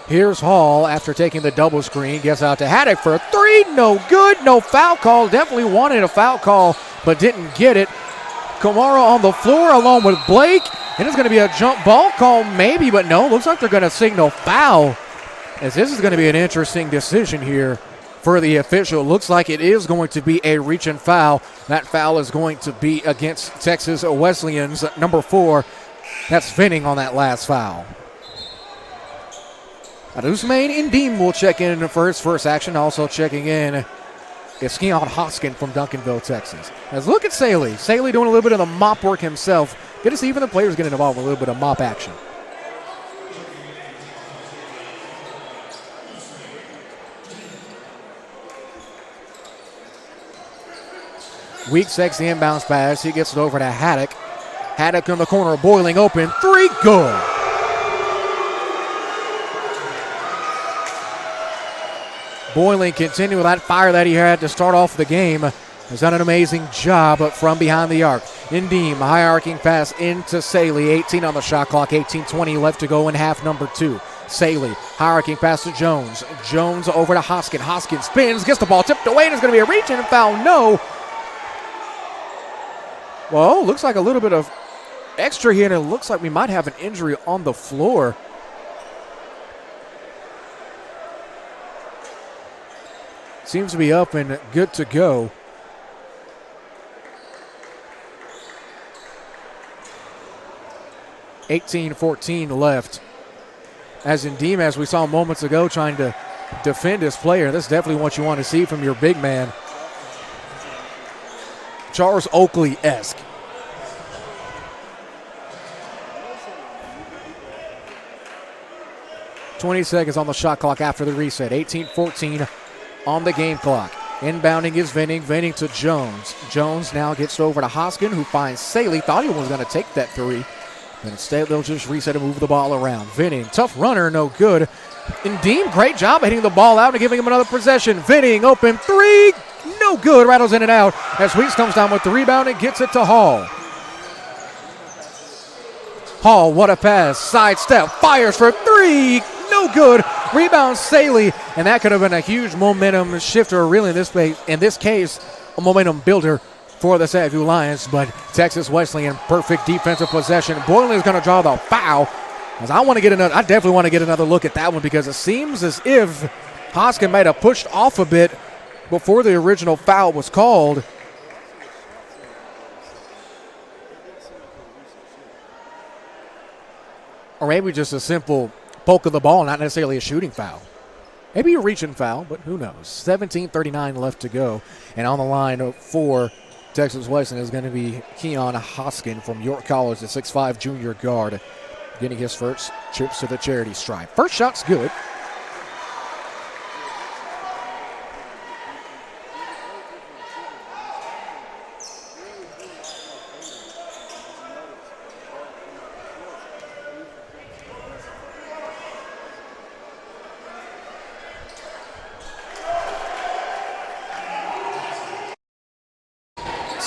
Here's Hall after taking the double screen. Gets out to Haddock for a three. No good. No foul call. Definitely wanted a foul call, but didn't get it. Kamara on the floor along with Blake. And it's going to be a jump ball call maybe, but no. Looks like they're going to signal foul, as this is going to be an interesting decision here for the official. Looks like it is going to be a reach and foul. That foul is going to be against Texas Wesleyan's number 4. That's Finning on that last foul. Usmain Indeem will check in for his first action. Also checking in is Keon Hoskin from Duncanville, Texas. As look at Saley. Saley doing a little bit of the mop work himself. Good to see even the players getting involved with a little bit of mop action. Weeks takes the inbounds pass. He gets it over to Haddock. Haddock in the corner, Boiling open. Three, good. Boiling continuing with that fire that he had to start off the game. Has done an amazing job from behind the arc. Indeem, high arcing pass into Saley. 18 on the shot clock, 18-20 left to go in half number 2. Saley, high arcing pass to Jones. Jones over to Hoskin. Hoskin spins, gets the ball tipped away, and it's going to be a reach and foul. No. Well, looks like a little bit of extra here, and it looks like we might have an injury on the floor. Seems to be up and good to go. $18-14 left. As Indeem, as we saw moments ago, trying to defend his player. That's definitely what you want to see from your big man. Charles Oakley-esque. $20 seconds on the shot clock after the reset. 18-14 on the game clock. Inbounding is Venning. Venning to Jones. Jones now gets over to Hoskin, who finds Saley. Thought he was going to take that three. But instead, they'll just reset and move the ball around. Venning, tough runner, no good. Indeem, great job hitting the ball out and giving him another possession. Venning, open three, no good. Rattles in and out as Weeks comes down with the rebound and gets it to Hall. Hall, what a pass. Sidestep, fires for three, no good. Rebounds Saley, and that could have been a huge momentum shifter, really, in this case, a momentum builder for the Sagu Lions, but Texas Wesleyan, perfect defensive possession. Boylan is going to draw the foul. As I definitely want to get another look at that one, because it seems as if Hoskin might have pushed off a bit before the original foul was called. Or maybe just a simple poke of the ball, not necessarily a shooting foul. Maybe a reaching foul, but who knows. 17:39 left to go. And on the line for Texas Wesleyan is going to be Keon Hoskin from York College, the 6'5 junior guard, getting his first trips to the charity stripe. First shot's good.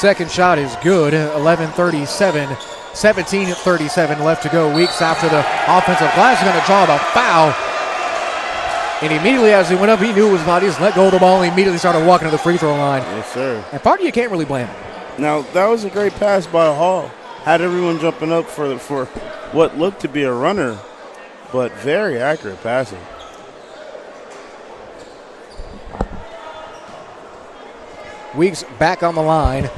Second shot is good. 17:37 left to go. Weeks after the offensive glass is going to draw the foul. And immediately as he went up, he knew it was about. He just let go of the ball and immediately started walking to the free throw line. Yes, sir. And part of you can't really blame him. Now, that was a great pass by Hall. Had everyone jumping up for what looked to be a runner, but very accurate passing. Weeks back on the line.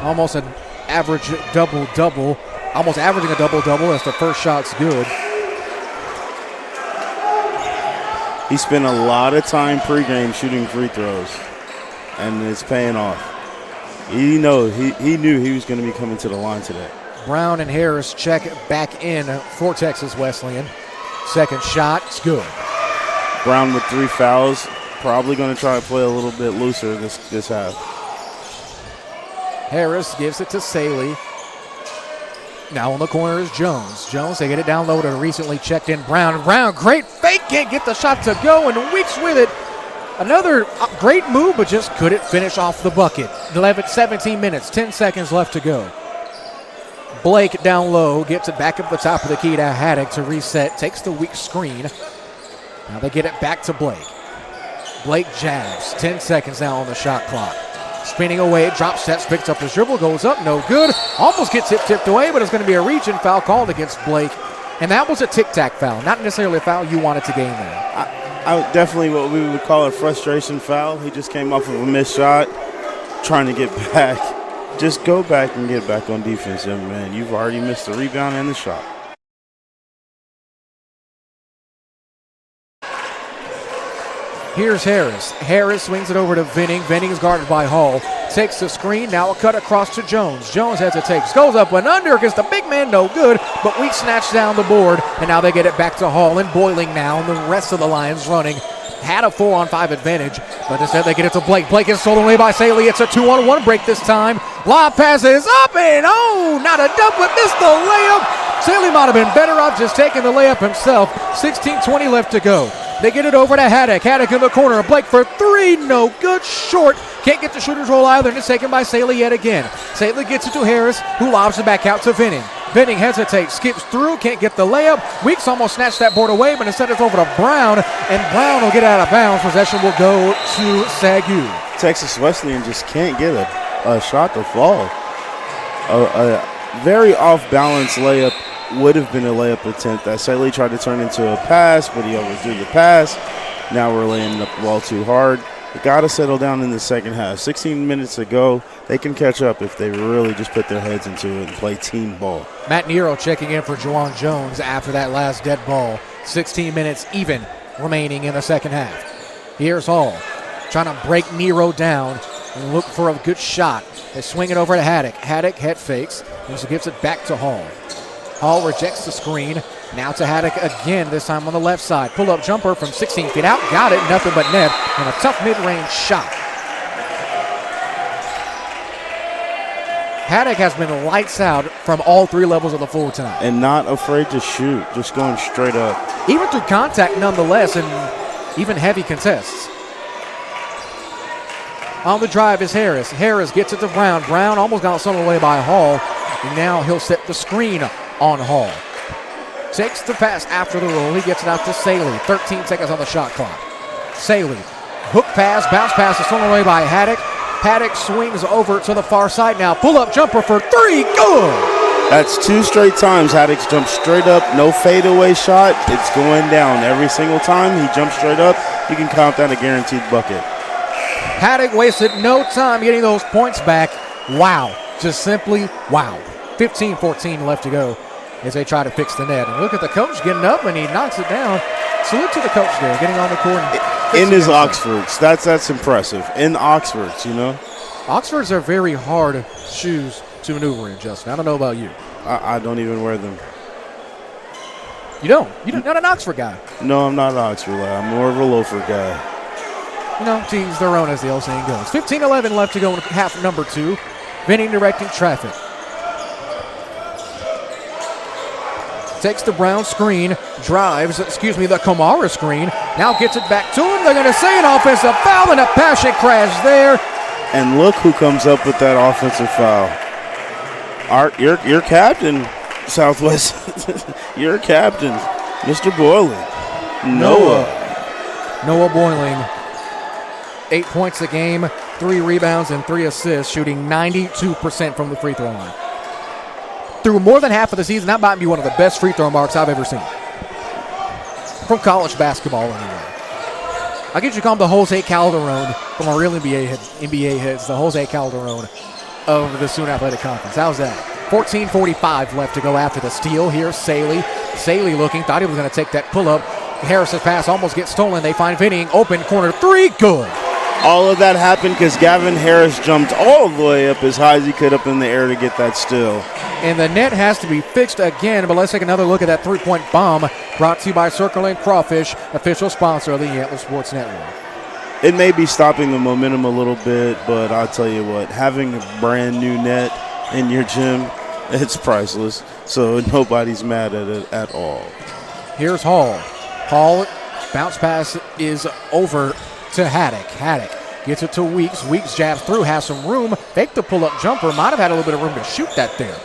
Almost an average double-double. Almost averaging a double-double as the first shot's good. He spent a lot of time pregame shooting free throws, and it's paying off. He knew he was going to be coming to the line today. Brown and Harris check back in for Texas Wesleyan. Second shot, it's good. Brown with 3 fouls, probably going to try to play a little bit looser this half. Harris gives it to Saley. Now on the corner is Jones. Jones, they get it down low to recently checked in Brown. Brown, great fake, can't get the shot to go, and Weeks with it. Another great move, but just couldn't finish off the bucket. 17 minutes, 10 seconds left to go. Blake down low, gets it back up the top of the key to Haddock to reset, takes the weak screen. Now they get it back to Blake. Blake jabs, 10 seconds now on the shot clock. Spinning away, drop steps, picks up his dribble, goes up, no good. Almost gets it tipped away, but it's going to be a reach and foul called against Blake. And that was a tic-tac foul, not necessarily a foul you wanted to gain there. Definitely what we would call a frustration foul. He just came off of a missed shot, trying to get back. Just go back and get back on defense, young man. You've already missed the rebound and the shot. Here's Harris. Harris swings it over to Venning. Venning is guarded by Hall. Takes the screen. Now a cut across to Jones. Jones hesitates. Goes up and under against the big man. No good. But we snatch down the board. And now they get it back to Hall. And Boiling now. And the rest of the Lions running. Had a 4-on-5 advantage. But instead they get it to Blake. Blake is stolen away by Saley. It's a 2-on-1 break this time. Lob passes up and not a dunk, but missed the layup. Saley might have been better off just taking the layup himself. 16:20 left to go. They get it over to Haddock. Haddock in the corner. Blake for 3. No good. Short. Can't get the shooter's roll either. And it's taken by Saley yet again. Saley gets it to Harris, who lobs it back out to Venning. Venning hesitates. Skips through. Can't get the layup. Weeks almost snatched that board away, but instead it's over to Brown. And Brown will get out of bounds. Possession will go to Sagu. Texas Wesleyan just can't get a shot to fall. A very off-balance layup would have been a layup attempt that Saley tried to turn into a pass, but he overdrew the pass. Now we're laying up the ball too hard. They got to settle down in the second half. 16 minutes to go. They can catch up if they really just put their heads into it and play team ball. Matt Nero checking in for Juwan Jones after that last dead ball. 16 minutes even remaining in the second half. Here's Hall trying to break Nero down and look for a good shot. They swing it over to Haddock. Haddock head fakes and so gives it back to Hall. Hall rejects the screen. Now to Haddock again, this time on the left side. Pull-up jumper from 16 feet out. Got it. Nothing but net. And a tough mid-range shot. Haddock has been lights out from all 3 levels of the floor tonight. And not afraid to shoot. Just going straight up. Even through contact nonetheless, and even heavy contests. On the drive is Harris. Harris gets it to Brown. Brown almost got stolen away by Hall. And now he'll set the screen on Hall. Takes the pass after the roll. He gets it out to Saley. 13 seconds on the shot clock. Saley. Hook pass, bounce pass is thrown away by Haddock. Haddock swings over to the far side now. Pull-up jumper for 3. Good! That's 2 straight times Haddock's jumped straight up. No fadeaway shot. It's going down every single time. He jumps straight up. You can count that a guaranteed bucket. Haddock wasted no time getting those points back. Wow. Just simply wow. 15-14 left to go as they try to fix the net. And look at the coach getting up, and he knocks it down. Salute to the coach there, getting on the court. In his Oxfords. That's impressive. In Oxfords, you know. Oxfords are very hard shoes to maneuver in, Justin. I don't know about you. I don't even wear them. You don't? You're not an Oxford guy? No, I'm not an Oxford guy. I'm more of a loafer guy. You know, teams their own, as the old saying goes. 15-11 left to go in half number 2. Venning directing traffic. Takes the Brown screen, drives, the Kamara screen. Now gets it back to him. They're going to say an offensive foul and a passion crash there. And look who comes up with that offensive foul. Your captain, Southwest. Your captain, Mr. Boyling. Noah Boyling. 8 points a game, 3 rebounds, and 3 assists, shooting 92% from the free throw line. Through more than half of the season, that might be one of the best free throw marks I've ever seen. From college basketball, anyway. I get you call him the Jose Calderon from our real NBA heads, the Jose Calderon of the Soon Athletic Conference. How's that? 14:45 left to go after the steal. Here's Saley. Saley looking, thought he was going to take that pull-up. Harris's pass almost gets stolen. They find Vinning, open corner 3, good. All of that happened because Gavin Harris jumped all the way up as high as he could up in the air to get that steal. And the net has to be fixed again, but let's take another look at that three-point bomb brought to you by Circle and Crawfish, official sponsor of the Antler Sports Network. It may be stopping the momentum a little bit, but I'll tell you what, having a brand new net in your gym, it's priceless. So nobody's mad at it at all. Here's Hall. Hall, bounce pass is over to Haddock. Haddock gets it to Weeks. Weeks jabs through, has some room. Fake the pull-up jumper. Might have had a little bit of room to shoot that there.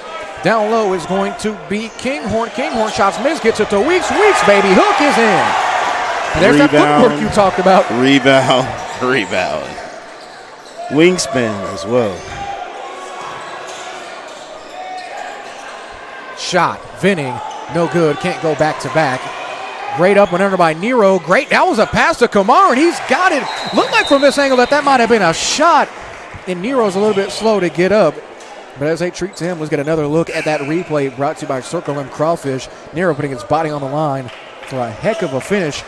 Down low is going to be Kinghorn. Kinghorn shots miss, gets it to Weeks. Weeks, baby, hook is in. And there's that footwork you talked about. Rebound. Wingspan as well. Shot, Vinning, no good, can't go back-to-back. Great up and under by Nero. Great, that was a pass to Kamar, and he's got it. Looked like from this angle that might have been a shot. And Nero's a little bit slow to get up. But as they treat him, let's get another look at that replay brought to you by Circle and Crawfish. Nero putting his body on the line for a heck of a finish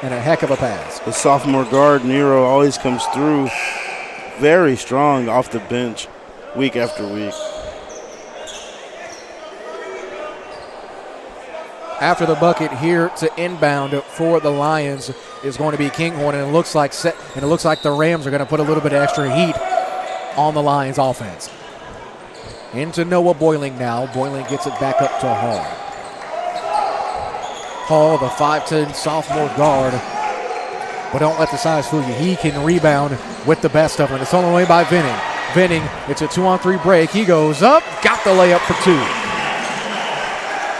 and a heck of a pass. The sophomore guard, Nero, always comes through very strong off the bench week after week. After the bucket here to inbound for the Lions is going to be Kinghorn, and it looks like the Rams are going to put a little bit of extra heat on the Lions offense. Into Noah Boyling now. Boyling gets it back up to Hall. Hall, the 5'10 sophomore guard. But don't let the size fool you. He can rebound with the best of them. It's thrown away by Vinning. Vinning, it's a 2-on-3 break. He goes up, got the layup for 2.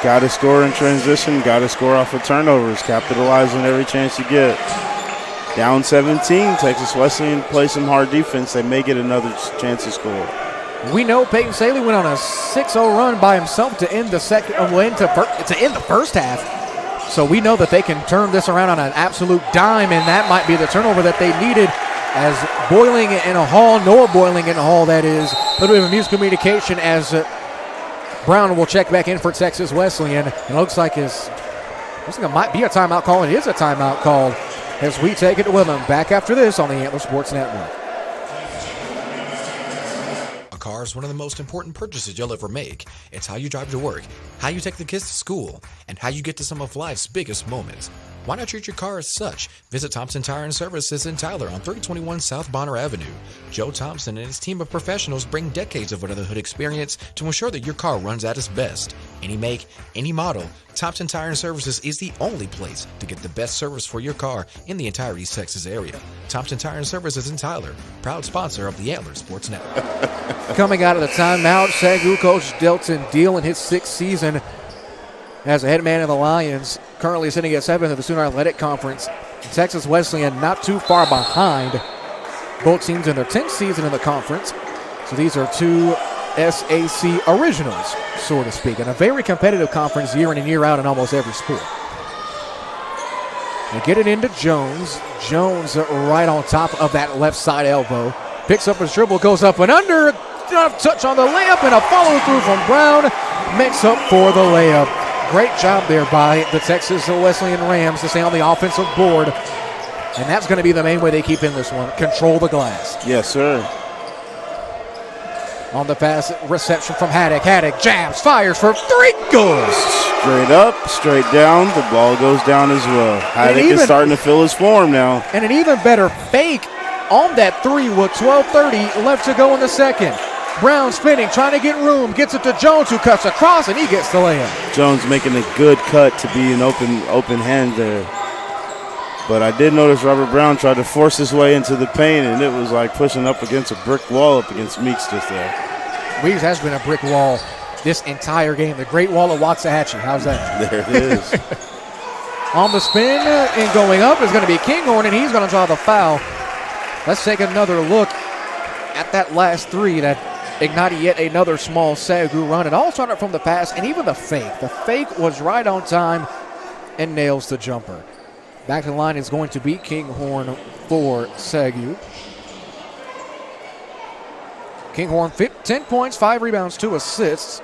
Got to score in transition, got to score off of turnovers. Capitalize on every chance you get. Down 17, Texas Wesleyan plays some hard defense. They may get another chance to score. We know Peyton Saley went on a 6-0 run by himself to end the first half. So we know that they can turn this around on an absolute dime, and that might be the turnover that they needed as Boyling and Hall, Noah Boyling and Hall, that is. A little bit of miscommunication as Brown will check back in for Texas Wesleyan. It looks like it might be a timeout call. It is a timeout call as we take it with them. Back after this on the Antler Sports Network. A car is one of the most important purchases you'll ever make. It's how you drive to work, how you take the kids to school, and how you get to some of life's biggest moments. Why not treat your car as such? Visit Thompson Tire and Services in Tyler on 321 South Bonner Avenue. Joe Thompson and his team of professionals bring decades of under-the-hood experience to ensure that your car runs at its best. Any make, any model, Thompson Tire and Services is the only place to get the best service for your car in the entire East Texas area. Thompson Tire and Services in Tyler, proud sponsor of the Antler Sports Network. Coming out of the timeout, SAGU coach Delton Deal in his 6th season as a head man of the Lions, currently sitting at 7th in the Sooner Athletic Conference. Texas Wesleyan not too far behind. Both teams in their 10th season in the conference. So these are two SAC originals, so to speak, and a very competitive conference year in and year out in almost every sport. They get it into Jones. Jones right on top of that left side elbow. Picks up his dribble, goes up and under. Touch on the layup and a follow through from Brown. Makes up for the layup. Great job there by the Texas Wesleyan Rams to stay on the offensive board. And that's going to be the main way they keep in this one. Control the glass. Yes, sir. On the pass, reception from Haddock. Haddock jabs, fires for 3, goes. Straight up, straight down. The ball goes down as well. Haddock is starting to feel his form now. And an even better fake on that 3 with 12:30 left to go in the second. Brown spinning, trying to get room, gets it to Jones, who cuts across, and he gets the layup. Jones making a good cut to be an open hand there. But I did notice Robert Brown tried to force his way into the paint, and it was like pushing up against a brick wall up against Meeks just there. Weeks has been a brick wall this entire game. The Great Wall of Waxahachie. How's that? There it is. On the spin and going up is going to be Kinghorn, and he's going to draw the foul. Let's take another look at that last three that ignited yet another small Sagu run. It all started from the pass and even the fake. The fake was right on time and nails the jumper. Back to the line is going to be Kinghorn for Sagu. Kinghorn 10 points, 5 rebounds, 2 assists.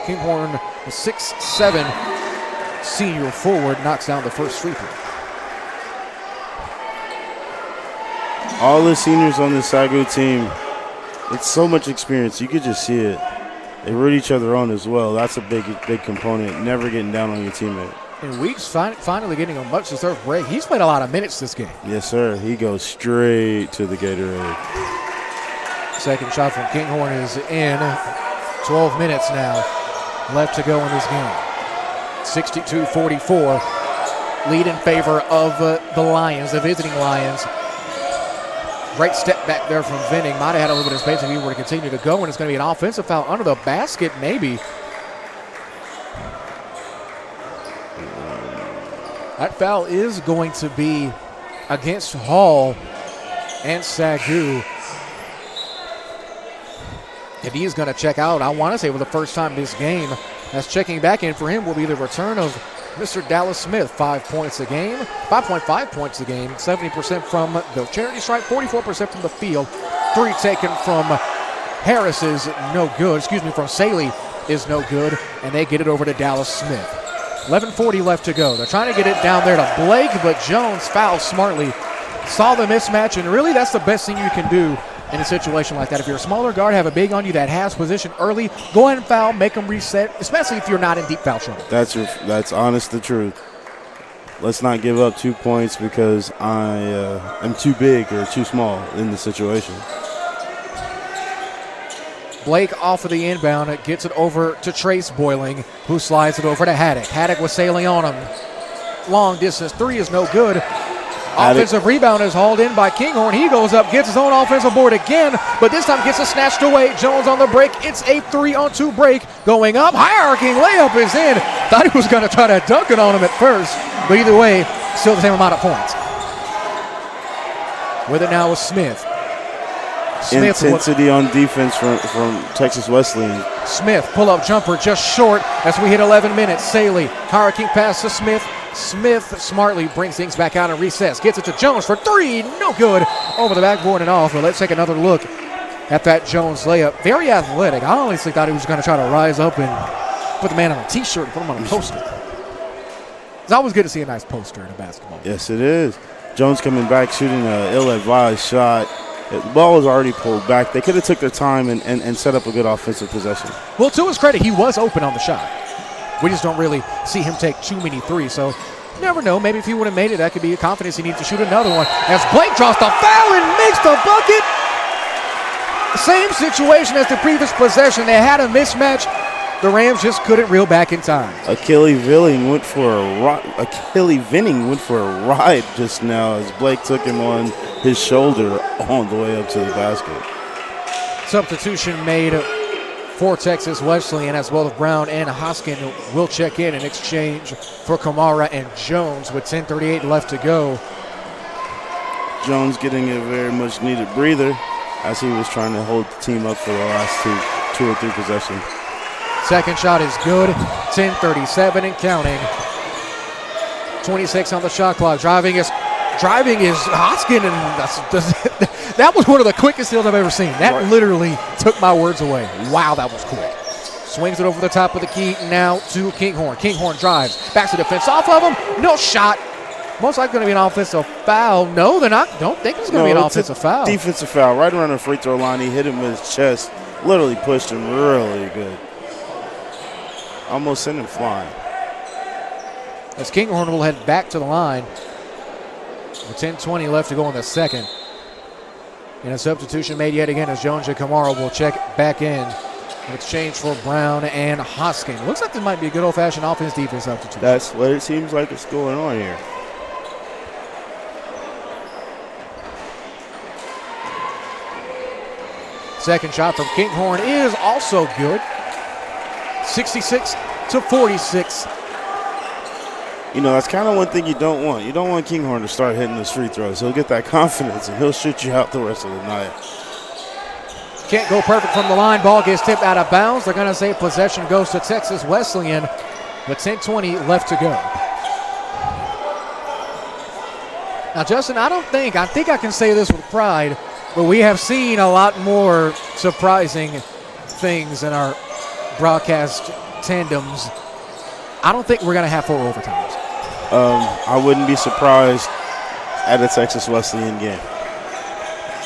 Kinghorn, the 6'7" senior forward, knocks down the first free throw. All the seniors on the Sagu team, it's so much experience. You could just see it. They root each other on as well. That's a big component, never getting down on your teammate. And Weeks finally getting a much-deserved break. He's played a lot of minutes this game. Yes, sir. He goes straight to the Gatorade. Second shot from Kinghorn is in. 12 minutes now left to go in this game. 62-44. Lead in favor of the Lions, the visiting Lions. Great step back there from Venning. Might have had a little bit of space if he were to continue to go, and it's going to be an offensive foul under the basket, maybe. That foul is going to be against Hall and Sagu. And he's going to check out, I want to say, for the first time this game. That's checking back in for him will be the return of Mr. Dallas Smith. 5 points a game, 5.5 points a game, 70% from the charity stripe, 44% from the field. 3 taken from Harris is no good. From Saley is no good. And they get it over to Dallas Smith. 11:40 left to go. They're trying to get it down there to Blake, but Jones fouls smartly. Saw the mismatch, and really that's the best thing you can do in a situation like that. If you're a smaller guard, have a big on you that has position early, go ahead and foul, make them reset, especially if you're not in deep foul trouble. That's honest the truth. Let's not give up 2 points because I am too big or too small in the situation. Blake off of the inbound. It gets it over to Trace Boiling, who slides it over to Haddock. Haddock was sailing on him. Long distance 3 is no good. Offensive rebound is hauled in by Kinghorn. He goes up, gets his own offensive board again, but this time gets it snatched away. Jones on the break. It's a 3-on-2 break. Going up, high-arcing layup is in. Thought he was going to try to dunk it on him at first, but either way, still the same amount of points. With it now is Smith. Intensity on defense from Texas Wesleyan. Smith, pull-up jumper just short as we hit 11 minutes. Saley, high-arcing pass to Smith. Smith smartly brings things back out and resets. Gets it to Jones for 3. No good. Over the backboard and off. But let's take another look at that Jones layup. Very athletic. I honestly thought he was going to try to rise up and put the man on a T-shirt and put him on a poster. It's always good to see a nice poster in a basketball. Yes, it is. Jones coming back, shooting an ill-advised shot. The ball was already pulled back. They could have took their time and set up a good offensive possession. Well, to his credit, he was open on the shot. We just don't really see him take too many threes. So, you never know. Maybe if he would have made it, that could be a confidence he needs to shoot another one. As Blake draws the foul and makes the bucket. Same situation as the previous possession. They had a mismatch. The Rams just couldn't reel back in time. Achilles Vinning went for a ride just now as Blake took him on his shoulder on the way up to the basket. Substitution made for Texas Wesleyan, as well as Brown and Hoskin will check in exchange for Kamara and Jones with 10:38 left to go. Jones getting a very much needed breather as he was trying to hold the team up for the last two or three possessions. Second shot is good. 10:37 and counting. 26 on the shot clock. Driving is Hoskin, and that was one of the quickest steals I've ever seen. That literally took my words away. Wow, that was quick. Swings it over the top of the key now to Kinghorn. Kinghorn drives, backs the defense off of him. No shot. Most likely going to be an offensive foul. No, they're not. Don't think it's going to be an offensive foul. Defensive foul right around the free throw line. He hit him with his chest. Literally pushed him really good. Almost sent him flying. As Kinghorn will head back to the line. With 10:20 left to go in the second. And a substitution made yet again as Jones and Kamara will check back in exchange for Brown and Hoskin. Looks like this might be a good old-fashioned offense-defense substitution. That's what it seems like is going on here. Second shot from Kinghorn is also good. 66-46. That's kind of one thing you don't want. You don't want Kinghorn to start hitting those free throws. He'll get that confidence, and he'll shoot you out the rest of the night. Can't go perfect from the line. Ball gets tipped out of bounds. They're going to say possession goes to Texas Wesleyan, with 10:20 left to go. Now, Justin, I think I can say this with pride, but we have seen a lot more surprising things in our broadcast tandems. I don't think we're going to have 4 overtimes. I wouldn't be surprised at a Texas Wesleyan game.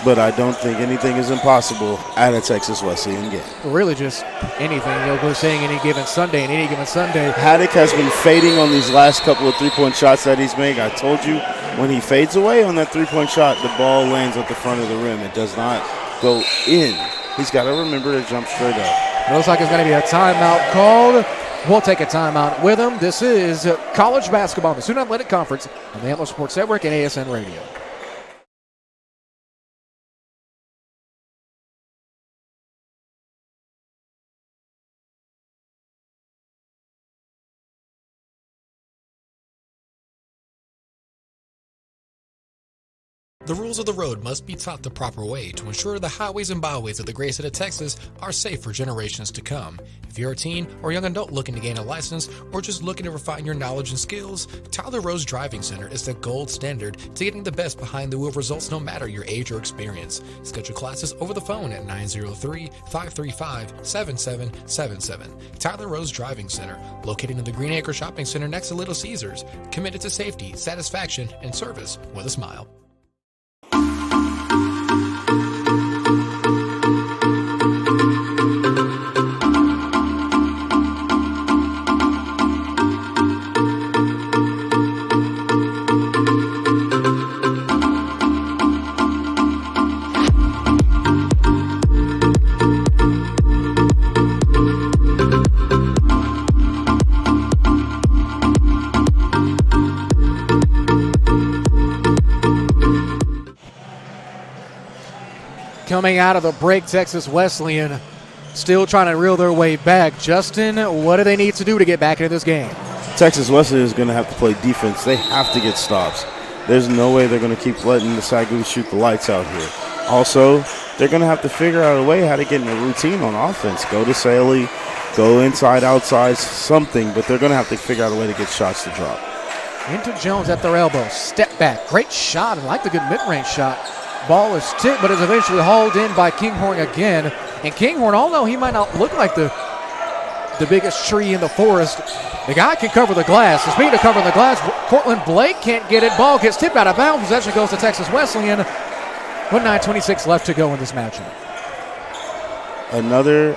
But I don't think anything is impossible at a Texas Wesleyan game. Really just anything. We're saying any given Sunday and any given Sunday. Haddock has been fading on these last couple of three-point shots that he's made. I told you, when he fades away on that three-point shot, the ball lands at the front of the rim. It does not go in. He's got to remember to jump straight up. It looks like it's going to be a timeout called. We'll take a timeout with him. This is college basketball, the Student Athletic Conference on the Antler Sports Network and ASN Radio. The rules of the road must be taught the proper way to ensure the highways and byways of the great state of Texas are safe for generations to come. If you're a teen or young adult looking to gain a license or just looking to refine your knowledge and skills, Tyler Rose Driving Center is the gold standard to getting the best behind the wheel results no matter your age or experience. Schedule classes over the phone at 903-535-7777. Tyler Rose Driving Center, located in the Green Acre Shopping Center next to Little Caesars, committed to safety, satisfaction, and service with a smile. Coming out of the break, Texas Wesleyan still trying to reel their way back. Justin, what do they need to do to get back into this game? Texas Wesleyan is going to have to play defense. They have to get stops. There's no way they're going to keep letting the Sagoos shoot the lights out here. Also, they're going to have to figure out a way how to get in a routine on offense. Go to Saley, go inside, outside, something, but they're going to have to figure out a way to get shots to drop. Into Jones at their elbow. Step back. Great shot. I like the good mid-range shot. Ball is tipped, but is eventually hauled in by Kinghorn again. And Kinghorn, although he might not look like the biggest tree in the forest, the guy can cover the glass. The speed of covering the glass. Cortland Blake can't get it. Ball gets tipped out of bounds. Possession goes to Texas Wesleyan. 1:26 left to go in this matchup. Another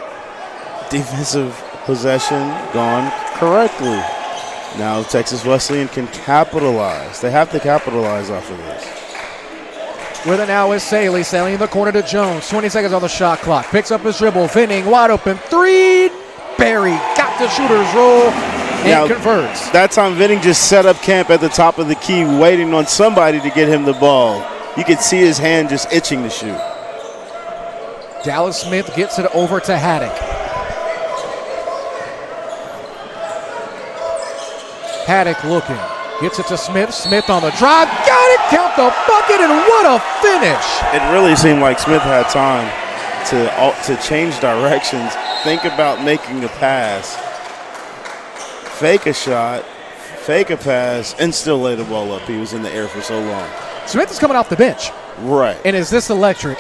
defensive possession gone correctly. Now Texas Wesleyan can capitalize. They have to capitalize off of this. With it now is Saley. Saley in the corner to Jones. 20 seconds on the shot clock. Picks up his dribble. Finning wide open. Three. Barry got the shooter's roll and converts. That time Vinning just set up camp at the top of the key waiting on somebody to get him the ball. You could see his hand just itching to shoot. Dallas Smith gets it over to Haddock. Haddock looking. Gets it to Smith. Smith on the drive. Got it. Count the bucket, and what a finish. It really seemed like Smith had time to change directions, think about making a pass, fake a shot, fake a pass, and still lay the ball up. He was in the air for so long. Smith is coming off the bench. Right. And is this electric?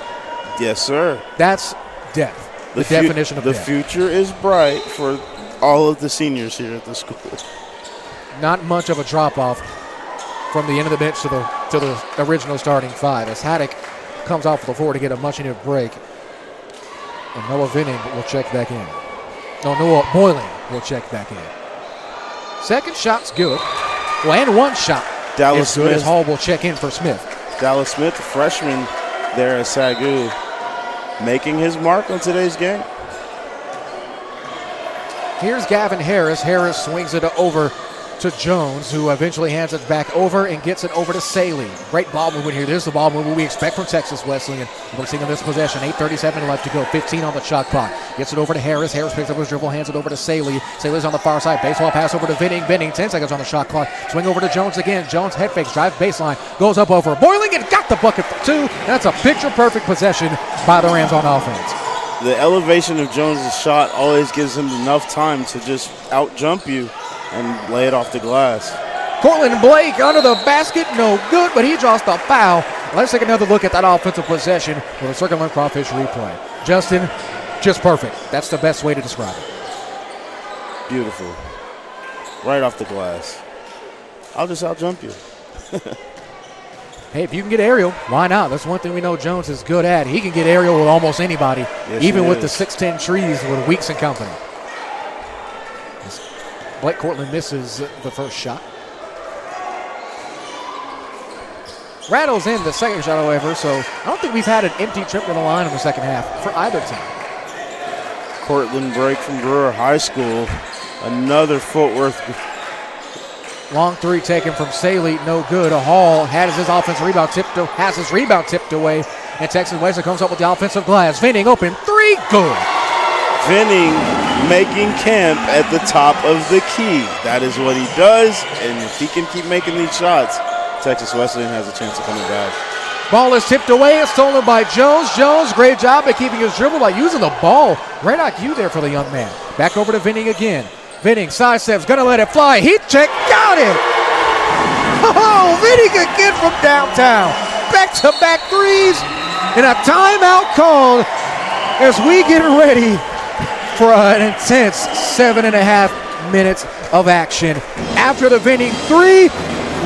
Yes, sir. That's depth. The definition of the depth. The future is bright for all of the seniors here at the school. Not much of a drop-off from the end of the bench to the original starting five as Haddock comes off the floor to get a much-needed break. And Noah Vinning will check back in. No, Noah Boylan will check back in. Second shot's good. Well, and one shot Dallas is good Smith. as Hall will check in for Smith. Dallas Smith, the freshman there at Sagoo, making his mark on today's game. Here's Gavin Harris. Harris swings it over to Jones, who eventually hands it back over and gets it over to Saley. Great ball movement here. This is the ball movement we expect from Texas Wesleyan. We're seeing on this possession. 8:37 left to go. 15 on the shot clock. Gets it over to Harris. Harris picks up his dribble, hands it over to Saley. Saley's on the far side. Baseball pass over to Vinning. Vinning, 10 seconds on the shot clock. Swing over to Jones again. Jones head fakes, drives baseline, goes up over Boiling and got the bucket for 2. That's a picture-perfect possession by the Rams on offense. The elevation of Jones' shot always gives him enough time to just out-jump you and lay it off the glass. Cortland Blake under the basket, no good, but he draws the foul. Let's take another look at that offensive possession with a circle and crawfish replay. Justin, just perfect. That's the best way to describe it. Beautiful. Right off the glass. I'll just out-jump you. Hey, if you can get aerial, why not? That's one thing we know Jones is good at. He can get aerial with almost anybody, yes, even with the 6'10 trees with Weeks and company. Blake Cortland misses the first shot. Rattles in the second shot, however, so I don't think we've had an empty trip to the line in the second half for either team. Cortland break from Brewer High School. Another footwork. Long three taken from Saley, no good. Hall has his offensive rebound tipped away, and Texas Wesleyan comes up with the offensive glass. Vinning open three, good. Vinning making camp at the top of the key. That is what he does, and if he can keep making these shots, Texas Wesleyan has a chance of coming back. Ball is tipped away. It's stolen by Jones. Jones, great job at keeping his dribble by using the ball. Great IQ there for the young man. Back over to Vinning again. Vinning, side steps, gonna let it fly. Heat check, got it! Oh, Vinning again from downtown. Back-to-back threes, and a timeout called as we get ready for an intense 7.5 minutes of action. After the Vinning three,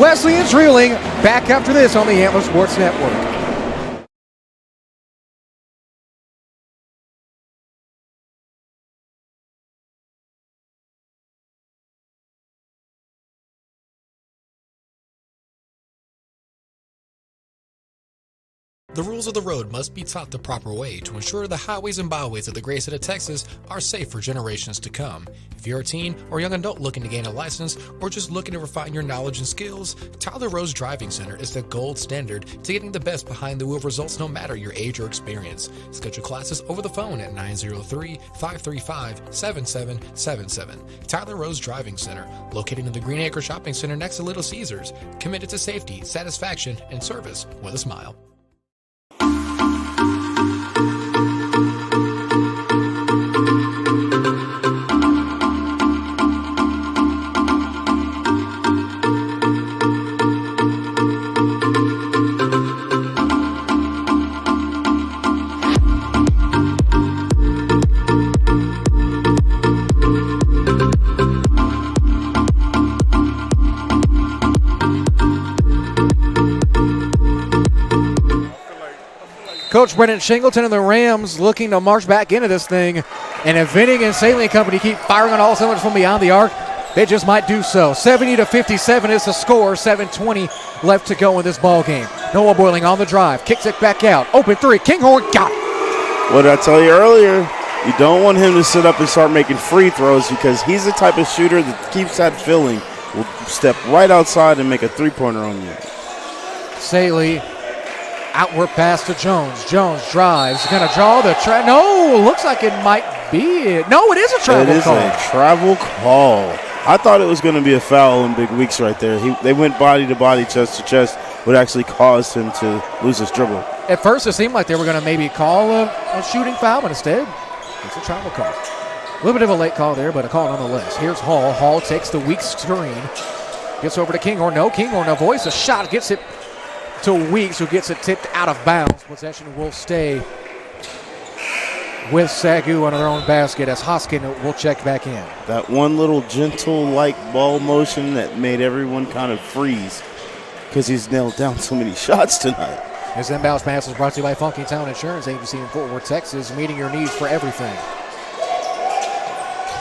Wesleyan's reeling. Back after this on the Antler Sports Network. The rules of the road must be taught the proper way to ensure the highways and byways of the great state of Texas are safe for generations to come. If you're a teen or young adult looking to gain a license or just looking to refine your knowledge and skills, Tyler Rose Driving Center is the gold standard to getting the best behind the wheel results no matter your age or experience. Schedule classes over the phone at 903-535-7777. Tyler Rose Driving Center, located in the Green Acre Shopping Center next to Little Caesars, committed to safety, satisfaction, and service with a smile. Coach Brennan Shingleton and the Rams looking to march back into this thing. And if Vinning and Saley and company keep firing on all cylinders from beyond the arc, they just might do so. 70-57 is the score. 7:20 left to go in this ball game. Noah Boiling on the drive. Kicks it back out. Open three. Kinghorn got it. What did I tell you earlier? You don't want him to sit up and start making free throws because he's the type of shooter that keeps that feeling. Will step right outside and make a three-pointer on you. Saley. Outward pass to Jones. Jones drives. Going to draw the no, looks like it might be it. No, it is a travel call. It is a travel call. I thought it was going to be a foul in Big Weeks right there. They went body to body, chest to chest, what actually caused him to lose his dribble. At first, it seemed like they were going to maybe call a shooting foul, but instead, it's a travel call. A little bit of a late call there, but a call nonetheless. Here's Hall. Hall takes the weak screen. Gets over to Kinghorn. No, Kinghorn avoids a shot. Gets it to Weeks, who gets it tipped out of bounds. Possession will stay with Sagu under their own basket as Hoskin will check back in. That one little gentle light ball motion that made everyone kind of freeze because he's nailed down so many shots tonight. This inbounds pass is brought to you by Funky Town Insurance Agency in Fort Worth, Texas, meeting your needs for everything.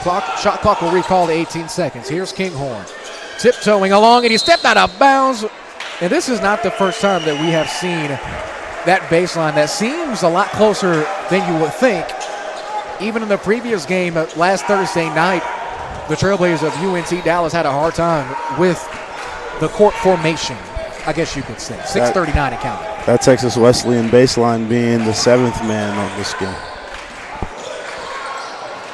Shot clock will recall to 18 seconds. Here's Kinghorn. Tiptoeing along, and he stepped out of bounds. And this is not the first time that we have seen that baseline that seems a lot closer than you would think. Even in the previous game last Thursday night, the Trailblazers of UNC Dallas had a hard time with the court formation, I guess you could say. 6:39 and counting. That Texas Wesleyan baseline being the 7th man on this game.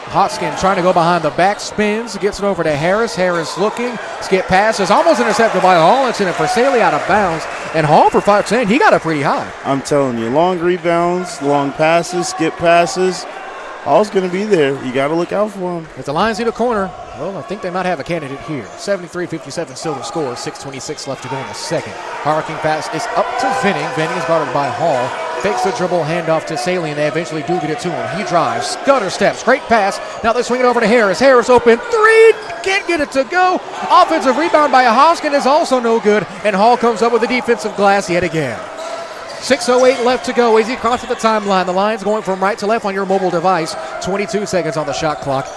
Hoskin trying to go behind the back, spins, gets it over to Harris. Harris looking, skip passes, almost intercepted by Hall. It's in it for Saley out of bounds. And Hall for 5'10", he got it pretty high. I'm telling you, long rebounds, long passes, skip passes. Hall's going to be there. You got to look out for him. If the Lions need a corner, well, I think they might have a candidate here. 73-57 still to score. 6:26 left to go in the second. Harking pass is up to Venning. Venning is guarded by Hall. Fakes the dribble, handoff to Saley, and they eventually do get it to him. He drives, gutter steps, great pass. Now they swing it over to Harris. Harris open, three, can't get it to go. Offensive rebound by Hoskin is also no good, and Hall comes up with a defensive glass yet again. 6:08 left to go as he crosses the timeline. The Lions going from right to left on your mobile device. 22 seconds on the shot clock.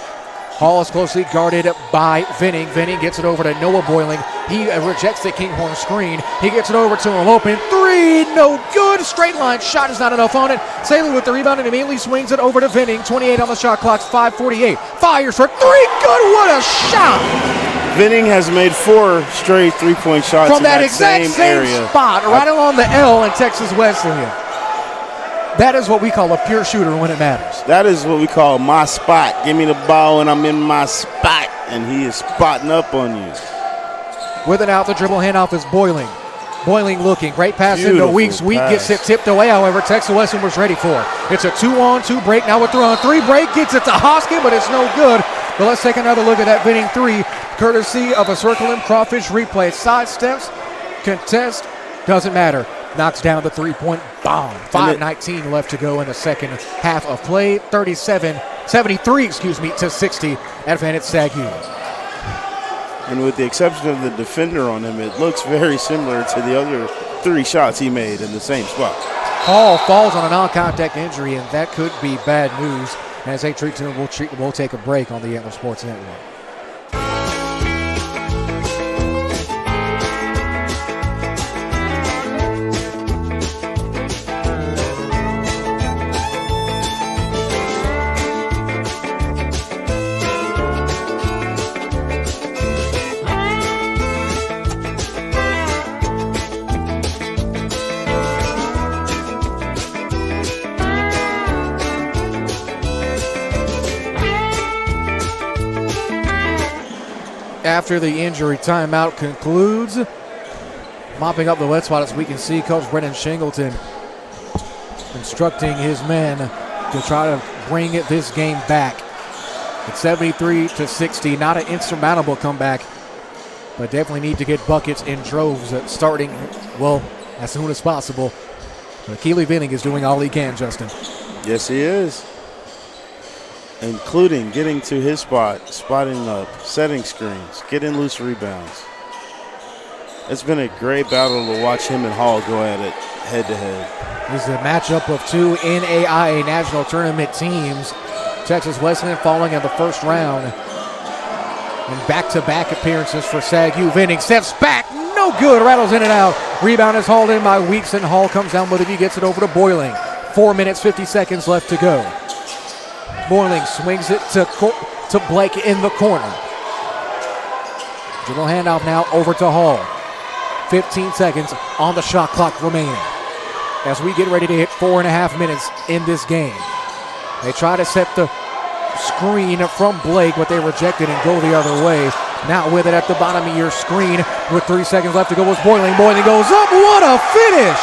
Hall is closely guarded by Venning. Venning gets it over to Noah Boiling. He rejects the Kinghorn screen. He gets it over to him. Open three, no good. Straight line shot is not enough on it. Saley with the rebound and immediately swings it over to Venning. 28 on the shot clock. 5:48. Fires for three. Good. What a shot. Venning has made 4 straight three-point shots from in that exact same area. spot, right along the L in Texas Wesleyan. That is what we call a pure shooter when it matters. That is what we call my spot. Give me the ball and I'm in my spot. And he is spotting up on you. With it out, the dribble handoff is Boiling. Boiling looking. Great pass Beautiful into Weeks. Weeks pass. gets it tipped away, however, Texas Wesleyan was ready for it. It's a 2-on-2 break. Now a 3-on-3 break. Gets it to Hoskin, but it's no good. But let's take another look at that Venning three, courtesy of a Circle M Crawfish replay. Sidesteps, contest, doesn't matter. Knocks down the three-point bomb. 5:19 left to go in the second half of play. 73 to 60. Advantage SAGU. And with the exception of the defender on him, it looks very similar to the other 3 shots he made in the same spot. Hall falls on a non-contact injury, and that could be bad news. As they treat him, we'll take a break on the Antler Sports Network. After the injury timeout concludes, mopping up the wet spot as we can see Coach Brennan Shingleton instructing his men to try to bring this game back. It's 73 to 60, not an insurmountable comeback, but definitely need to get buckets in droves starting, well, as soon as possible. But Keely Venning is doing all he can, Justin. Yes, he is. Including getting to his spot, spotting up, setting screens, getting loose rebounds. It's been a great battle to watch him and Hall go at it head-to-head. This is a matchup of 2 NAIA National Tournament teams. Texas Wesleyan falling in the first round. And back-to-back appearances for SAGU. Venning steps back, no good, rattles in and out. Rebound is hauled in by Weeks, and Hall comes down with it. He gets it over to Boiling. 4 minutes, 50 seconds left to go. Boiling swings it to Blake in the corner. Dribble handoff now over to Hall. 15 seconds on the shot clock remaining. As we get ready to hit 4.5 minutes in this game. They try to set the screen from Blake, but they reject it and go the other way. Now with it at the bottom of your screen with 3 seconds left to go was Boiling. Boiling goes up. What a finish!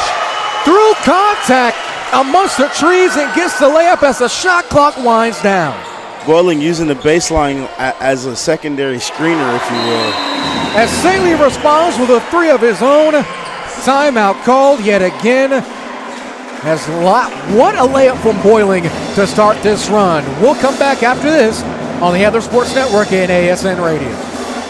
Through contact amongst the trees and gets the layup as the shot clock winds down. Boiling using the baseline as a secondary screener, if you will. As Saley responds with a 3 of his own. Timeout called yet again. What a layup from Boiling to start this run. We'll come back after this on the Antler Sports Network and ASN Radio.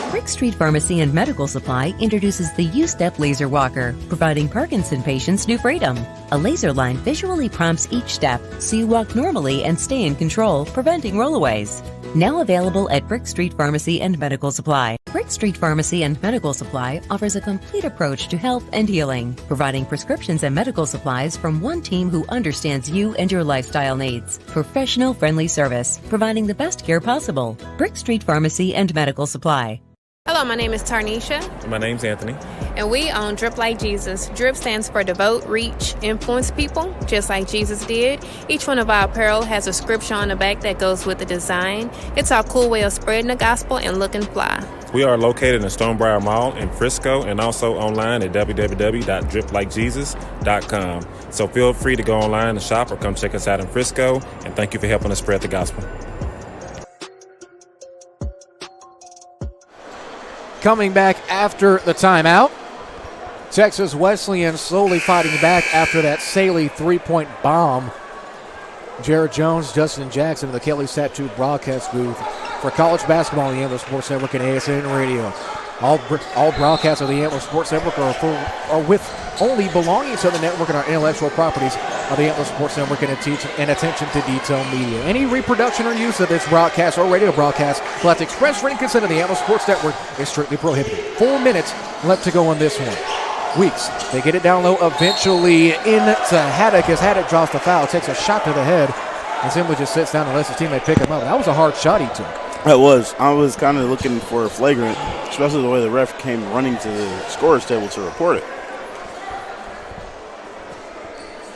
Brick Street Pharmacy and Medical Supply introduces the U-Step Laser Walker, providing Parkinson patients new freedom. A laser line visually prompts each step so you walk normally and stay in control, preventing rollaways. Now available at Brick Street Pharmacy and Medical Supply. Brick Street Pharmacy and Medical Supply offers a complete approach to health and healing, providing prescriptions and medical supplies from one team who understands you and your lifestyle needs. Professional friendly service, providing the best care possible. Brick Street Pharmacy and Medical Supply. Hello, my name is Tarnisha. My name's Anthony. And we own Drip Like Jesus. Drip stands for devote, reach, influence people, just like Jesus did. Each one of our apparel has a scripture on the back that goes with the design. It's our cool way of spreading the gospel and looking fly. We are located in Stonebriar Mall in Frisco and also online at www.driplikejesus.com. So feel free to go online and shop or come check us out in Frisco. And thank you for helping us spread the gospel. Coming back after the timeout, Texas Wesleyan slowly fighting back after that Saley three-point bomb. Jared Jones, Justin Jackson in the Kelly's Tattoo broadcast booth for college basketball on the Antler Sports Network and ASN Radio. All broadcasts of the Antler Sports Network are with only belonging to the network and our intellectual properties of the Antler Sports Network and attention to detail media. Any reproduction or use of this broadcast or radio broadcast without express written consent of the Antler Sports Network is strictly prohibited. 4 minutes left to go on this one. Weeks, they get it down low eventually into Haddock as Haddock draws the foul, takes a shot to the head, and simply just sits down and lets his teammate pick him up. That was a hard shot he took. It was. I was kind of looking for a flagrant, especially the way the ref came running to the scorer's table to report it.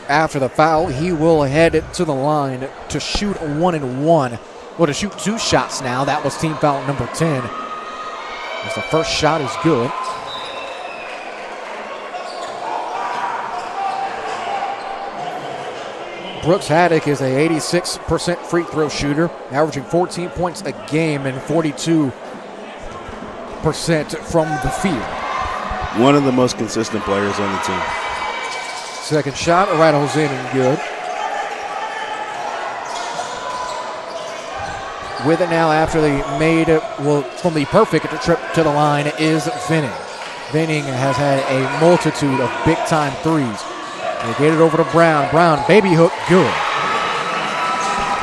After the foul, he will head to the line to shoot 1-and-1. Well, to shoot 2 shots now. That was team foul number 10. As the first shot is good. Brooks Haddock is a 86% free throw shooter, averaging 14 points a game and 42% from the field. One of the most consistent players on the team. Second shot rattles in and good. With it now after they made it, from the perfect trip to the line is Venning. Venning has had a multitude of big-time threes. They get it over to Brown. Brown, baby hook, good.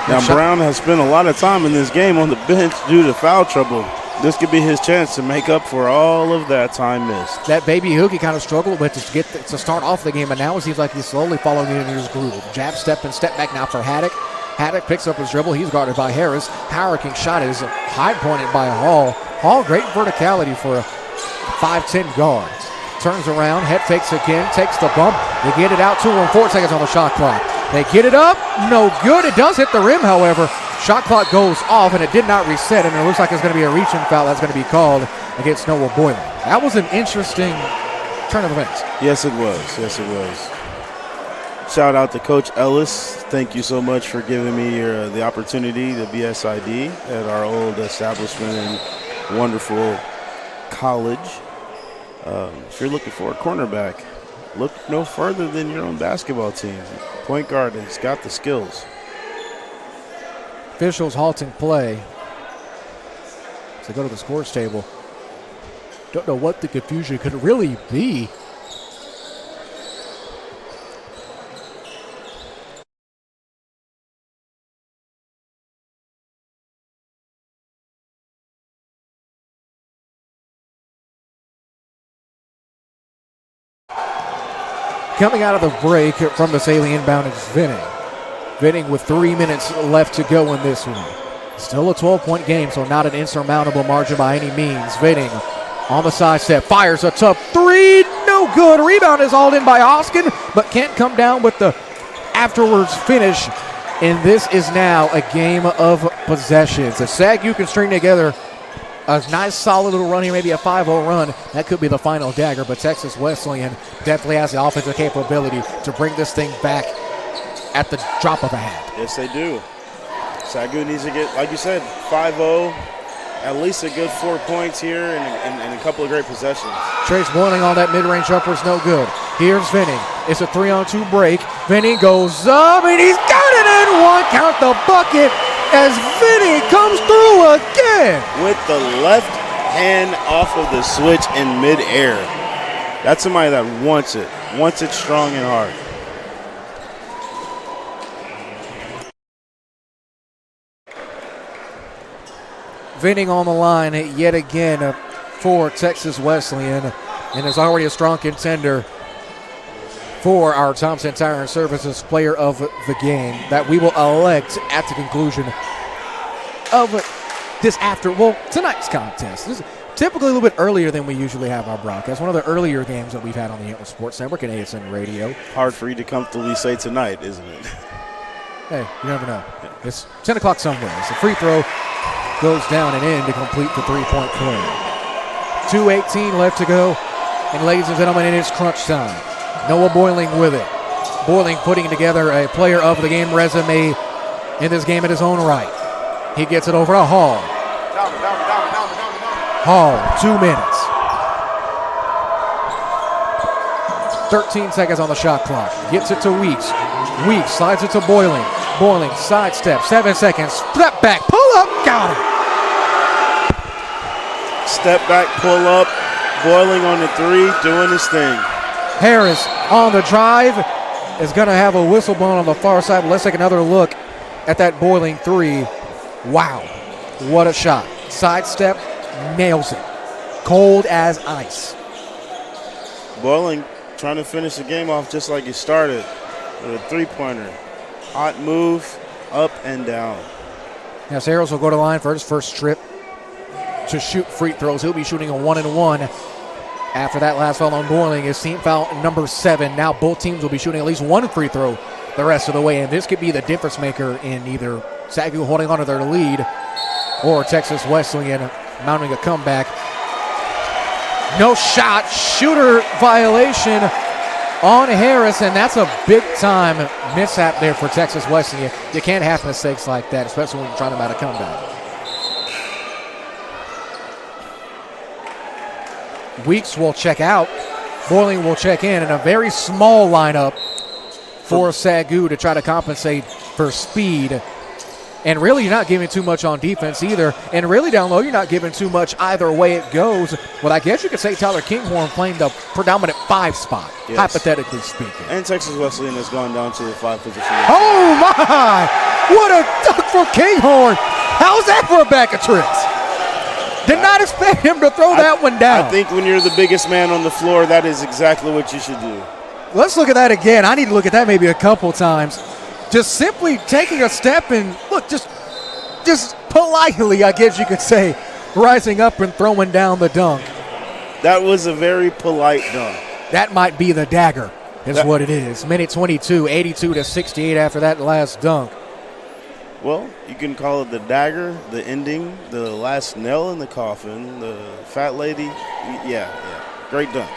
Now, Brown has spent a lot of time in this game on the bench due to foul trouble. This could be his chance to make up for all of that time missed. That baby hook he kind of struggled with to start off the game, but now it seems like he's slowly following it in his groove. Jab step and step back now for Haddock. Haddock picks up his dribble. He's guarded by Harris. Hurricane shot is high pointed by Hall. Hall, great verticality for a 5'10 guard. Turns around, head fakes again, takes the bump. They get it out to him, 4 seconds on the shot clock. They get it up, no good. It does hit the rim, however. Shot clock goes off, and it did not reset, and it looks like it's going to be a reaching foul that's going to be called against Noah Boylan. That was an interesting turn of events. Yes, it was. Yes, it was. Shout out to Coach Ellis. Thank you so much for giving me the opportunity to be SID at our old establishment and wonderful college. If you're looking for a cornerback, look no further than your own basketball team. Point guard has got the skills. Officials halting play. So go to the scores table. Don't know what the confusion could really be. Coming out of the break from the Saley inbound is Venning. Venning with 3 minutes left to go in this one. Still a 12-point game, so not an insurmountable margin by any means. Venning on the side step, fires a tough three, no good. Rebound is hauled in by Oskin, but can't come down with the afterwards finish. And this is now a game of possessions. If SAGU can string together a nice solid little run here, maybe a 5-0 run, that could be the final dagger, but Texas Wesleyan definitely has the offensive capability to bring this thing back at the drop of a hat. Yes, they do. SAGU needs to get, like you said, 5-0, at least a good 4 points here and a couple of great possessions. Trace Boiling on that mid-range jumper is no good. Here's Venning. It's a 3-on-2 break. Venning goes up, and he's got it in one. Count the bucket as Venning comes through again. With the left hand off of the switch in midair. That's somebody that wants it strong and hard. Vinning on the line yet again for Texas Wesleyan, and is already a strong contender for our Thompson Tire and Services Player of the Game that we will elect at the conclusion of tonight's contest. This is typically a little bit earlier than we usually have our broadcast. One of the earlier games that we've had on the Antler Sports Network and ASN Radio. Hard for you to comfortably say tonight, isn't it? Hey, you never know. It's 10 o'clock somewhere. So free throw goes down and in to complete the three-point play. 2:18 left to go, and ladies and gentlemen, it is crunch time. Noah Boiling with it. Boiling putting together a player of the game resume in this game in his own right. He gets it over to Hall. Hall, 2 minutes. 13 seconds on the shot clock. Gets it to Weeks. Weeks slides it to Boiling. Boiling sidestep, 7 seconds. Step back, pull up, got it. Step back, pull up. Boiling on the three, doing his thing. Harris on the drive is going to have a whistle blown on the far side. But let's take another look at that Boiling three. Wow, what a shot. Sidestep, nails it. Cold as ice. Boiling trying to finish the game off just like he started with a three-pointer. Hot move, up and down. Yes, Harris will go to the line for his first trip to shoot free throws. He'll be shooting a 1-and-1. After that last foul on Boiling is team foul number 7. Now both teams will be shooting at least one free throw the rest of the way, and this could be the difference maker in either SAGU holding on to their lead or Texas Wesleyan mounting a comeback. No shot, shooter violation on Harris, and that's a big-time mishap there for Texas Wesleyan. You can't have mistakes like that, especially when you're trying to mount a comeback. Weeks will check out. Boiling will check in a very small lineup for SAGU to try to compensate for speed. And really, you're not giving too much on defense either. And really down low, you're not giving too much either way it goes. Well, I guess you could say Tyler Kinghorn playing the predominant 5 spot, yes, hypothetically speaking. And Texas Wesleyan has gone down to the 5 position. Oh, my! What a dunk from Kinghorn! How's that for a bag of tricks? Did not expect him to throw that one down. I think when you're the biggest man on the floor, that is exactly what you should do. Let's look at that again. I need to look at that maybe a couple times. Just simply taking a step and, look, just politely, I guess you could say, rising up and throwing down the dunk. That was a very polite dunk. That might be the dagger, is what it is. Minute 22, 82-68 after that last dunk. Well, you can call it the dagger, the ending, the last nail in the coffin, the fat lady. Yeah. Great dunk.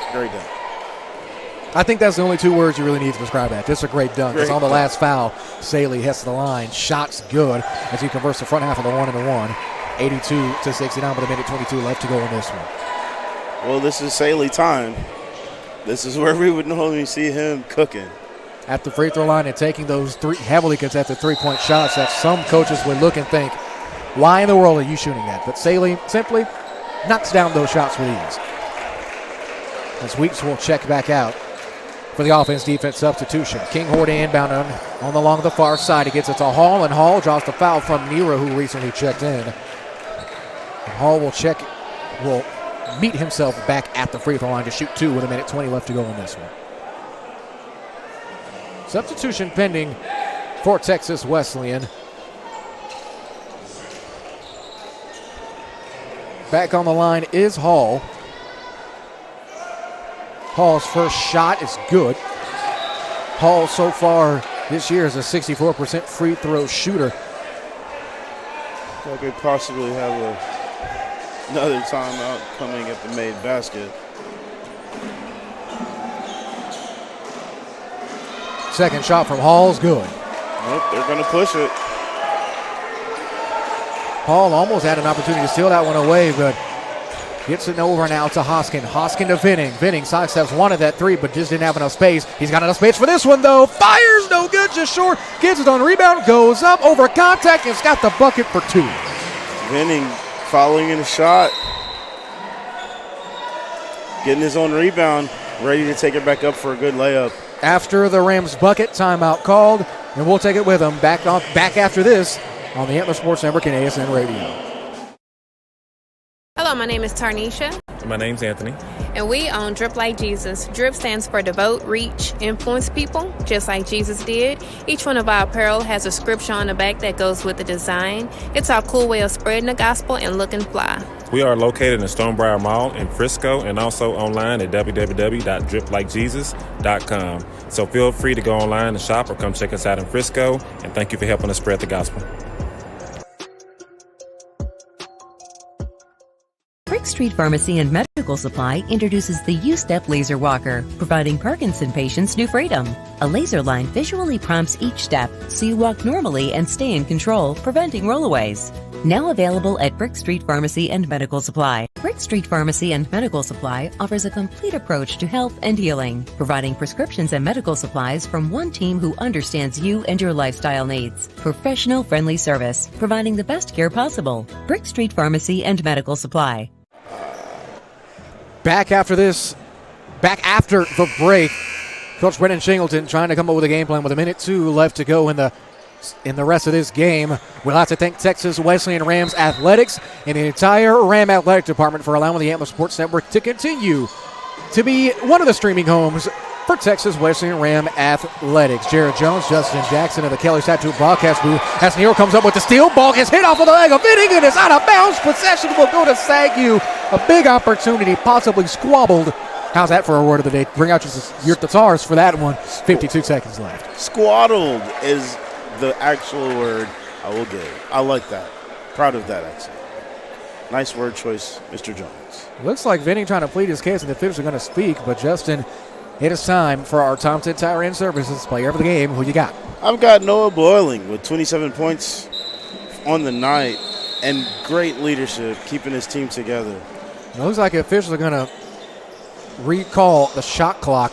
I think that's the only 2 words you really need to describe that. This is a great dunk. It's on the last foul. Saley hits the line. Shot's good as he converts the front half of the 1-and-1. 82-69 with a minute 22 left to go in this one. Well, this is Saley time. This is where we would normally see him cooking. At the free throw line and taking those 3 heavily contested three-point shots that some coaches would look and think, why in the world are you shooting that? But Saley simply knocks down those shots with ease. As Weeks will check back out for the offense-defense substitution. Kinghorn inbound on along the far side. He gets it to Hall, and Hall draws the foul from Nero, who recently checked in. And Hall will meet himself back at the free throw line to shoot 2 with a minute 20 left to go in this one. Substitution pending for Texas Wesleyan. Back on the line is Hall. Hall's first shot is good. Hall so far this year is a 64% free throw shooter. I could possibly have another timeout coming at the made basket. Second shot from Hall's good. Nope, they're going to push it. Hall almost had an opportunity to steal that one away, but gets it over now to Hoskin. Hoskin to Vinning. Vinning sidesteps, wanted that 3, but just didn't have enough space. He's got enough space for this one, though. Fires, no good, just short. Gets it on rebound, goes up over contact, and it's got the bucket for 2. Vinning following in a shot. Getting his own rebound, ready to take it back up for a good layup. After the Rams bucket, timeout called, and we'll take it with them back after this on the Antler Sports Network and ASN Radio. Hello, my name is Tarnisha. My name's Anthony. And we own Drip Like Jesus. Drip stands for devote, reach, influence people, just like Jesus did. Each one of our apparel has a scripture on the back that goes with the design. It's our cool way of spreading the gospel and looking fly. We are located in Stonebriar Mall in Frisco and also online at www.driplikejesus.com. So feel free to go online and shop or come check us out in Frisco. And thank you for helping us spread the gospel. Brick Street Pharmacy and Medical Supply introduces the U-Step Laser Walker, providing Parkinson patients new freedom. A laser line visually prompts each step, so you walk normally and stay in control, preventing rollaways. Now available at Brick Street Pharmacy and Medical Supply. Brick Street Pharmacy and Medical Supply offers a complete approach to health and healing, providing prescriptions and medical supplies from one team who understands you and your lifestyle needs. Professional, friendly service, providing the best care possible. Brick Street Pharmacy and Medical Supply. Back after the break, Coach Brennan Shingleton trying to come up with a game plan with 1:02 left to go in the rest of this game. We'd like to thank Texas Wesleyan Rams Athletics and the entire Ram Athletic Department for allowing the Antler Sports Network to continue to be one of the streaming homes for Texas Wesleyan Ram Athletics. Jared Jones, Justin Jackson of the Kelly Tattoo broadcast booth as Nero comes up with the steal. Ball gets hit off of the leg of Vinning and it's out of bounds. Possession will go to SAGU. A big opportunity, possibly squabbled. How's that for a word of the day? Bring out your thesaurus for that one. 52 seconds left. Squaddled is the actual word I will give. I like that. Proud of that, actually. Nice word choice, Mr. Jones. Looks like Vinning trying to plead his case and the officials are going to speak, but Justin, it is time for our Thompson Tire and Services player of the game. Who you got? I've got Noah Boiling with 27 points on the night and great leadership, keeping his team together. It looks like the officials are going to recall the shot clock.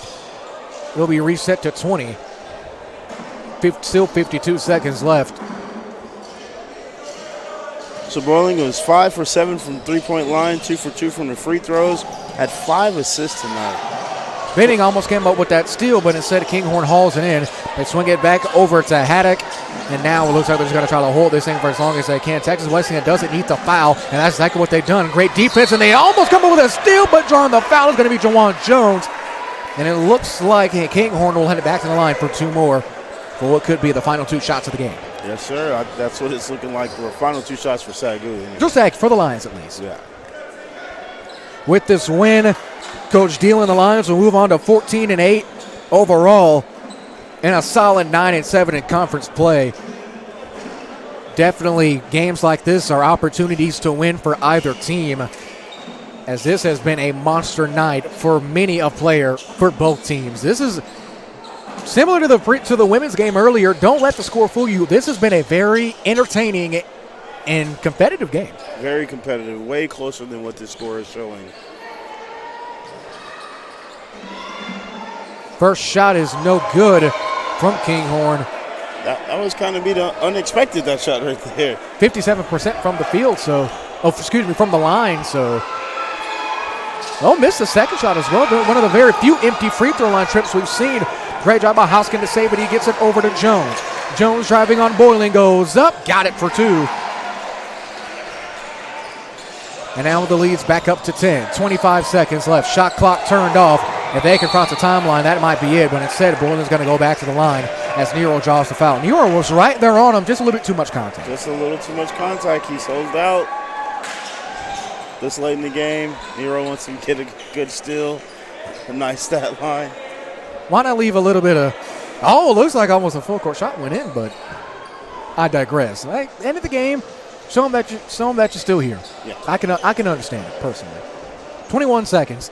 It'll be reset to 20. Still 52 seconds left. So Boiling was 5 for 7 from three-point line, 2 for 2 from the free throws, had 5 assists tonight. Vinning almost came up with that steal, but instead Kinghorn hauls it in. They swing it back over to Haddock, and now it looks like they're just going to try to hold this thing for as long as they can. Texas Wesleyan doesn't need the foul, and that's exactly what they've done. Great defense, and they almost come up with a steal, but drawing the foul is going to be Jawan Jones. And it looks like Kinghorn will head it back to the line for 2 more for what could be the final 2 shots of the game. Yes, sir. That's what it's looking like for final 2 shots for SAGU. Anyway. Just for the Lions, at least. Yeah. With this win, Coach Deal and the Lions will move on to 14-8 overall and a solid 9-7 in conference play. Definitely games like this are opportunities to win for either team, as this has been a monster night for many a player for both teams. This is similar to the women's game earlier. Don't let the score fool you. This has been a very entertaining and competitive game. Very competitive, way closer than what this score is showing. First shot is no good from Kinghorn. That was kind of unexpected, that shot right there. 57% from the field, from the line, so. Oh, missed the second shot as well. One of the very few empty free throw line trips we've seen. Great job by Hoskin to save it. He gets it over to Jones. Jones driving on Boiling, goes up, got it for 2. And now the lead's back up to 10. 25 seconds left. Shot clock turned off. If they can cross the timeline, that might be it. But instead, Boiling's going to go back to the line as Nero draws the foul. Nero was right there on him. Just a little bit too much contact. Just a little too much contact. He sold out. This late in the game, Nero wants to get a good steal. A nice stat line. Why not leave a little bit of, it looks like almost a full court shot went in, but I digress. End of the game, show them that you're still here. Yeah. I can understand it personally. 21 seconds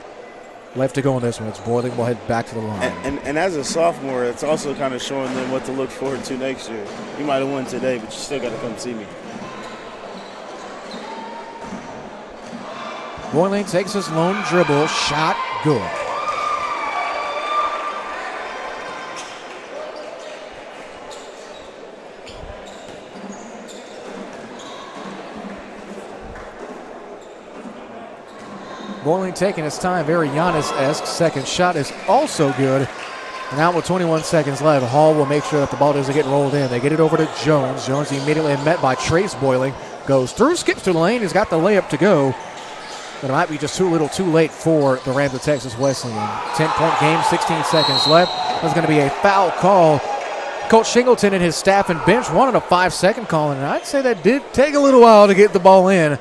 left to go in this one. It's Boiling. We'll head back to the line. And as a sophomore, it's also kind of showing them what to look forward to next year. You might have won today, but you still got to come see me. Boiling takes his lone dribble, shot good. Boiling taking his time, very Giannis-esque. Second shot is also good. And now with 21 seconds left, Hall will make sure that the ball doesn't get rolled in. They get it over to Jones. Jones immediately met by Trace Boiling. Goes through, skips to the lane. He's got the layup to go. But it might be just too little too late for the Rams of Texas Wesleyan. 10-point game, 16 seconds left. There's going to be a foul call. Coach Shingleton and his staff and bench wanted a 5-second call, and I'd say that did take a little while to get the ball in.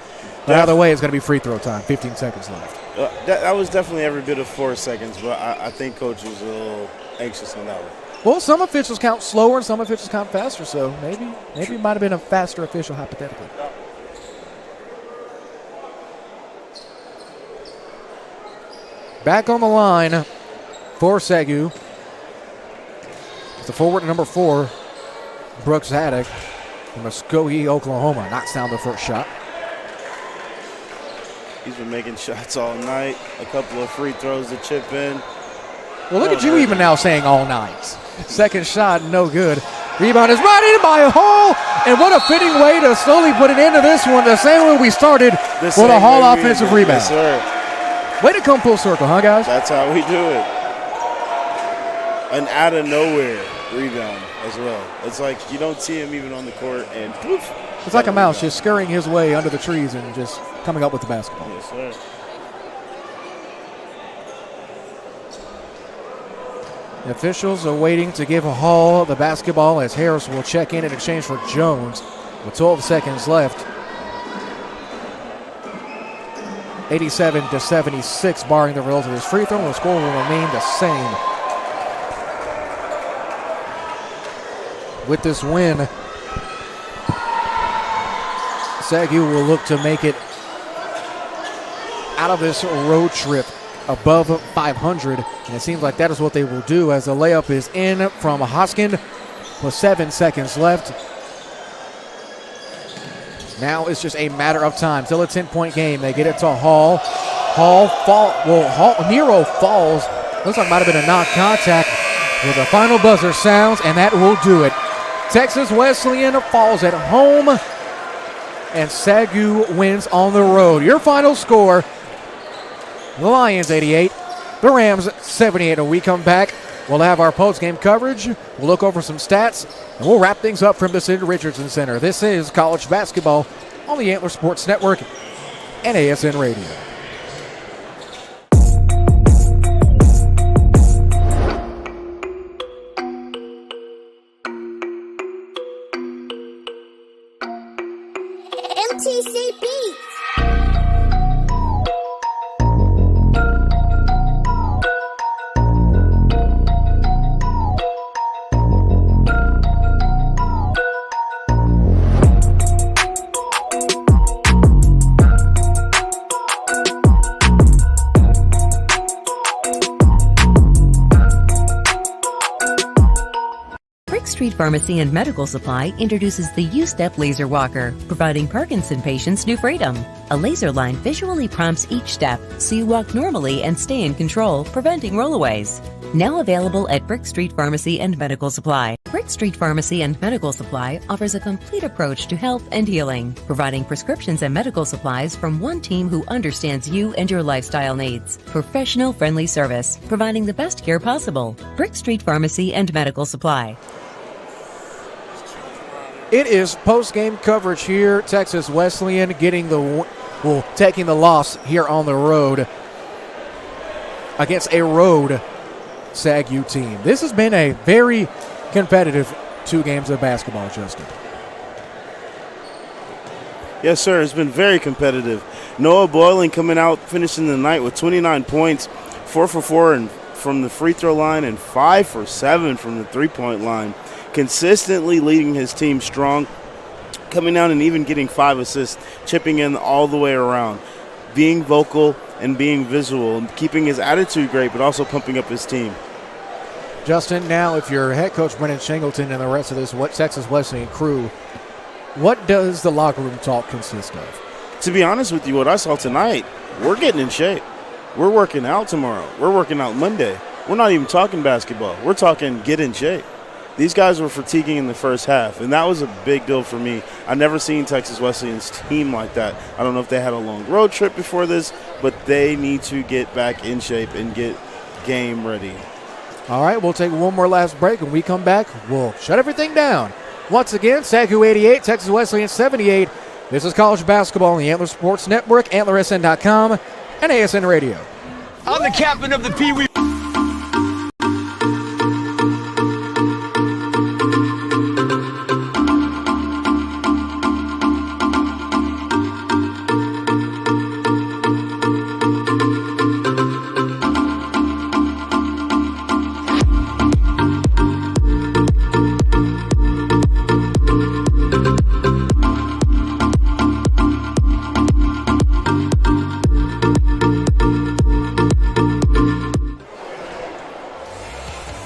But either way, it's going to be free throw time, 15 seconds left. That was definitely every bit of 4 seconds, but I think Coach was a little anxious on that one. Well, some officials count slower and some officials count faster, so maybe it might have been a faster official hypothetically. Back on the line for Segu. It's the forward number 4, Brooks Haddock from Muskogee, Oklahoma. Knocks down the first shot. He's been making shots all night. A couple of free throws to chip in. Well, look at you even now saying all night. Second shot, no good. Rebound is right in by Hall. And what a fitting way to slowly put an end to this one. The same way we started with a Hall offensive rebound. Yes, sir. Way to come full circle, huh, guys? That's how we do it. An out of nowhere rebound as well. It's like you don't see him even on the court, and poof. It's like a mouse just scurrying his way under the trees and just coming up with the basketball. Yes, sir. The officials are waiting to give Hall the basketball as Harris will check in exchange for Jones with 12 seconds left. 87-76, barring the result of his free throw. The score will remain the same. With this win, Segu will look to make it out of this road trip above 500, and it seems like that is what they will do as the layup is in from Hoskin with 7 seconds left. Now it's just a matter of time. Still a 10-point game. They get it to Hall. Nero falls. Looks like it might have been a non-contact with the final buzzer sounds, and that will do it. Texas Wesleyan falls at home, and Segu wins on the road. Your final score, the Lions 88, the Rams 78. When we come back, we'll have our post-game coverage. We'll look over some stats, and we'll wrap things up from the Sid Richardson Center. This is college basketball on the Antler Sports Network and ASN Radio. MTC Beats. Street Pharmacy and Medical Supply introduces the U-Step Laser Walker, providing Parkinson patients new freedom. A laser line visually prompts each step, so you walk normally and stay in control, preventing rollaways. Now available at Brick Street Pharmacy and Medical Supply. Brick Street Pharmacy and Medical Supply offers a complete approach to health and healing, providing prescriptions and medical supplies from one team who understands you and your lifestyle needs. Professional friendly service, providing the best care possible. Brick Street Pharmacy and Medical Supply. It is post-game coverage here. Texas Wesleyan taking the loss here on the road against a road SAGU team. This has been a very competitive 2 games of basketball, Justin. Yes, sir. It's been very competitive. Noah Boylan coming out, finishing the night with 29 points, 4 for 4 from the free throw line and 5 for 7 from the three-point line. Consistently leading his team strong, coming down and even getting 5 assists, chipping in all the way around, being vocal and being visual, and keeping his attitude great, but also pumping up his team. Justin, now if you're head coach Brennan Shingleton and the rest of this Texas Wesleyan crew, what does the locker room talk consist of? To be honest with you, what I saw tonight, we're getting in shape. We're working out tomorrow. We're working out Monday. We're not even talking basketball. We're talking get in shape. These guys were fatiguing in the first half, and that was a big deal for me. I've never seen Texas Wesleyan's team like that. I don't know if they had a long road trip before this, but they need to get back in shape and get game ready. All right, we'll take one more last break. When we come back, we'll shut everything down. Once again, SAGU 88, Texas Wesleyan 78. This is college basketball on the Antler Sports Network, AntlerSN.com, and ASN Radio. I'm the captain of the Pee Wee.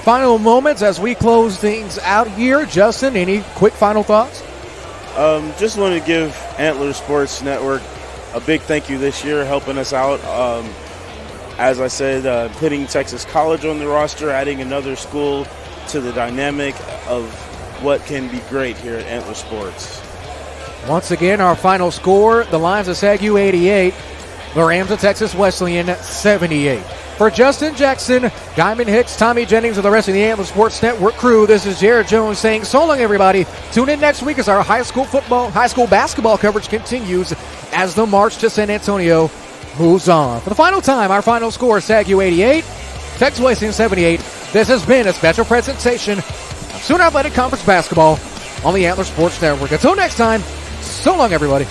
Final moments as we close things out here. Justin, any quick final thoughts? Just want to give Antler Sports Network a big thank you this year, helping us out. As I said, putting Texas College on the roster, adding another school to the dynamic of what can be great here at Antler Sports. Once again, our final score, the Lions of SAGU 88, the Rams of Texas Wesleyan 78. For Justin Jackson, Guyman Hicks, Tommy Jennings, and the rest of the Antler Sports Network crew, this is Jared Jones saying so long, everybody. Tune in next week as our high school basketball coverage continues as the march to San Antonio moves on. For the final time, our final score, SAGU 88, Texas Wesleyan 78. This has been a special presentation of Sooner Athletic Conference basketball on the Antler Sports Network. Until next time, so long, everybody.